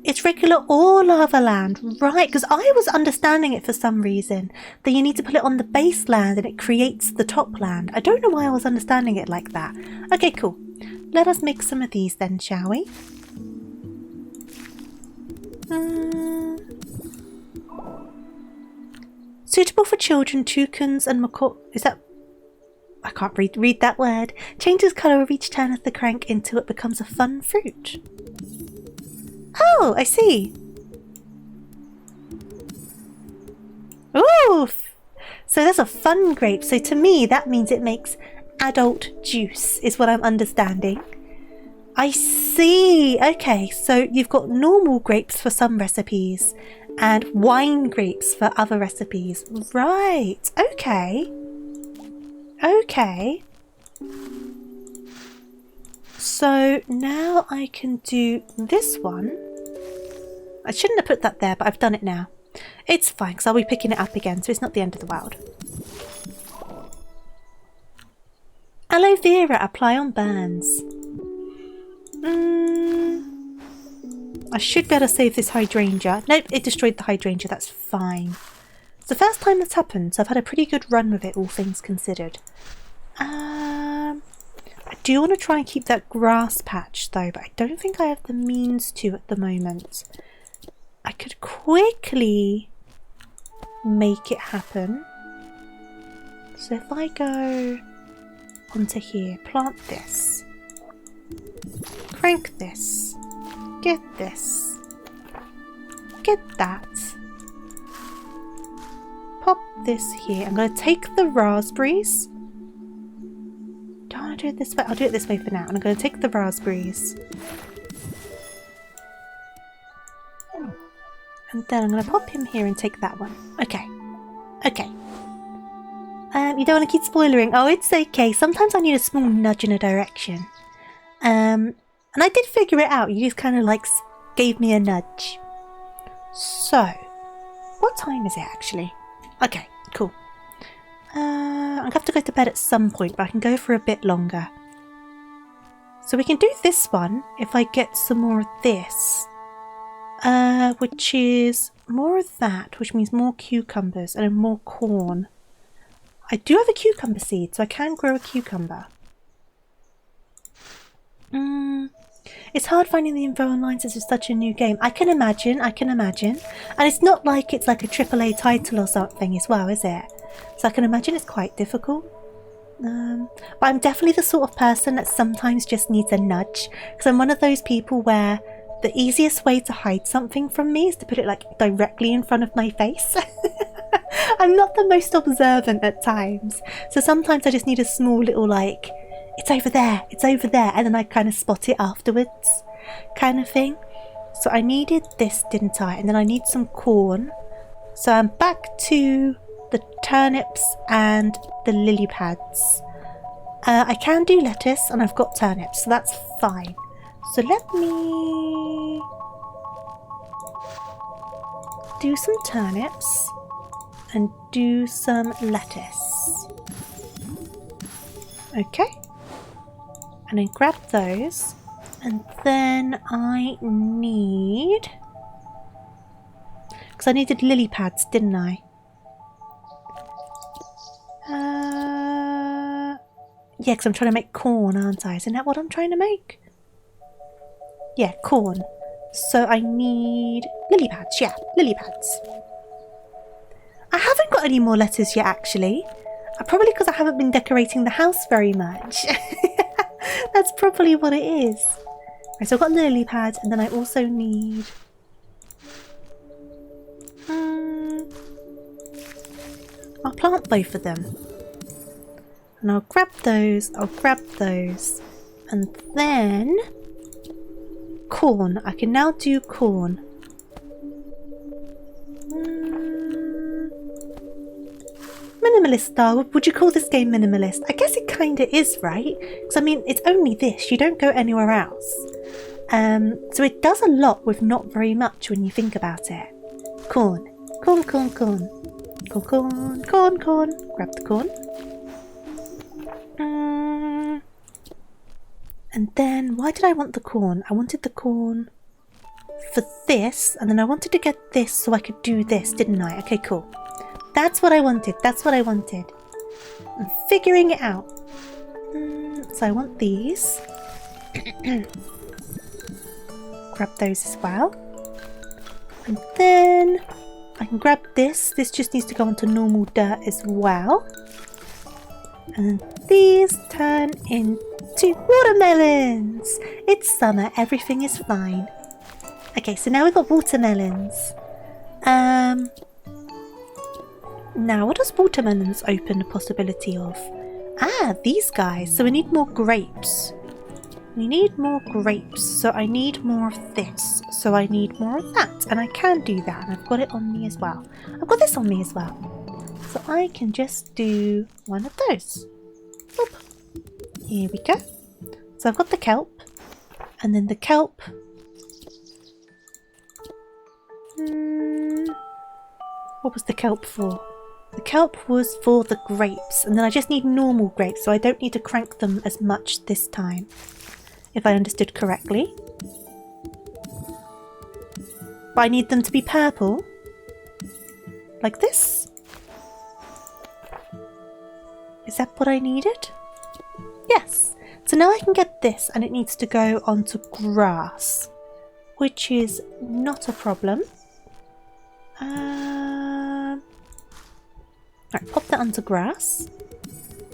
It's regular or lava land, right? Because I was understanding it for some reason that you need to put it on the base land and it creates the top land. I don't know why I was understanding it like that. Okay, cool. Let us make some of these then, shall we? Suitable for children, toucans and macaw... Is that... I can't read that word. Changes colour with each turn of the crank until it becomes a fun fruit. Oh, I see. Ooh! So there's a fun grape. So to me, that means it makes adult juice, is what I'm understanding. I see. Okay, so you've got normal grapes for some recipes and wine grapes for other recipes. Right. Okay. Okay. So now I can do this one. I shouldn't have put that there, but I've done it now. It's fine, because I'll be picking it up again, so it's not the end of the world. Aloe vera, apply on burns. I should better save this hydrangea. Nope, it destroyed the hydrangea, that's fine. It's the first time that's happened, so I've had a pretty good run with it, all things considered. I do want to try and keep that grass patch though, but I don't think I have the means to at the moment. I could quickly make it happen. So if I go onto here, plant this, crank this, get this, get that, pop this here. I'm going to take the raspberries. Don't want to do it this way. I'll do it this way for now. And I'm going to take the raspberries. And then I'm going to pop him here and take that one. Okay. Okay. You don't want to keep spoilering. Oh, it's okay. Sometimes I need a small nudge in a direction. And I did figure it out. You just kind of like gave me a nudge. So, what time is it actually? Okay, cool. I'm going to have to go to bed at some point, but I can go for a bit longer. So we can do this one if I get some more of this. Which is more of that, which means more cucumbers and more corn. I do have a cucumber seed, so I can grow a cucumber. It's hard finding the info online since it's such a new game. I can imagine. And it's not like it's like a AAA title or something as well, is it? So I can imagine it's quite difficult. But I'm definitely the sort of person that sometimes just needs a nudge, because I'm one of those people where the easiest way to hide something from me is to put it like directly in front of my face. I'm not the most observant at times, so sometimes I just need a small little like, it's over there, and then I kind of spot it afterwards kind of thing. So I needed this, didn't I? And then I need some corn. So I'm back to the turnips and the lily pads. I can do lettuce and I've got turnips, so that's fine. So let me do some turnips and do some lettuce. Okay. And then grab those. And then I need... because I needed lily pads, didn't I? Yeah, because I'm trying to make corn, aren't I? Isn't that what I'm trying to make? Yeah, corn. So I need lily pads. Yeah, lily pads. I haven't got any more letters yet, actually. Probably because I haven't been decorating the house very much. That's probably what it is. Right, so I've got the lily pads, and then I also need... I'll plant both of them. And I'll grab those, and then corn. I can now do corn. Minimalist style. Would you call this game minimalist? I guess it kinda is, right? Because I mean, it's only this. You don't go anywhere else. So it does a lot with not very much when you think about it. Corn. Corn. Grab the corn. And then, why did I want the corn? I wanted the corn for this, and then I wanted to get this so I could do this, didn't I? Okay, cool. That's what I wanted. I'm figuring it out. So I want these. Grab those as well. And then I can grab this. This just needs to go onto normal dirt as well. And these turn into watermelons. It's summer. Everything is fine. Okay, so now we've got watermelons. Now, what does watermelons open the possibility of? Ah, these guys. So we need more grapes. So I need more of this. So I need more of that. And I can do that. And I've got it on me as well. I've got this on me as well. So I can just do one of those. Boop. Here we go. So I've got the kelp. And then the kelp. What was the kelp for? The kelp was for the grapes. And then I just need normal grapes. So I don't need to crank them as much this time. If I understood correctly. But I need them to be purple. Like this. Is that what I needed? Yes. So now I can get this and it needs to go onto grass. Which is not a problem. Right, pop that onto grass.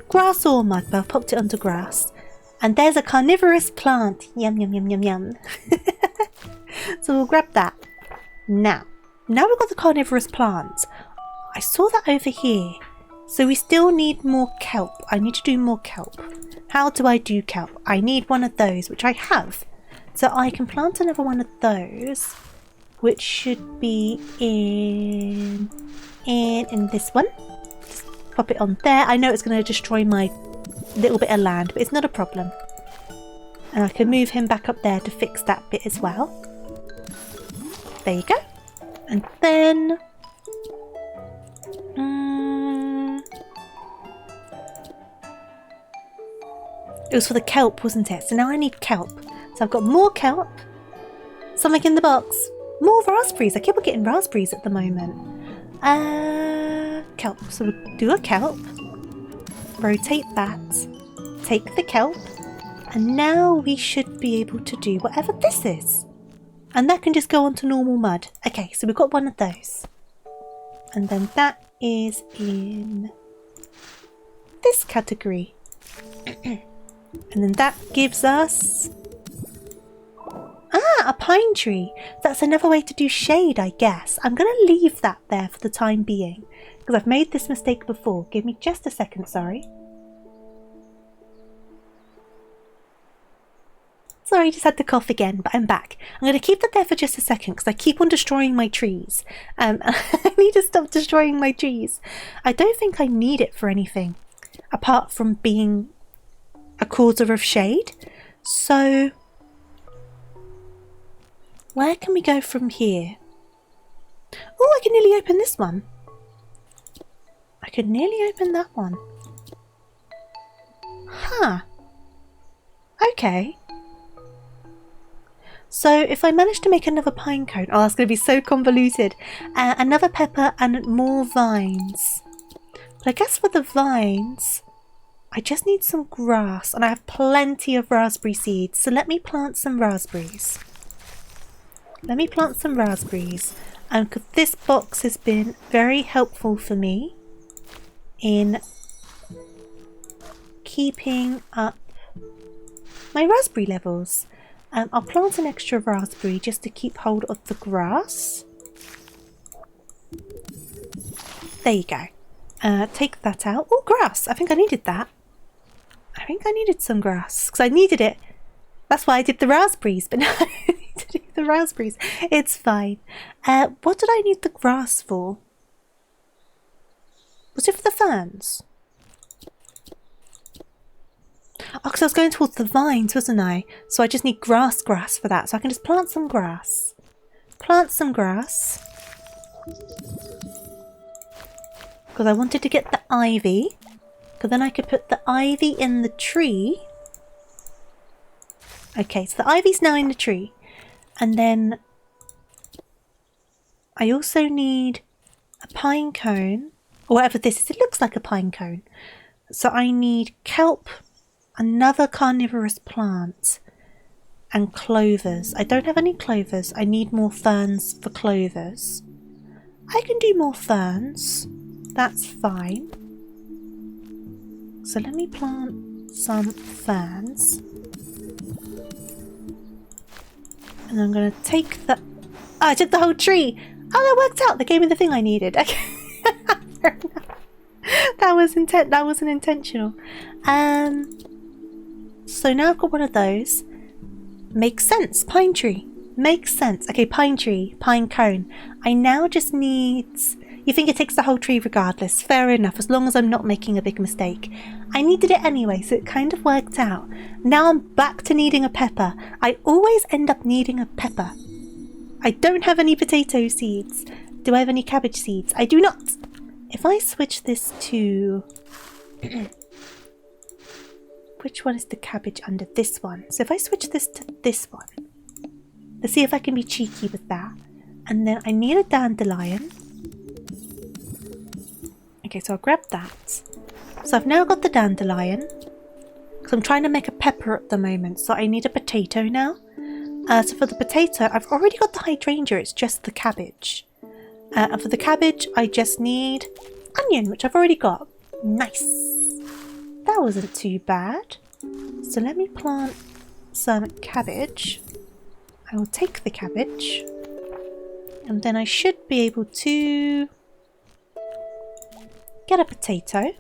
Grass or mud, but I've popped it onto grass. And there's a carnivorous plant. Yum, yum, yum, yum, yum. So we'll grab that. Now we've got the carnivorous plants. I saw that over here. So we still need more kelp. I need to do more kelp. How do I do kelp? I need one of those, which I have. So I can plant another one of those, which should be in this one. Just pop it on there. I know it's going to destroy my little bit of land, but it's not a problem. And I can move him back up there to fix that bit as well. There you go. And then it was for the kelp, wasn't it? So now I need kelp. So I've got more kelp. Something in the box. More raspberries. I keep on getting raspberries at the moment. Kelp. So we'll do a kelp. Rotate that. Take the kelp. And now we should be able to do whatever this is. And that can just go onto normal mud. Okay, so we've got one of those. And then that is in this category. And then that gives us... Ah, a pine tree. That's another way to do shade, I guess. I'm going to leave that there for the time being, because I've made this mistake before. Give me just a second, sorry. Sorry, just had to cough again, but I'm back. I'm going to keep that there for just a second because I keep on destroying my trees. I need to stop destroying my trees. I don't think I need it for anything apart from being a causer of shade. So, where can we go from here? Oh, I can nearly open this one. I could nearly open that one. Huh. Okay. So if I manage to make another pine cone, oh, that's going to be so convoluted. Another pepper and more vines. But I guess for the vines, I just need some grass, and I have plenty of raspberry seeds. So let me plant some raspberries. Let me plant some raspberries. And this box has been very helpful for me in keeping up my raspberry levels. I'll plant an extra raspberry just to keep hold of the grass. There you go. Take that out. Oh, grass. I think I needed that. I think I needed some grass because I needed it. That's why I did the raspberries, but now I need to do the raspberries. It's fine. What did I need the grass for? Was it for the ferns? Oh, because I was going towards the vines, wasn't I? So I just need grass for that. So I can just plant some grass. Plant some grass. Because I wanted to get the ivy. Because then I could put the ivy in the tree. Okay, so the ivy's now in the tree. And then I also need a pine cone. Or whatever this is. It looks like a pine cone. So I need kelp, another carnivorous plant, and clovers. I don't have any clovers. I need more ferns for clovers. I can do more ferns. That's fine. So let me plant some ferns. And I'm going to take the... Oh, I took the whole tree. Oh, that worked out. They gave me the thing I needed. Okay. Fair enough. That wasn't intentional. So now I've got one of those. Makes sense. Pine tree. Makes sense. Okay, pine tree. Pine cone. I now just need... You think it takes the whole tree regardless. Fair enough, as long as I'm not making a big mistake. I needed it anyway, so it kind of worked out. Now I'm back to needing a pepper. I always end up needing a pepper. I don't have any potato seeds. Do I have any cabbage seeds? I do not. If I switch this to... Which one is the cabbage under? This one. So if I switch this to this one. Let's see if I can be cheeky with that. And then I need a dandelion. Okay, so I'll grab that. So I've now got the dandelion. Because I'm trying to make a pepper at the moment. So I need a potato now. So for the potato, I've already got the hydrangea. It's just the cabbage. And for the cabbage, I just need onion, which I've already got. Nice. That wasn't too bad. So let me plant some cabbage. I will take the cabbage. And then I should be able to get a potato.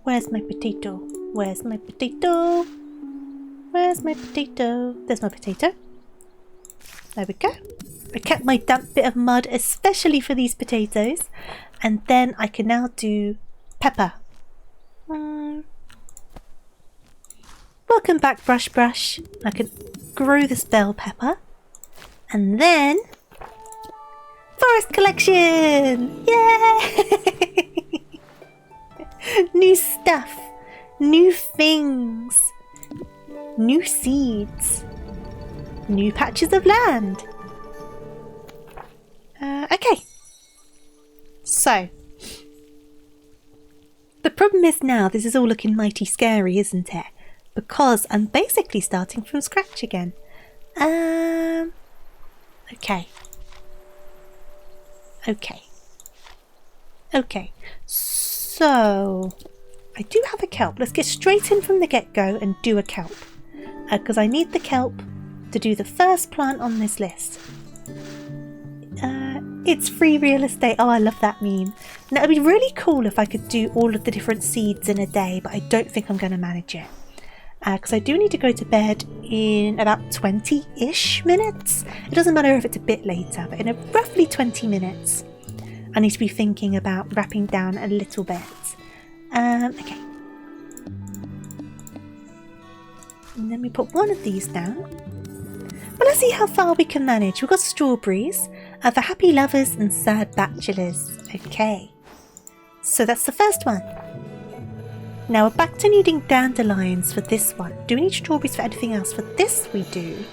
Where's my potato? Where's my potato? Where's my potato? There's my potato. There we go. I kept my damp bit of mud especially for these potatoes. And then I can now do pepper. Welcome back, Brush. I can grow this bell pepper. And then... Forest collection! Yay! New stuff. New things. New seeds. New patches of land. Okay. So. The problem is now this is all looking mighty scary, isn't it? Because I'm basically starting from scratch again. Okay. Okay, so I do have a kelp. Let's get straight in from the get-go and do a kelp. Because I need the kelp to do the first plant on this list. It's free real estate. Oh, I love that meme. Now, it'd be really cool if I could do all of the different seeds in a day, but I don't think I'm going to manage it. Because I do need to go to bed in about 20-ish minutes. It doesn't matter if it's a bit later, but in a roughly 20 minutes, I need to be thinking about wrapping down a little bit. Okay. And then we put one of these down. Well, let's see how far we can manage. We've got strawberries for happy lovers and sad bachelors. Okay. So that's the first one. Now we're back to needing dandelions for this one. Do we need strawberries for anything else? For this we do.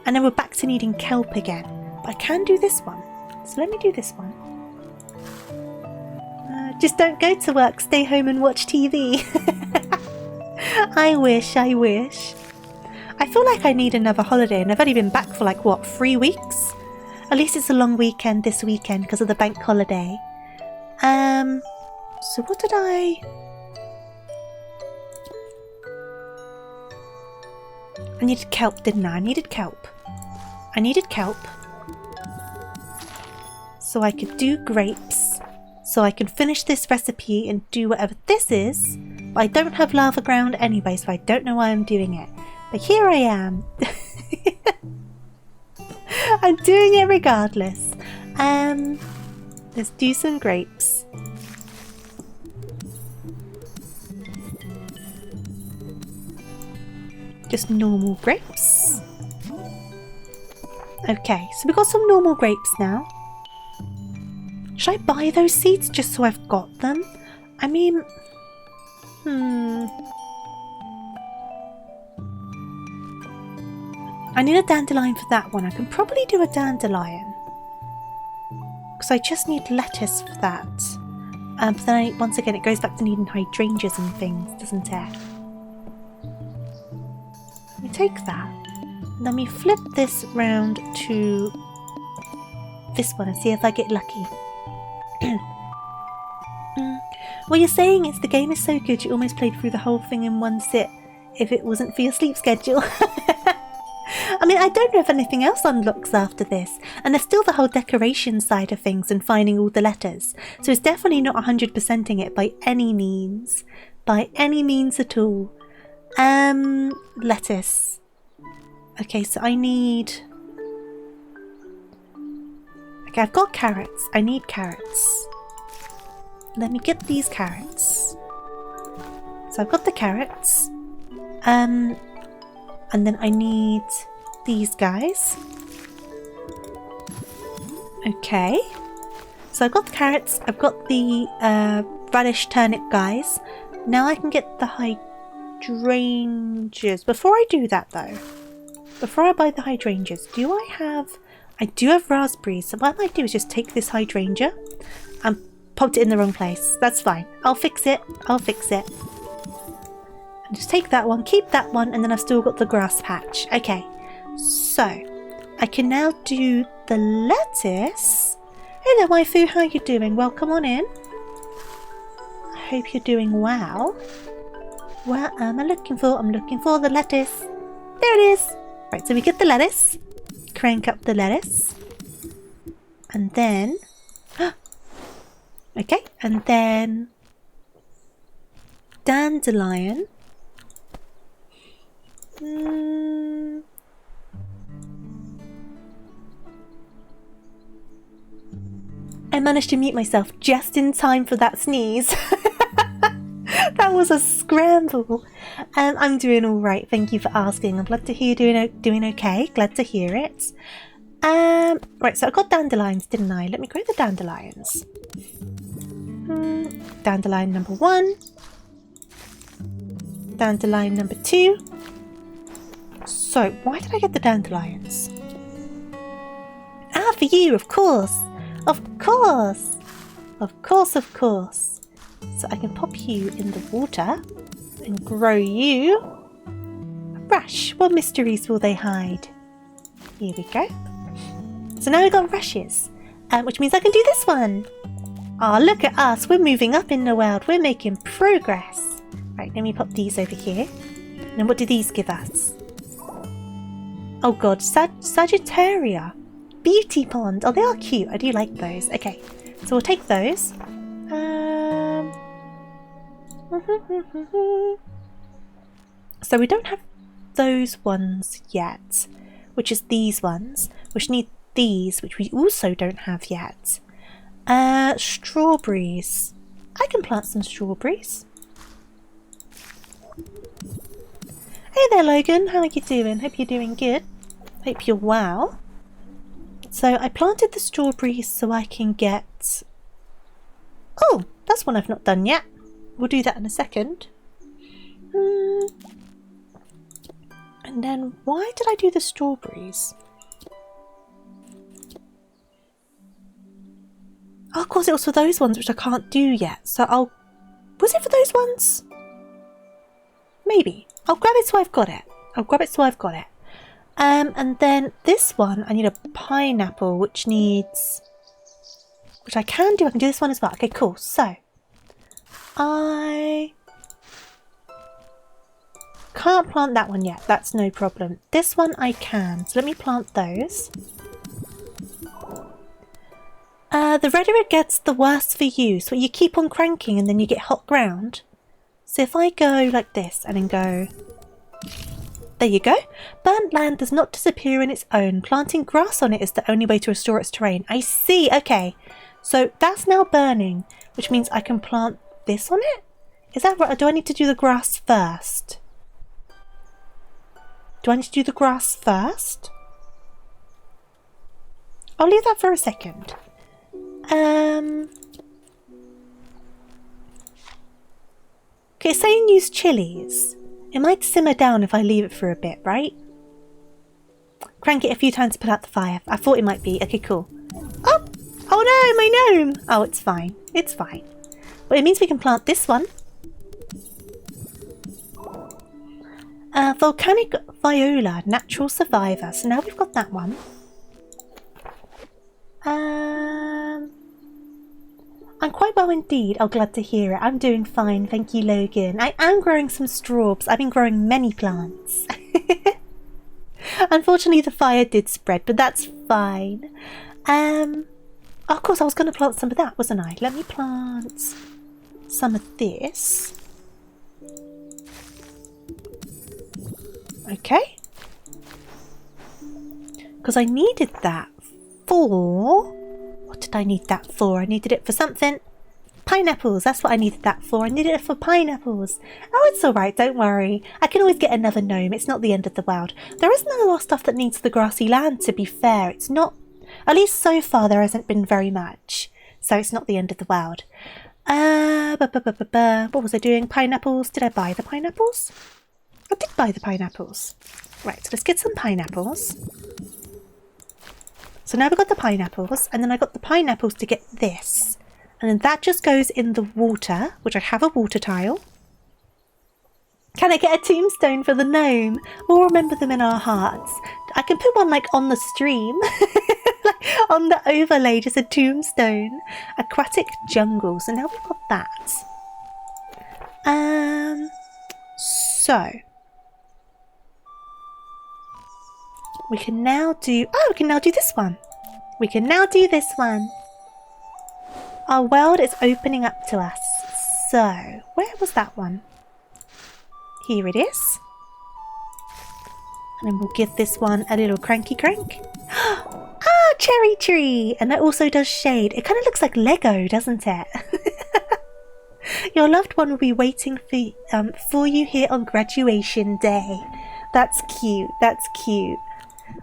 And then we're back to needing kelp again. But I can do this one. So let me do this one. Just don't go to work. Stay home and watch TV. I wish. I feel like I need another holiday, and I've only been back for like, what, 3 weeks? At least it's a long weekend this weekend because of the bank holiday. So what did I needed kelp, didn't I? I needed kelp. So I could do grapes. So I can finish this recipe and do whatever this is. But I don't have lava ground anyway, so I don't know why I'm doing it. But here I am. I'm doing it regardless. Let's do some grapes. Just normal grapes. Okay, so we've got some normal grapes now. Should I buy those seeds just so I've got them? I mean, I need a dandelion for that one. I can probably do a dandelion. Because I just need lettuce for that. But then once again it goes back to needing hydrangeas and things, doesn't it? Let me take that. Let me flip this round to this one and see if I get lucky. What you're saying is the game is so good you almost played through the whole thing in one sit if it wasn't for your sleep schedule. I mean, I don't know if anything else unlocks after this, and there's still the whole decoration side of things and finding all the letters, so it's definitely not 100%ing it by any means. By any means at all. Lettuce. Okay, so I need... Okay, I've got carrots. I need carrots. Let me get these carrots. So I've got the carrots. And then I need these guys. Okay. So I've got the carrots. I've got the radish turnip guys. Now I can get the hydrangeas. Before I do that though, before I buy the hydrangeas, do I have... I do have raspberries. So what I might do is just take this hydrangea and popped it in the wrong place. That's fine. I'll fix it. And just take that one, keep that one, and then I've still got the grass patch. Okay, so I can now do the lettuce. Hello, waifu. How are you doing? Welcome on in. I hope you're doing well. What am I looking for? I'm looking for the lettuce. There it is. Right, so we get the lettuce. Crank up the lettuce. And then... okay, and then... dandelion. I managed to mute myself just in time for that sneeze. That was a scramble. I'm doing all right. Thank you for asking. I'm glad to hear you're doing okay. Glad to hear it. Right, so I got dandelions, didn't I? Let me grow the dandelions. Dandelion number 1. Dandelion number 2. So, why did I get the dandelions? Ah, for you, of course. Of course. Of course, of course. So I can pop you in the water and grow you a brush. What mysteries will they hide? Here we go. So now we've got rushes, which means I can do this one. Oh, look at us. We're moving up in the world. We're making progress. Right, let me pop these over here. And then what do these give us? Oh god, Sagittaria. Beauty pond. Oh, they are cute. I do like those. Okay, so we'll take those. So we don't have those ones yet, which is these ones, which need these, which we also don't have yet. Strawberries. I can plant some strawberries. Hey there, Logan. How are you doing? Hope you're doing good. Hope you're well. So I planted the strawberries so I can get... Oh, that's one I've not done yet. We'll do that in a second. And then why did I do the strawberries? Oh, of course it was for those ones which I can't do yet. So I'll... Was it for those ones? Maybe. I'll grab it so I've got it. And then this one, I need a pineapple, which needs... Which I can do. I can do this one as well. Okay, cool. So, I can't plant that one yet. That's no problem. This one I can. So let me plant those. The redder it gets, the worse for you. So you keep on cranking and then you get hot ground. So if I go like this and then go... There you go. Burnt land does not disappear in its own. Planting grass on it is the only way to restore its terrain. I see. Okay. So that's now burning, which means I can plant this on it? Is that right? Or do I need to do the grass first? Do I need to do the grass first? I'll leave that for a second. Okay, it's saying use chilies. It might simmer down if I leave it for a bit, right? Crank it a few times to put out the fire. I thought it might be. Okay, cool. Oh! Oh no, my gnome! Oh, it's fine. It's fine. Well, it means we can plant this one. Volcanic viola, natural survivor. So now we've got that one. I'm quite well indeed. Oh, glad to hear it. I'm doing fine. Thank you, Logan. I am growing some strawbs. I've been growing many plants. Unfortunately, the fire did spread, but that's fine. Of course, I was going to plant some of that, wasn't I? Let me plant some of this. Okay. Because I needed that for... What did I need that for? I needed it for something. Pineapples. That's what I needed that for. I needed it for pineapples. Oh, it's alright. Don't worry. I can always get another gnome. It's not the end of the world. There isn't a lot of stuff that needs the grassy land, to be fair. It's not... At least so far, there hasn't been very much. So it's not the end of the world. What was I doing? Pineapples. Did I buy the pineapples? I did buy the pineapples. Right, so let's get some pineapples. So now we've got the pineapples, and then I got the pineapples to get this. And then that just goes in the water, which I have a water tile. Can I get a tombstone for the gnome? We'll remember them in our hearts. I can put one like on the stream. Like on the overlay, just a tombstone. Aquatic jungle. So now we've got that. So we can now do... Oh, we can now do this one. We can now do this one. Our world is opening up to us. So, where was that one? Here it is. And then we'll give this one a little cranky crank. Ah, cherry tree! And that also does shade. It kind of looks like Lego, doesn't it? Your loved one will be waiting for you here on graduation day. That's cute. That's cute.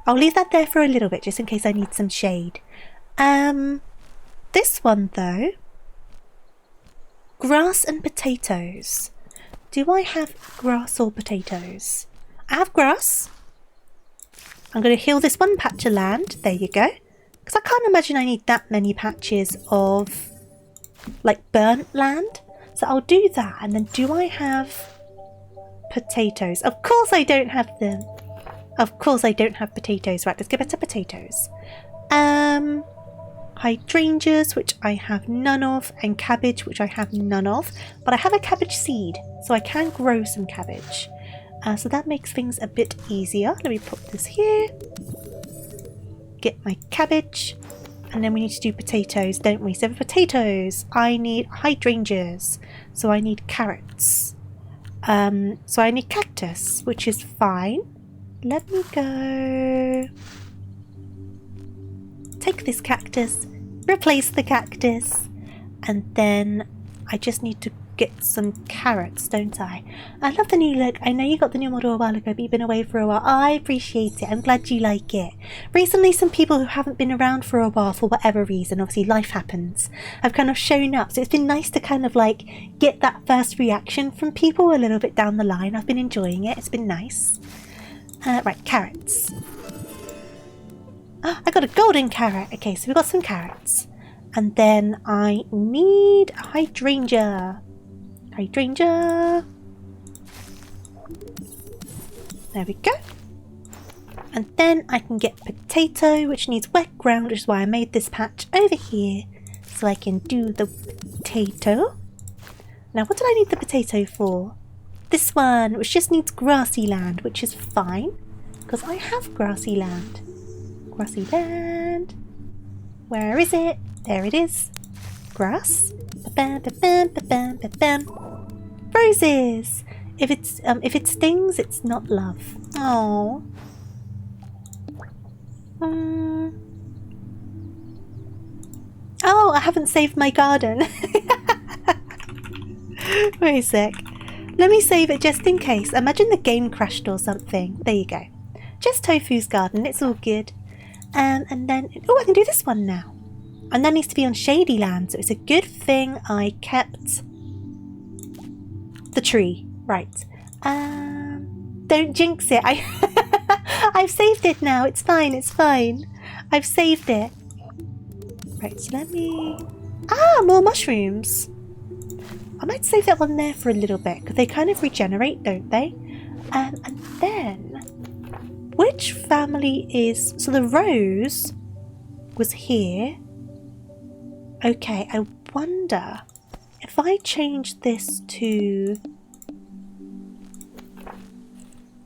I'll leave that there for a little bit, just in case I need some shade. This one, though. Grass and potatoes. Do I have grass or potatoes? I have grass. I'm going to heal this one patch of land. There you go. Because I can't imagine I need that many patches of, like, burnt land. So I'll do that. And then do I have potatoes? Of course I don't have them. Of course I don't have potatoes. Right, let's get back to potatoes. hydrangeas, which I have none of, and cabbage, which I have none of. But I have a cabbage seed, so I can grow some cabbage. So that makes things a bit easier. Let me put this here. Get my cabbage. And then we need to do potatoes, don't we? So for potatoes, I need hydrangeas. So I need carrots. So I need cactus, which is fine. Let me go... Take this cactus, replace the cactus, and then I just need to get some carrots, don't I? I love the new look. I know you got the new model a while ago, but you've been away for a while. I appreciate it. I'm glad you like it. Recently, some people who haven't been around for a while for whatever reason, obviously life happens, have kind of shown up. So it's been nice to kind of like get that first reaction from people a little bit down the line. I've been enjoying it. It's been nice. Right, carrots. I got a golden carrot. Okay, so we've got some carrots. And then I need a hydrangea. Hydrangea. There we go. And then I can get potato, which needs wet ground, which is why I made this patch over here. So I can do the potato. Now, what did I need the potato for? This one, which just needs grassy land, which is fine. Because I have grassy land. Grassy land. Where is it? There it is. Grass. Ba-bam, ba-bam, ba-bam, ba-bam. Roses. If it stings, it's not love. Oh. Oh, I haven't saved my garden. Wait a sec. Let me save it just in case. Imagine the game crashed or something. There you go. Just Tofu's garden. It's all good. And then... Oh, I can do this one now. And that needs to be on shady land. So it's a good thing I kept the tree. Right. Don't jinx it. I've saved it now. It's fine. It's fine. I've saved it. Right, so let me... Ah, more mushrooms. I might save that one there for a little bit, because they kind of regenerate, don't they? And then... Which family is... So the rose was here. Okay, I wonder if I change this to...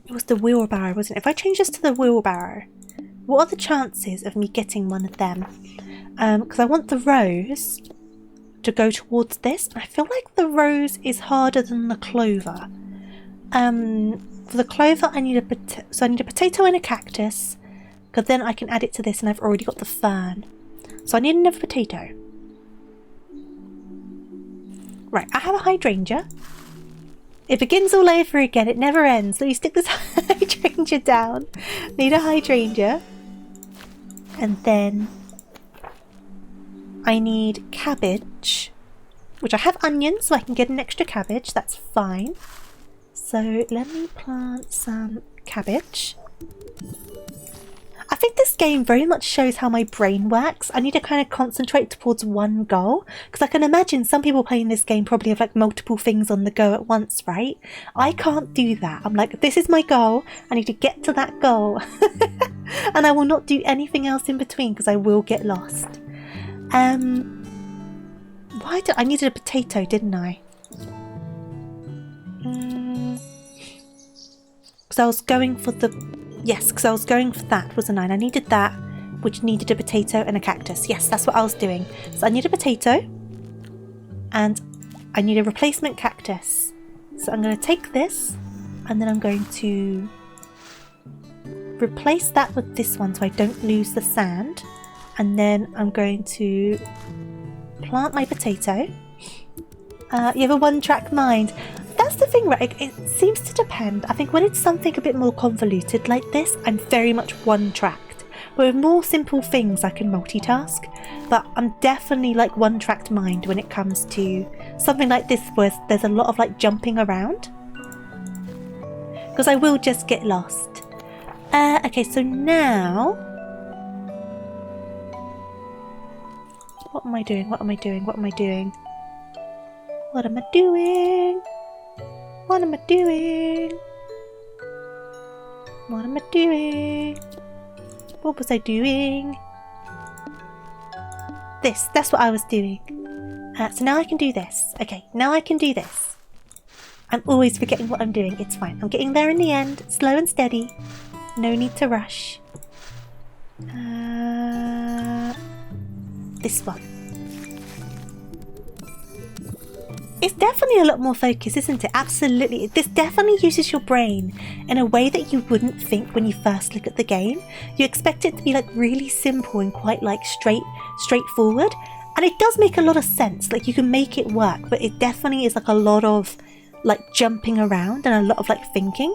It was the wheelbarrow, wasn't it? If I change this to the wheelbarrow, what are the chances of me getting one of them? Because I want the rose to go towards this. I feel like the rose is harder than the clover. For the clover, I need a potato and a cactus, because then I can add it to this, and I've already got the fern. So I need another potato. Right, I have a hydrangea. It begins all over again. It never ends. Let me stick this hydrangea down. Need a hydrangea. And then I need cabbage, which I have onions, so I can get an extra cabbage. That's fine. So let me plant some cabbage. I think this game very much shows how my brain works. I need to kind of concentrate towards one goal, because I can imagine some people playing this game probably have like multiple things on the go at once, right? I can't do that. I'm like, this is my goal. I need to get to that goal. And I will not do anything else in between, because I will get lost. Why did I needed a potato, didn't I? Because I was going for the... Yes, because I was going for that, wasn't I? And I needed that, which needed a potato and a cactus. Yes, that's what I was doing. So I need a potato, and I need a replacement cactus. So I'm going to take this, and then I'm going to replace that with this one so I don't lose the sand. And then I'm going to plant my potato. You have a one-track mind. That's the thing, right? It seems to depend. I think when it's something a bit more convoluted like this, I'm very much one-tracked. But with more simple things, I can multitask. But I'm definitely like one-tracked mind when it comes to something like this where there's a lot of like jumping around. Because I will just get lost. Okay, so now... What am I doing? What am I doing? What am I doing? What am I doing? What am I doing? What am I doing? What was I doing? That's what I was doing. So now I can do this. Okay, now I can do this. I'm always forgetting what I'm doing. It's fine. I'm getting there in the end. Slow and steady. No need to rush. This one. It's definitely a lot more focus, isn't it? Absolutely. This definitely uses your brain in a way that you wouldn't think when you first look at the game. You expect it to be like really simple and quite like straightforward. And it does make a lot of sense. Like you can make it work, but it definitely is like a lot of like jumping around and a lot of like thinking.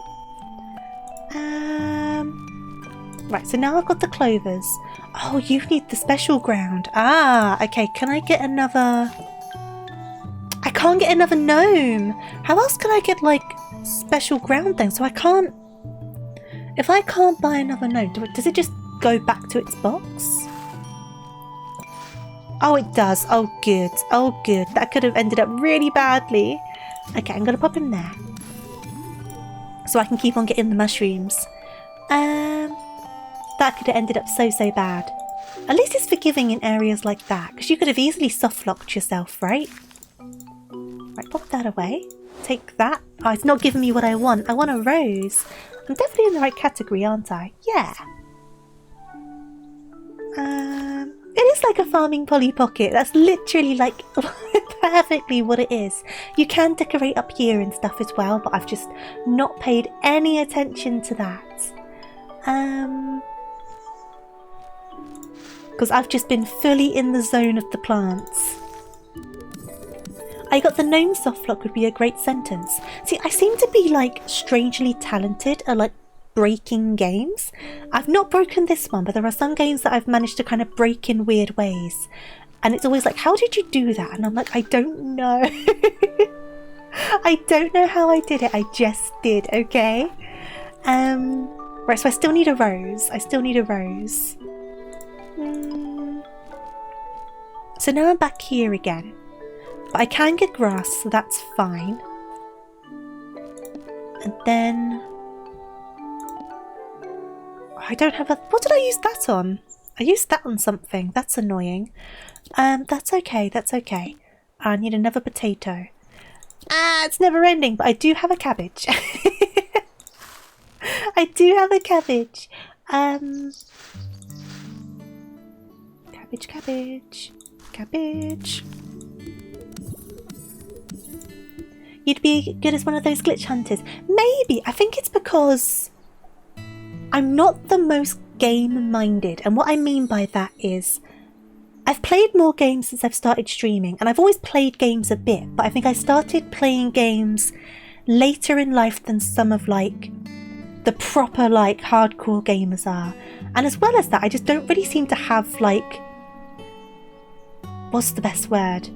Right, so now I've got the clovers. Oh, you need the special ground. Ah, okay. Can I get another... I can't get another gnome. How else can I get like special ground then? So I can't... If I can't buy another gnome, does it just go back to its box? Oh, it does. Oh, good. Oh, good. That could have ended up really badly. Okay, I'm going to pop him there. So I can keep on getting the mushrooms. That could have ended up so bad. At least it's forgiving in areas like that. Because you could have easily soft-locked yourself, right? Right, pop that away. Take that. Oh, it's not giving me what I want. I want a rose. I'm definitely in the right category, aren't I? Yeah. It is like a farming Polly Pocket. That's literally like perfectly what it is. You can decorate up here and stuff as well, but I've just not paid any attention to that. Because I've just been fully in the zone of the plants. I got the gnome softlock would be a great sentence. See, I seem to be like strangely talented at like breaking games. I've not broken this one, but there are some games that I've managed to kind of break in weird ways. And it's always like, how did you do that? And I'm like, I don't know. I don't know how I did it. I just did, okay? Right, so I still need a rose. I still need a rose. So now I'm back here again. But I can get grass, so that's fine. And then... I don't have a... What did I use that on? I used that on something. That's annoying. That's okay, that's okay. I need another potato. Ah, it's never ending, but I do have a cabbage. I do have a cabbage. Cabbage. You'd be good as one of those glitch hunters. Maybe. I think it's because I'm not the most game-minded. And what I mean by that is I've played more games since I've started streaming. And I've always played games a bit. But I think I started playing games later in life than some of like the proper like hardcore gamers are. And as well as that, I just don't really seem to have like... What's the best word?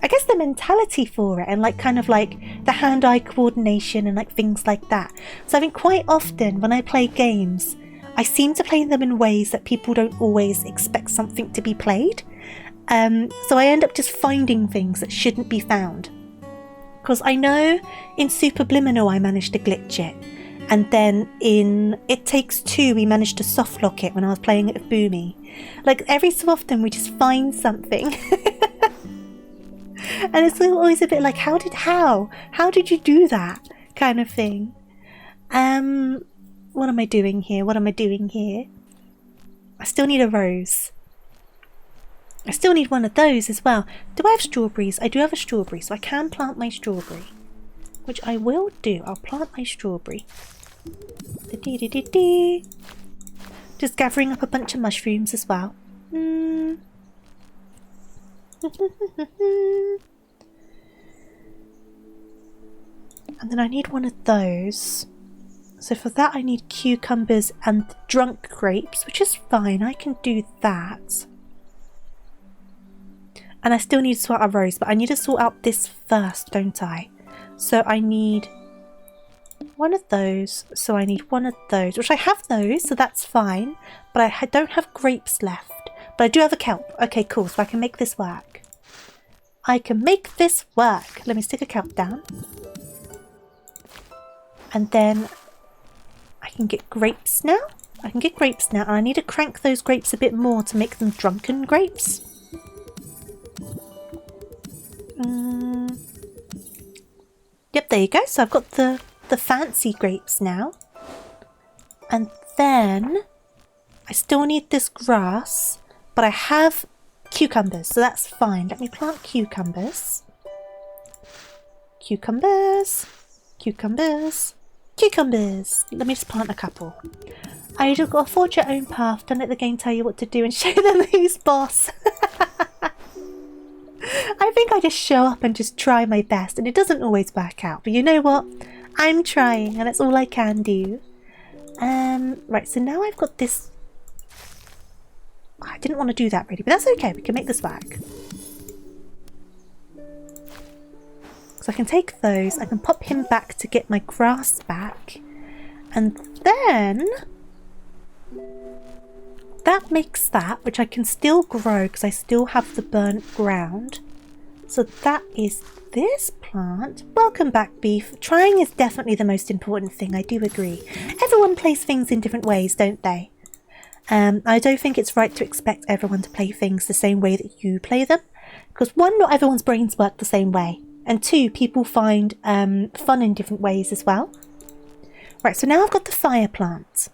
I guess the mentality for it and like kind of like the hand-eye coordination and like things like that. So I think quite often when I play games, I seem to play them in ways that people don't always expect something to be played. So I end up just finding things that shouldn't be found. Because I know in Superbliminal I managed to glitch it. And then in It Takes Two we managed to softlock it when I was playing it with Boomy. Like every so often we just find something. And it's always a bit like, how did you do that kind of thing? What am I doing here? I still need a rose. I still need one of those as well. Do I have strawberries? I do have a strawberry, so I can plant my strawberry. Which I will do. I'll plant my strawberry. Just gathering up a bunch of mushrooms as well. And then I need one of those. So for that I need cucumbers and drunk grapes, which is fine. I can do that. And I still need to sort out a rose, but I need to sort out this first, don't I? So I need one of those. So I need one of those, which I have those, so that's fine. But I don't have grapes left. But I do have a kelp. Okay, cool. So I can make this work. Let me stick a kelp down. And then I can get grapes now. I can get grapes now, and I need to crank those grapes a bit more to make them drunken grapes. Yep, there you go. So I've got the fancy grapes now. And then I still need this grass, but I have cucumbers, so that's fine. Let me plant cucumbers. Cucumbers. Cucumbers. Cucumbers. Let me just plant a couple. I just got to forge your own path. Don't let the game tell you what to do and show them who's boss. I think I just show up and just try my best, and it doesn't always work out. But you know what? I'm trying, and that's all I can do. Right, so now I've got this. I didn't want to do that really, but that's okay. We can make this work. So I can take those. I can pop him back to get my grass back. And then that makes that, which I can still grow because I still have the burnt ground. So that is this plant. Welcome back, Beef. Trying is definitely the most important thing, I do agree. Everyone plays things in different ways, don't they? I don't think it's right to expect everyone to play things the same way that you play them. Because one, not everyone's brains work the same way. And two, people find fun in different ways as well. Right, so now I've got the fire plant.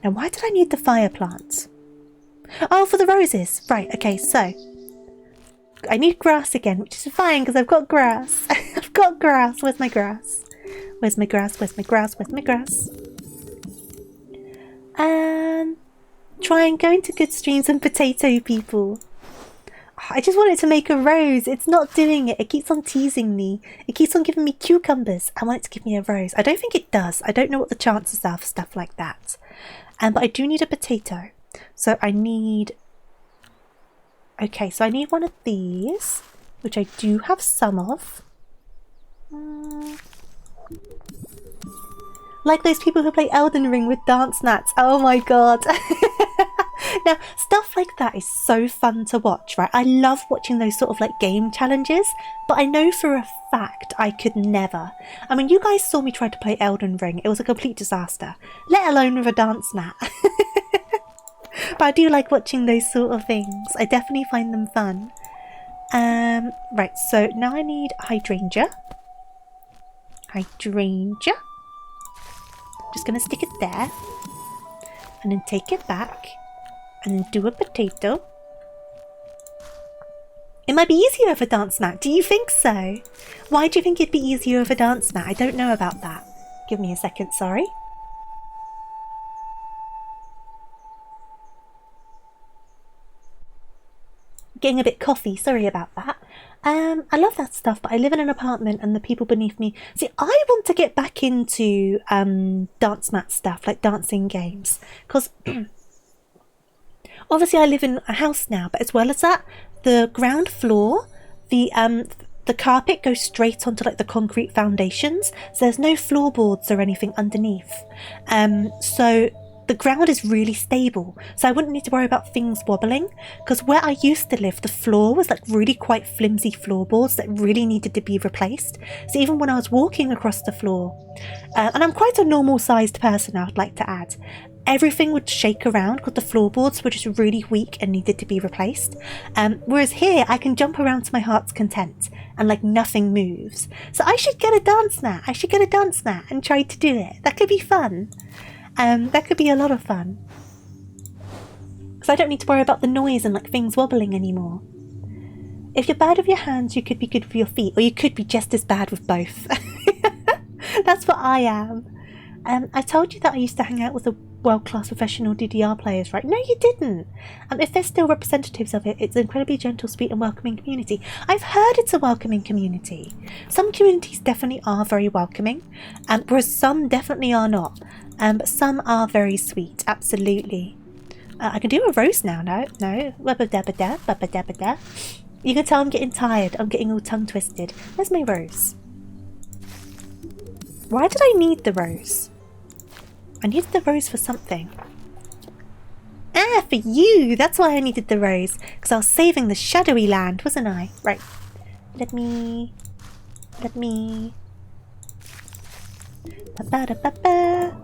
Now, why did I need the fire plant? Oh, for the roses. Right, okay, so I need grass again, which is fine because I've got grass. I've got grass. Where's my grass? Where's my grass? Where's my grass? Where's my grass? And try and go into good streams and potato people. I just wanted to make a rose. It's not doing it. It keeps on teasing me. It keeps on giving me cucumbers. I want it to give me a rose. I don't think it does. I don't know what the chances are for stuff like that. But I do need a potato. So I need... Okay, so I need one of these, which I do have some of. Like those people who play Elden Ring with dance mats. Oh my god. Now, stuff like that is so fun to watch, right? I love watching those sort of like game challenges, but I know for a fact I could never. I mean, you guys saw me try to play Elden Ring. It was a complete disaster, let alone with a dance mat. But I do like watching those sort of things. I definitely find them fun. Right, so now I need hydrangea. Hydrangea. Just going to stick it there. And then take it back. And then do a potato. It might be easier with a dance mat. Do you think so? Why do you think it'd be easier with a dance mat? I don't know about that. Give me a second, sorry. Getting a bit coffee, sorry about that. I love that stuff, but I live in an apartment and the people beneath me... See, I want to get back into dance mat stuff, like dancing games. Because obviously I live in a house now, but as well as that, the ground floor, the carpet goes straight onto like the concrete foundations. So there's no floorboards or anything underneath. So the ground is really stable, so I wouldn't need to worry about things wobbling, because where I used to live, the floor was like really quite flimsy floorboards that really needed to be replaced. So even when I was walking across the floor, and I'm quite a normal sized person, I would like to add, everything would shake around because the floorboards were just really weak and needed to be replaced. Whereas here, I can jump around to my heart's content and like nothing moves. So I should get a dance mat. I should get a dance mat and try to do it. That could be fun. That could be a lot of fun. Because I don't need to worry about the noise and like things wobbling anymore. If you're bad with your hands, you could be good with your feet, or you could be just as bad with both. That's what I am. I told you that I used to hang out with the world-class professional DDR players, right? No, you didn't. If they're still representatives of it, it's an incredibly gentle, sweet and welcoming community. I've heard it's a welcoming community. Some communities definitely are very welcoming, whereas some definitely are not. But some are very sweet, absolutely. I can do a rose now, no? Wabba-dabba-da. You can tell I'm getting tired. I'm getting all tongue-twisted. Where's my rose? Why did I need the rose? I needed the rose for something. Ah, for you! That's why I needed the rose. Because I was saving the shadowy land, wasn't I? Right. Let me... Ba-ba-da-ba-ba.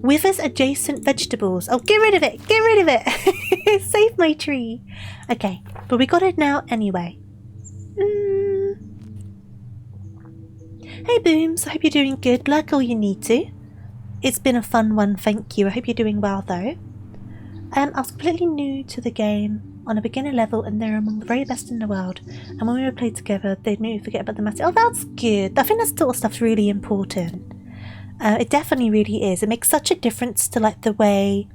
Withers adjacent vegetables. Oh, get rid of it! Get rid of it! Save my tree! Okay, but we got it now anyway. Hey Booms, I hope you're doing good. Lurk all you need to. It's been a fun one, thank you. I hope you're doing well though. I was completely new to the game on a beginner level and they're among the very best in the world. And when we were played together, they'd made me forget about the matter. Oh, that's good. I think that sort of stuff's really important. It definitely really is. It makes such a difference to like the way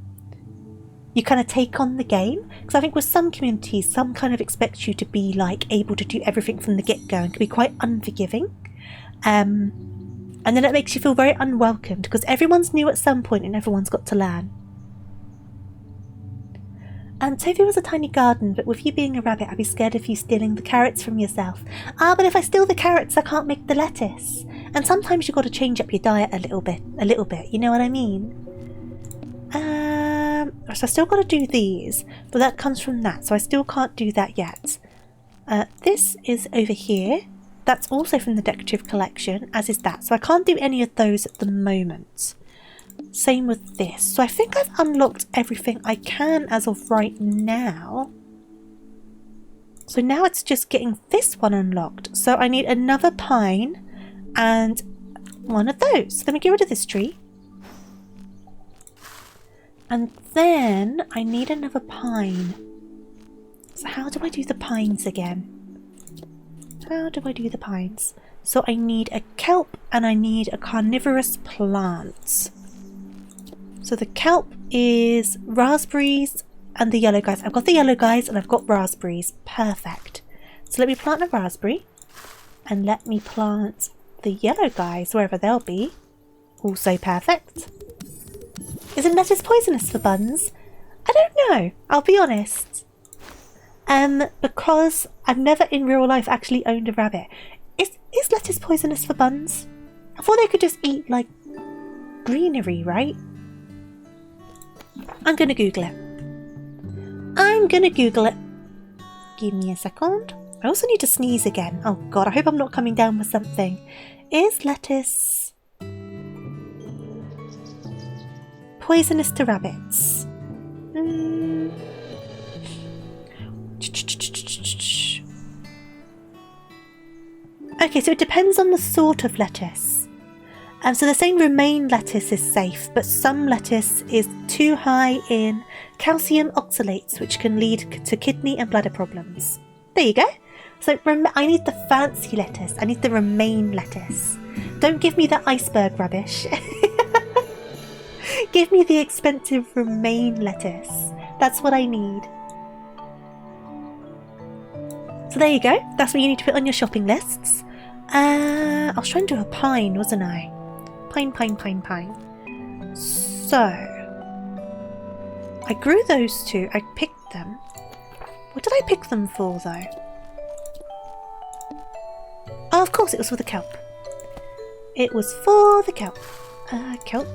you kind of take on the game. Because I think with some communities, some kind of expect you to be like able to do everything from the get-go and can be quite unforgiving. And then it makes you feel very unwelcomed because everyone's new at some point and everyone's got to learn. And Tofu has a tiny garden, but with you being a rabbit, I'd be scared of you stealing the carrots from yourself. Ah, but if I steal the carrots, I can't make the lettuce. And sometimes you've got to change up your diet a little bit, you know what I mean? So I still got to do these, but that comes from that, so I still can't do that yet. This is over here. That's also from the decorative collection, as is that. So I can't do any of those at the moment. Same with this. So I think I've unlocked everything I can as of right now. So now it's just getting this one unlocked. So I need another pine and one of those. So let me get rid of this tree. And then I need another pine. So how do I do the pines again? How do I do the pines? So I need a kelp and I need a carnivorous plant. So the kelp is raspberries and the yellow guys. I've got the yellow guys and I've got raspberries. Perfect. So let me plant a raspberry and let me plant the yellow guys wherever they'll be. Also perfect. Isn't lettuce poisonous for buns? I don't know. I'll be honest. Because I've never in real life actually owned a rabbit. Is lettuce poisonous for buns? I thought they could just eat, like, greenery, right? I'm gonna Google it. I'm gonna Google it. Give me a second. I also need to sneeze again. Oh god, I hope I'm not coming down with something. Is lettuce poisonous to rabbits? Okay, so it depends on the sort of lettuce. So they're saying romaine lettuce is safe, but some lettuce is too high in calcium oxalates, which can lead to kidney and bladder problems. There you go. So I need the fancy lettuce. I need the romaine lettuce. Don't give me the iceberg rubbish. Give me the expensive romaine lettuce. That's what I need. So there you go. That's what you need to put on your shopping lists. I was trying to do a pine, wasn't I? Pine. So I grew those two. I picked them. What did I pick them for, though? Oh, of course, it was for the kelp. It was for the kelp. Kelp.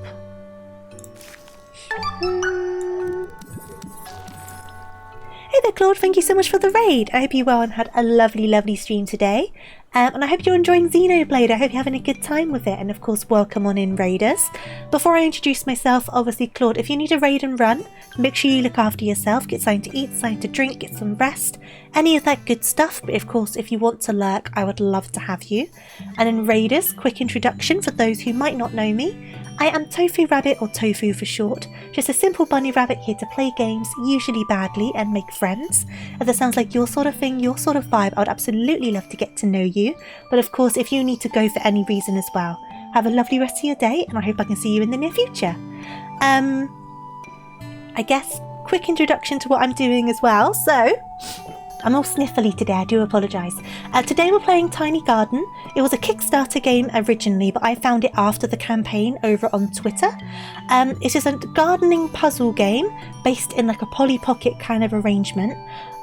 Hey there, Claude. Thank you so much for the raid. I hope you're well and had a lovely, lovely stream today. And I hope you're enjoying Xenoblade. I hope you're having a good time with it. And of course, welcome on in, raiders. Before I introduce myself, obviously, Claude, if you need a raid and run, make sure you look after yourself. Get something to eat, something to drink, get some rest. Any of that good stuff. But of course, if you want to lurk, I would love to have you. And in raiders, quick introduction for those who might not know me. I am Tofu Rabbit, or Tofu for short, just a simple bunny rabbit here to play games, usually badly, and make friends. If that sounds like your sort of thing, your sort of vibe, I would absolutely love to get to know you. But of course, if you need to go for any reason as well, have a lovely rest of your day, and I hope I can see you in the near future. I guess, quick introduction to what I'm doing as well, so I'm all sniffly today, I do apologise. Today we're playing Tiny Garden. It was a Kickstarter game originally, but I found it after the campaign over on Twitter. It's just a gardening puzzle game based in like a Polly Pocket kind of arrangement.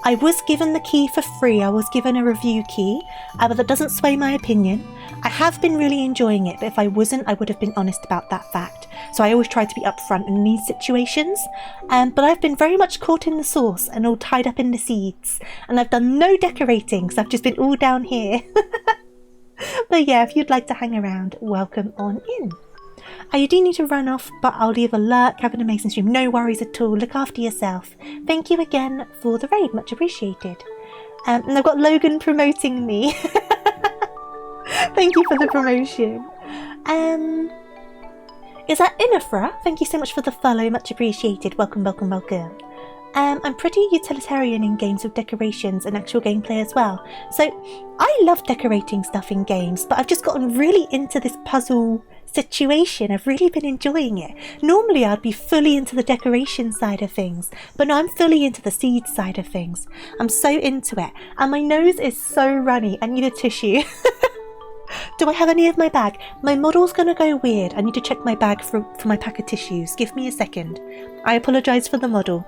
I was given the key for free, I was given a review key, but that doesn't sway my opinion. I have been really enjoying it, but if I wasn't, I would have been honest about that fact. So I always try to be upfront in these situations. But I've been very much caught in the sauce and all tied up in the seeds. And I've done no decorating, so I've just been all down here. But yeah, if you'd like to hang around, welcome on in. You do need to run off, but I'll leave a lurk. Have an amazing stream. No worries at all. Look after yourself. Thank you again for the raid. Much appreciated. And I've got Logan promoting me. Thank you for the promotion. Is that Inafra? Thank you so much for the follow. Much appreciated. Welcome, welcome, welcome. I'm pretty utilitarian in games with decorations and actual gameplay as well. So I love decorating stuff in games, but I've just gotten really into this puzzle situation. I've really been enjoying it. Normally I'd be fully into the decoration side of things, but no, I'm fully into the seed side of things. I'm so into it, and my nose is so runny. I need a tissue. Do I have any of my bag? My model's gonna go weird. I need to check my bag for my pack of tissues. Give me a second. I apologise for the model.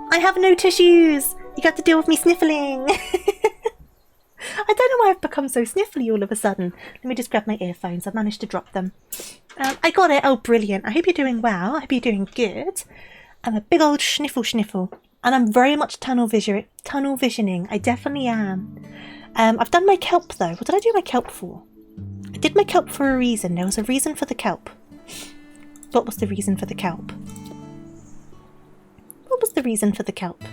I have no tissues! You got to deal with me sniffling! I don't know why I've become so sniffly all of a sudden. Let me just grab my earphones. I've managed to drop them. I got it. Oh, brilliant. I hope you're doing well. I hope you're doing good. I'm a big old sniffle. And I'm very much tunnel visioning. I definitely am. I've done my kelp though. What did I do my kelp for? I did my kelp for a reason. There was a reason for the kelp. What was the reason for the kelp? What was the reason for the kelp?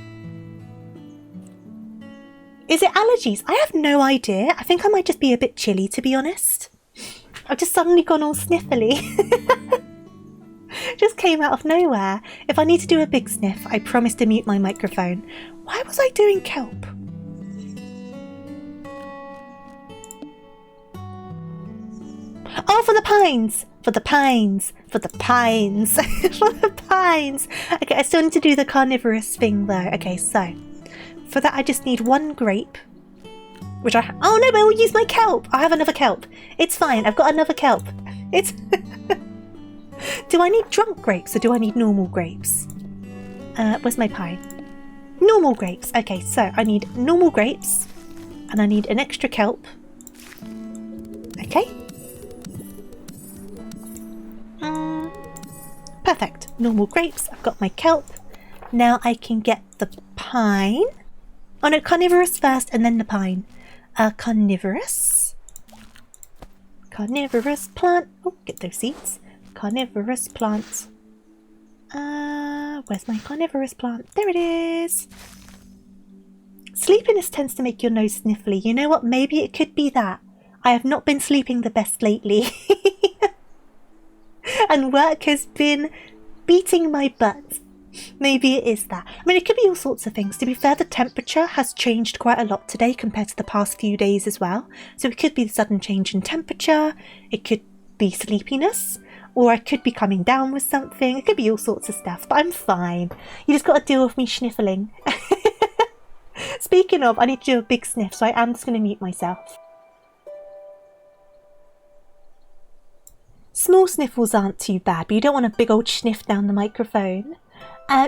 Is it allergies? I have no idea. I think I might just be a bit chilly, to be honest. I've just suddenly gone all sniffly. Just came out of nowhere. If I need to do a big sniff, I promise to mute my microphone. Why was I doing kelp? Oh, for the pines! For the pines! For the pines! For the pines! Okay, I still need to do the carnivorous thing though. Okay, so for that I just need one grape. Which I... Oh no, but I will use my kelp! I have another kelp. It's fine, I've got another kelp. It's... Do I need drunk grapes or do I need normal grapes? Where's my pie? Normal grapes. Okay, so I need normal grapes. And I need an extra kelp. Okay. Perfect. Normal grapes. I've got my kelp. Now I can get the pine. Oh no, carnivorous first and then the pine. Carnivorous. Carnivorous plant. Oh, get those seeds. Carnivorous plant. Where's my carnivorous plant? There it is. Sleepiness tends to make your nose sniffly. You know what? Maybe it could be that. I have not been sleeping the best lately. And work has been beating my butt. Maybe it is that. I mean, it could be all sorts of things. To be fair, the temperature has changed quite a lot today compared to the past few days as well. So it could be the sudden change in temperature. It could be sleepiness. Or I could be coming down with something. It could be all sorts of stuff. But I'm fine. You just got to deal with me sniffling. Speaking of, I need to do a big sniff. So I am just going to mute myself. Small sniffles aren't too bad, but you don't want a big old sniff down the microphone.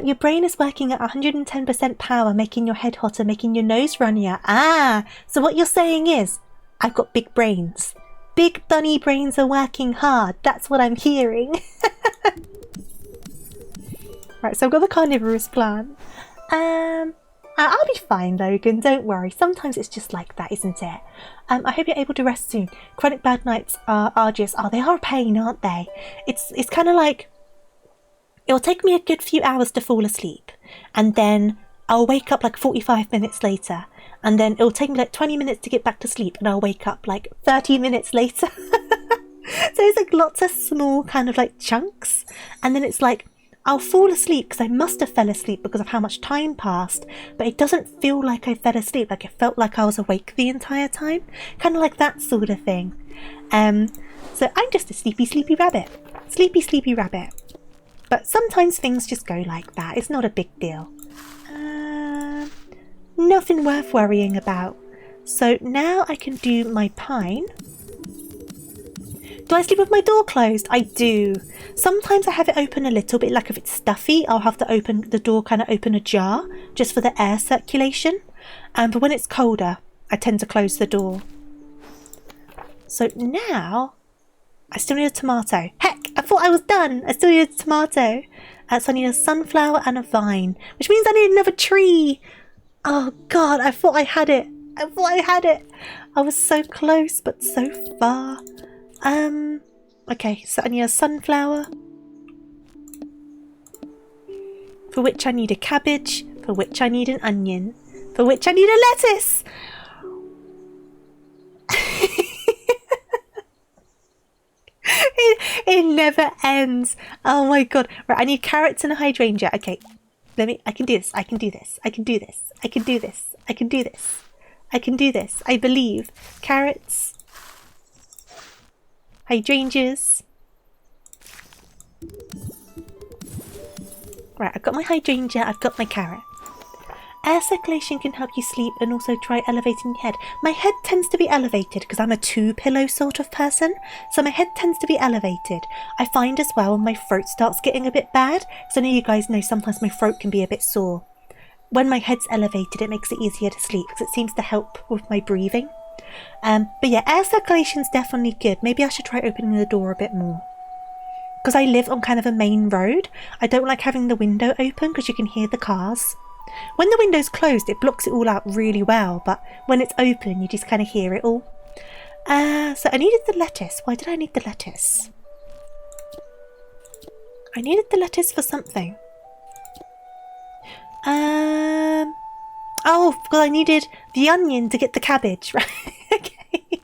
Your brain is working at 110% power, making your head hotter, making your nose runnier. Ah, so what you're saying is, I've got big brains. Big bunny brains are working hard. That's what I'm hearing. Right, so I've got the carnivorous plant. I'll be fine, Logan, don't worry. Sometimes it's just like that, isn't it? I hope you're able to rest soon. Chronic bad nights are arduous. Oh, they are a pain, aren't they? It's kind of like... It'll take me a good few hours to fall asleep. And then I'll wake up like 45 minutes later. And then it'll take me like 20 minutes to get back to sleep. And I'll wake up like 30 minutes later. So it's like lots of small kind of like chunks. And then it's like... I'll fall asleep because I must have fell asleep because of how much time passed, but it doesn't feel like I fell asleep, like it felt like I was awake the entire time. Kind of like that sort of thing. So I'm just a sleepy rabbit. Sleepy rabbit. But sometimes things just go like that. It's not a big deal. Nothing worth worrying about. So now I can do my pine. Do I sleep with my door closed? I do. Sometimes I have it open a little bit, like if it's stuffy, I'll have to open the door, kind of open ajar, just for the air circulation. But when it's colder, I tend to close the door. So now, I still need a tomato. Heck, I thought I was done. I still need a tomato. So I need a sunflower and a vine, which means I need another tree. Oh God, I thought I had it. I thought I had it. I was so close, but so far. Okay, so I need a sunflower, for which I need a cabbage, for which I need an onion, for which I need a lettuce. It never ends. Oh my God. Right, I need carrots and a hydrangea. Okay, I can do this. I can do this. I can do this. I can do this. I can do this. I can do this. I believe. Carrots. Hydrangeas. Right, I've got my hydrangea, I've got my carrot. Air circulation can help you sleep and also try elevating your head. My head tends to be elevated because I'm a two-pillow sort of person, so my head tends to be elevated. I find as well when my throat starts getting a bit bad, because I know you guys know sometimes my throat can be a bit sore. When my head's elevated, it makes it easier to sleep because it seems to help with my breathing. But yeah, air circulation's definitely good. Maybe I should try opening the door a bit more. Because I live on kind of a main road, I don't like having the window open because you can hear the cars. When the window's closed, it blocks it all out really well, but when it's open, you just kind of hear it all. So I needed the lettuce. Why did I need the lettuce? I needed the lettuce for something. Oh, because I needed the onion to get the cabbage, right? Okay.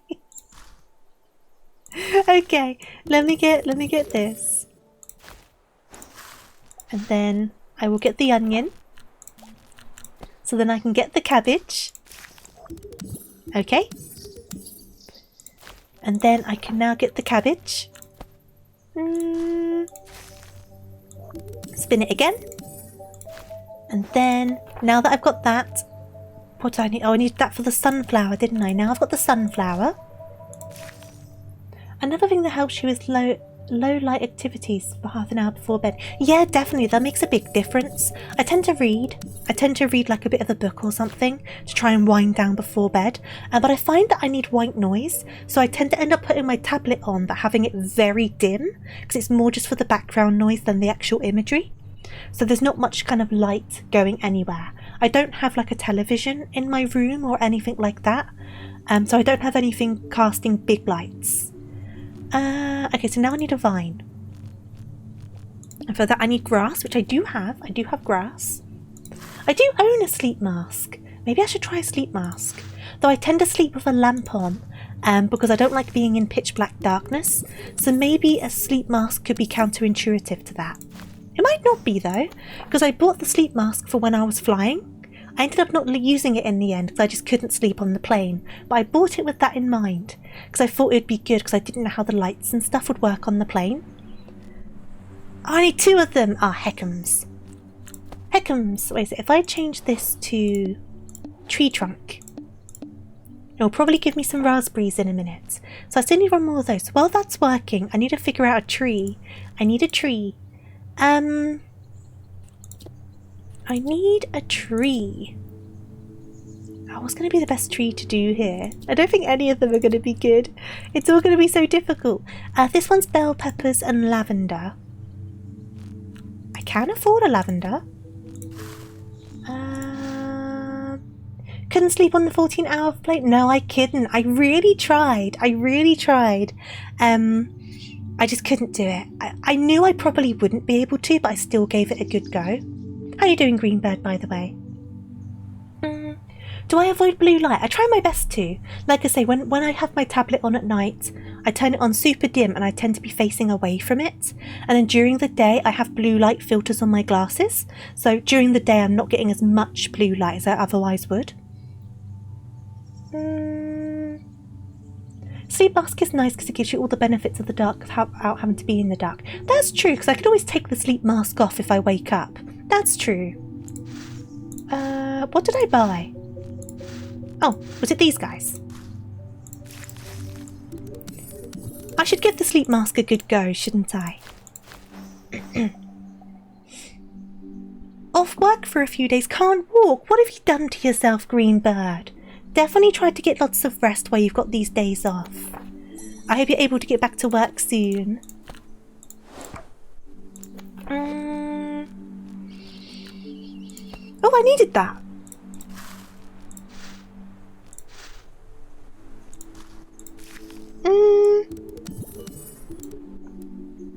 Okay, let me get this. And then I will get the onion. So then I can get the cabbage. Okay. And then I can now get the cabbage. Spin it again. And then, now that I've got that, what do I need? Oh, I needed that for the sunflower, didn't I? Now I've got the sunflower. Another thing that helps you is low light activities for half an hour before bed. Yeah, definitely, that makes a big difference. I tend to read like a bit of a book or something to try and wind down before bed. But I find that I need white noise, so I tend to end up putting my tablet on but having it very dim because it's more just for the background noise than the actual imagery. So there's not much kind of light going anywhere. I don't have like a television in my room or anything like that. So I don't have anything casting big lights. Okay, so now I need a vine. And for that I need grass, which I do have. I do have grass. I do own a sleep mask. Maybe I should try a sleep mask. Though I tend to sleep with a lamp on, because I don't like being in pitch black darkness. So maybe a sleep mask could be counterintuitive to that. It might not be though, because I bought the sleep mask for when I was flying. I ended up not using it in the end because I just couldn't sleep on the plane, but I bought it with that in mind because I thought it would be good because I didn't know how the lights and stuff would work on the plane. Oh, I need two of them! Ah, heckums. Heckums! Wait a second, if I change this to tree trunk, it'll probably give me some raspberries in a minute. So I still need one more of those. While that's working, I need to figure out a tree. I need a tree. I need a tree. Oh, what's going to be the best tree to do here? I don't think any of them are going to be good. It's all going to be so difficult. This one's bell peppers and lavender. I can afford a lavender. Couldn't sleep on the 14-hour flight? No, I couldn't. I really tried. I just couldn't do it. I knew I probably wouldn't be able to, but I still gave it a good go. How are you doing, Greenbird, by the way? Do I avoid blue light? I try my best to. Like I say, when I have my tablet on at night, I turn it on super dim and I tend to be facing away from it. And then during the day, I have blue light filters on my glasses. So during the day, I'm not getting as much blue light as I otherwise would. Sleep mask is nice because it gives you all the benefits of the dark without having to be in the dark. That's true, because I could always take the sleep mask off if I wake up. That's true. What did I buy? Oh, was it these guys? I should give the sleep mask a good go, shouldn't I? Off work for a few days, can't walk. What have you done to yourself, Greenbird? Definitely try to get lots of rest while you've got these days off. I hope you're able to get back to work soon. Oh, I needed that.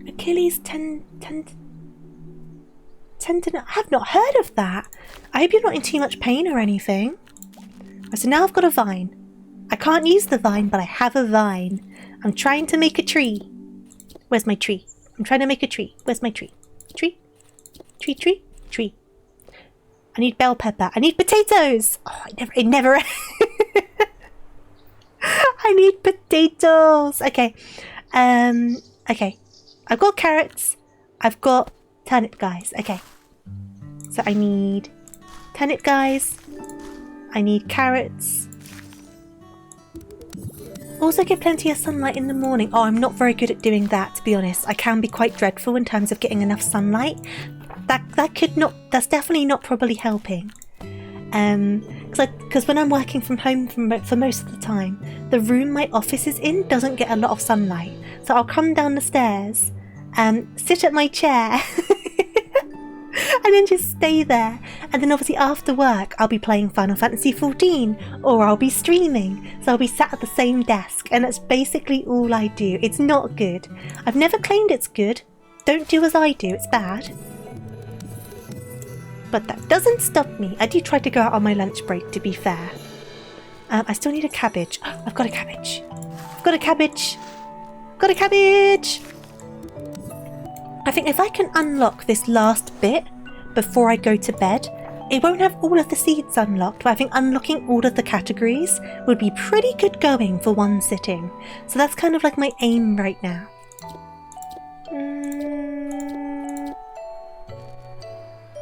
Achilles tendon. I have not heard of that. I hope you're not in too much pain or anything. So now I've got a vine. I can't use the vine, but I have a vine. I'm trying to make a tree. Where's my tree? I'm trying to make a tree. Where's my tree? Tree? Tree, tree, tree. I need bell pepper. I need potatoes. Oh, it never I need potatoes. Okay. Okay. I've got carrots. I've got turnip guys. Okay. So I need turnip guys. I need carrots. Also get plenty of sunlight in the morning. Oh, I'm not very good at doing that, to be honest. I can be quite dreadful in terms of getting enough sunlight. That's definitely not probably helping. Because when I'm working from home for most of the time, the room my office is in doesn't get a lot of sunlight. So I'll come down the stairs and sit at my chair and then just stay there. And then obviously after work, I'll be playing Final Fantasy XIV or I'll be streaming. So I'll be sat at the same desk and that's basically all I do. It's not good. I've never claimed it's good. Don't do as I do, it's bad. But that doesn't stop me. I do try to go out on my lunch break, to be fair. I still need a cabbage. Oh, I've got a cabbage. I've got a cabbage. Got a cabbage! I think if I can unlock this last bit before I go to bed, it won't have all of the seeds unlocked, but I think unlocking all of the categories would be pretty good going for one sitting. So that's kind of like my aim right now.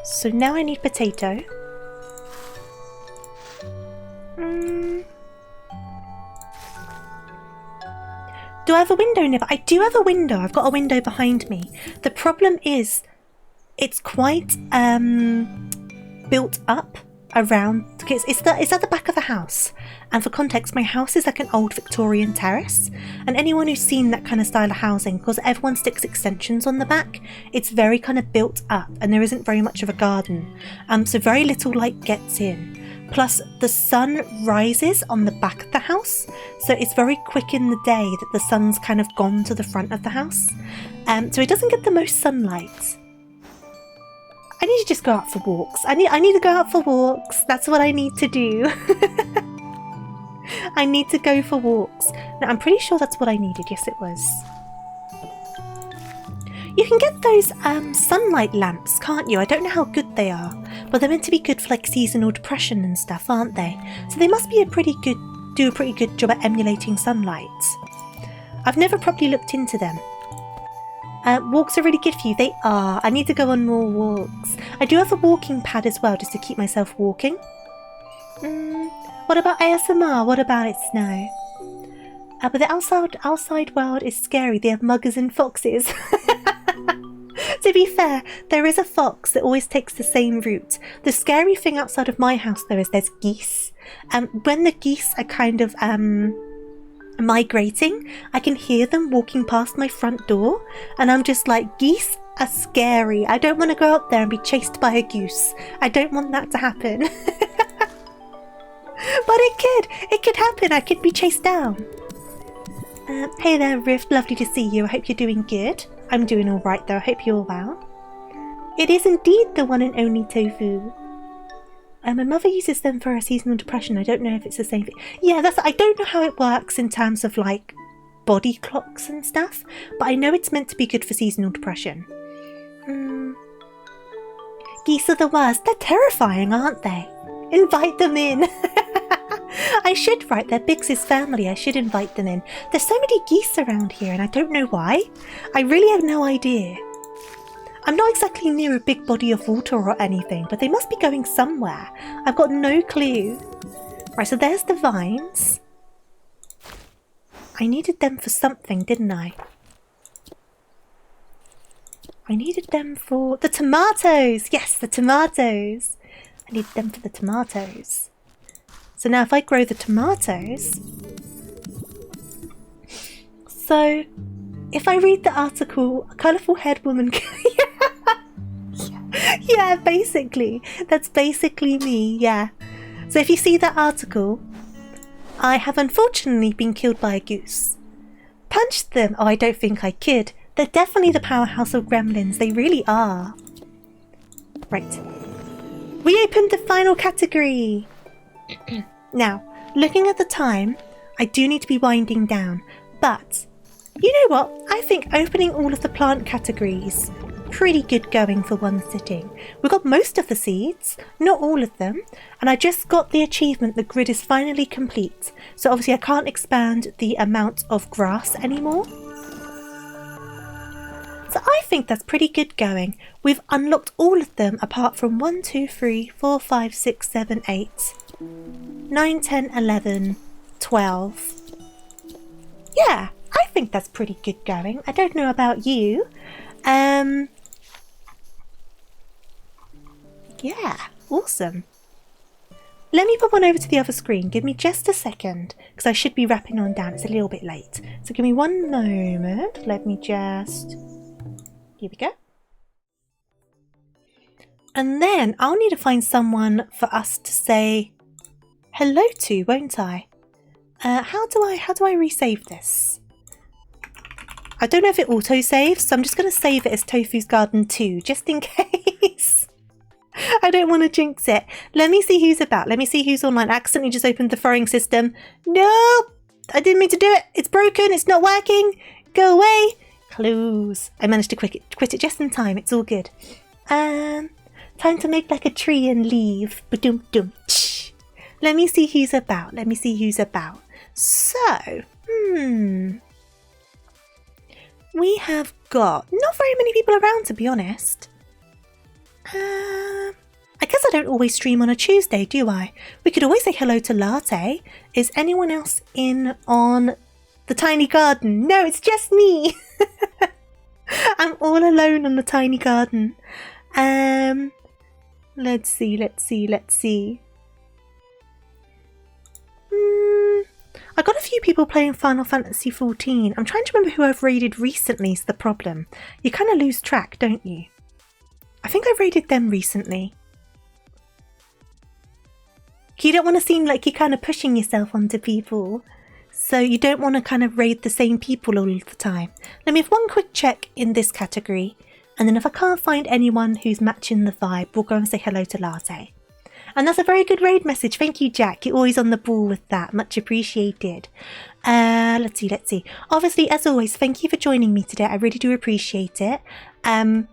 So now I need potato. Do I have a window nearby? I do have a window. I've got a window behind me. The problem is it's quite built up around. It's at the back of the house. And for context, my house is like an old Victorian terrace. And anyone who's seen that kind of style of housing, because everyone sticks extensions on the back, it's very kind of built up and there isn't very much of a garden. So very little light gets in. Plus, the sun rises on the back of the house, so it's very quick in the day that the sun's kind of gone to the front of the house. So it doesn't get the most sunlight. I need to just go out for walks. I need to go out for walks. That's what I need to do. I need to go for walks. Now, I'm pretty sure that's what I needed. Yes, it was. You can get those sunlight lamps, can't you? I don't know how good they are, but they're meant to be good for like seasonal depression and stuff, aren't they? So they must be do a pretty good job at emulating sunlight. I've never properly looked into them. Walks are really good for you. They are. I need to go on more walks. I do have a walking pad as well, just to keep myself walking. What about ASMR? What about it, Snow? But the outside world is scary. They have muggers and foxes. To be fair, there is a fox that always takes the same route. The scary thing outside of my house, though, is there's geese. When the geese are kind of migrating, I can hear them walking past my front door, and I'm just like, geese are scary. I don't want to go out there and be chased by a goose. I don't want that to happen. But it could happen. I could be chased down. Hey there, Rift. Lovely to see you. I hope you're doing good. I'm doing all right, though. I hope you're well. It is indeed the one and only tofu. My mother uses them for a seasonal depression. I don't know if it's the same thing. Yeah, I don't know how it works in terms of like body clocks and stuff, but I know it's meant to be good for seasonal depression. Geese are the worst. They're terrifying, aren't they? Invite them in. I should, right? They're Biggs's family. I should invite them in. There's so many geese around here and I don't know why. I really have no idea. I'm not exactly near a big body of water or anything, but they must be going somewhere. I've got no clue. Right, so there's the vines. I needed them for something, didn't I? I needed them for the tomatoes. Yes, the tomatoes. I need them for the tomatoes. So now if I grow the tomatoes... So, if I read the article, a colourful haired woman... Yeah, basically. That's basically me, yeah. So if you see that article, I have unfortunately been killed by a goose. Punched them? Oh, I don't think I could. They're definitely the powerhouse of gremlins. They really are. Right. We opened the final category. Now, looking at the time, I do need to be winding down. But, you know what? I think opening all of the plant categories, pretty good going for one sitting. We got most of the seeds, not all of them. And I just got the achievement, the grid is finally complete. So obviously I can't expand the amount of grass anymore. So I think that's pretty good going. We've unlocked all of them apart from 1, 2, 3, 4, 5, 6, 7, 8, 9, 10, 11, 12. Yeah, I think that's pretty good going. I don't know about you. Yeah, awesome. Let me pop on over to the other screen. Give me just a second, because I should be wrapping on down. It's a little bit late. So give me one moment. Let me just... Here we go. And then I'll need to find someone for us to say hello to, won't I? How do I resave this? I don't know if it auto-saves, so I'm just going to save it as Tofu's Garden 2, just in case. I don't want to jinx it. Let me see who's about. Let me see who's online. I accidentally just opened the throwing system. No! I didn't mean to do it. It's broken. It's not working. Go away. Close. I managed to quit it just in time. It's all good. Time to make like a tree and leave. Ba-dum-dum. Let me see who's about. Let me see who's about. So, we have got not very many people around, to be honest. I guess I don't always stream on a Tuesday, do I? We could always say hello to Latte. Is anyone else in on the tiny garden? No, it's just me. I'm all alone on the tiny garden. Let's see. I got a few people playing Final Fantasy XIV. I'm trying to remember who I've raided recently is the problem. You kind of lose track, don't you? I think I raided them recently. You don't want to seem like you're kind of pushing yourself onto people. So you don't want to kind of raid the same people all the time. Let me have one quick check in this category. And then if I can't find anyone who's matching the vibe, we'll go and say hello to Latte. And that's a very good raid message. Thank you, Jack. You're always on the ball with that. Much appreciated. Let's see. Obviously, as always, thank you for joining me today. I really do appreciate it. I'm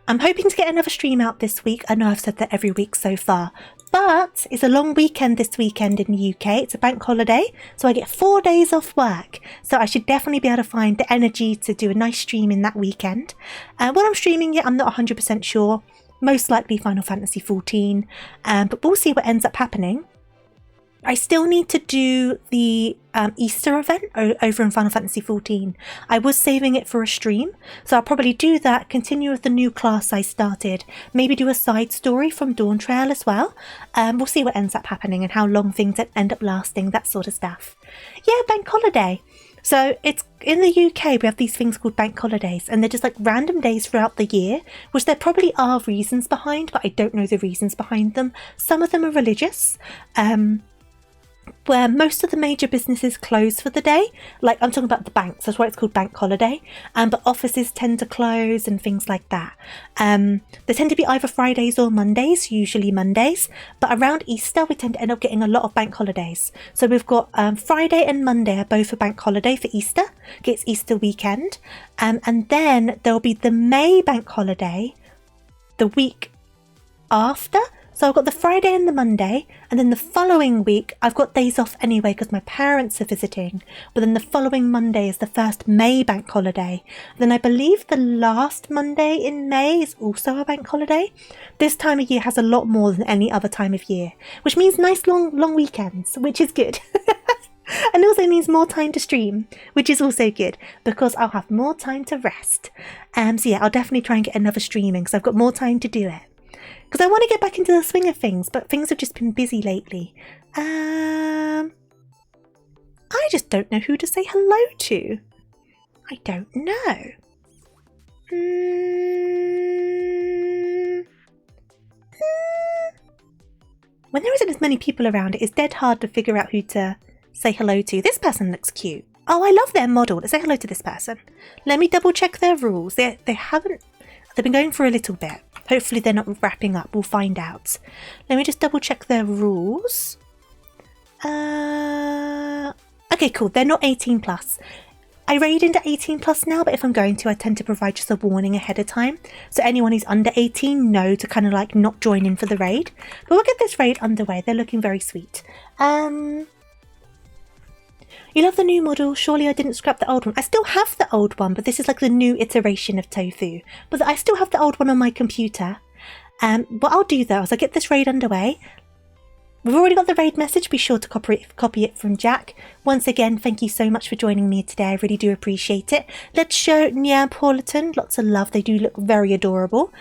hoping to get another stream out this week. I know I've said that every week so far. But it's a long weekend this weekend in the UK. It's a bank holiday. So I get 4 days off work. So I should definitely be able to find the energy to do a nice stream in that weekend. What I'm streaming yet, I'm not 100% sure. Most likely Final Fantasy XIV, but we'll see what ends up happening. I still need to do the Easter event over in Final Fantasy XIV. I was saving it for a stream, so I'll probably do that, continue with the new class I started, maybe do a side story from Dawn Trail as well. We'll see what ends up happening and how long things end up lasting, that sort of stuff. Yeah, bank holiday. So it's in the UK, we have these things called bank holidays, and they're just like random days throughout the year, which there probably are reasons behind, but I don't know the reasons behind them. Some of them are religious, where most of the major businesses close for the day. Like, I'm talking about the banks, that's why it's called bank holiday. But offices tend to close and things like that. They tend to be either Fridays or Mondays, usually Mondays. But around Easter, we tend to end up getting a lot of bank holidays. So we've got Friday and Monday are both a bank holiday for Easter. It's Easter weekend. And then there'll be the May bank holiday the week after. So I've got the Friday and the Monday, and then the following week I've got days off anyway because my parents are visiting. But then the following Monday is the first May bank holiday. Then I believe the last Monday in May is also a bank holiday. This time of year has a lot more than any other time of year, which means nice long weekends, which is good. And also means more time to stream, which is also good because I'll have more time to rest. So yeah, I'll definitely try and get another streaming because I've got more time to do it. Because I want to get back into the swing of things, but things have just been busy lately. I just don't know who to say hello to. I don't know. when there isn't as many people around, it is dead hard to figure out who to say hello to. This person looks cute. Oh, I love their model. Let's say hello to this person. Let me double check their rules. They've been going for a little bit. Hopefully they're not wrapping up. We'll find out. Let me just double check their rules. Okay, cool. They're not 18 plus. I raid into 18 plus now, but if I'm going to, I tend to provide just a warning ahead of time. So anyone who's under 18 know to kind of like not join in for the raid. But we'll get this raid underway. They're looking very sweet. You love the new model. Surely I didn't scrap the old one. I still have the old one, but this is like the new iteration of Tofu. But I still have the old one on my computer. What I'll do though is I'll get this raid underway. We've already got the raid message. Be sure to copy it from Jack. Once again, thank you so much for joining me today. I really do appreciate it. Let's show Neapolitan lots of love. They do look very adorable.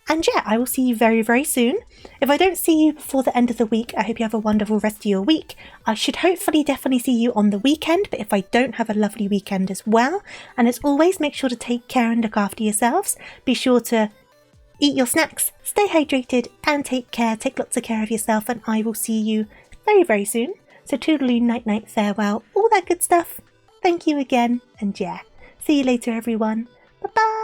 And yeah, I will see you very, very soon. If I don't see you before the end of the week, I hope you have a wonderful rest of your week. I should hopefully definitely see you on the weekend, but if I don't, have a lovely weekend as well. And as always, make sure to take care and look after yourselves. Be sure to eat your snacks, stay hydrated, and take care. Take lots of care of yourself, and I will see you very, very soon. So toodaloo, night-night, farewell, all that good stuff. Thank you again, and yeah, see you later, everyone. Bye-bye!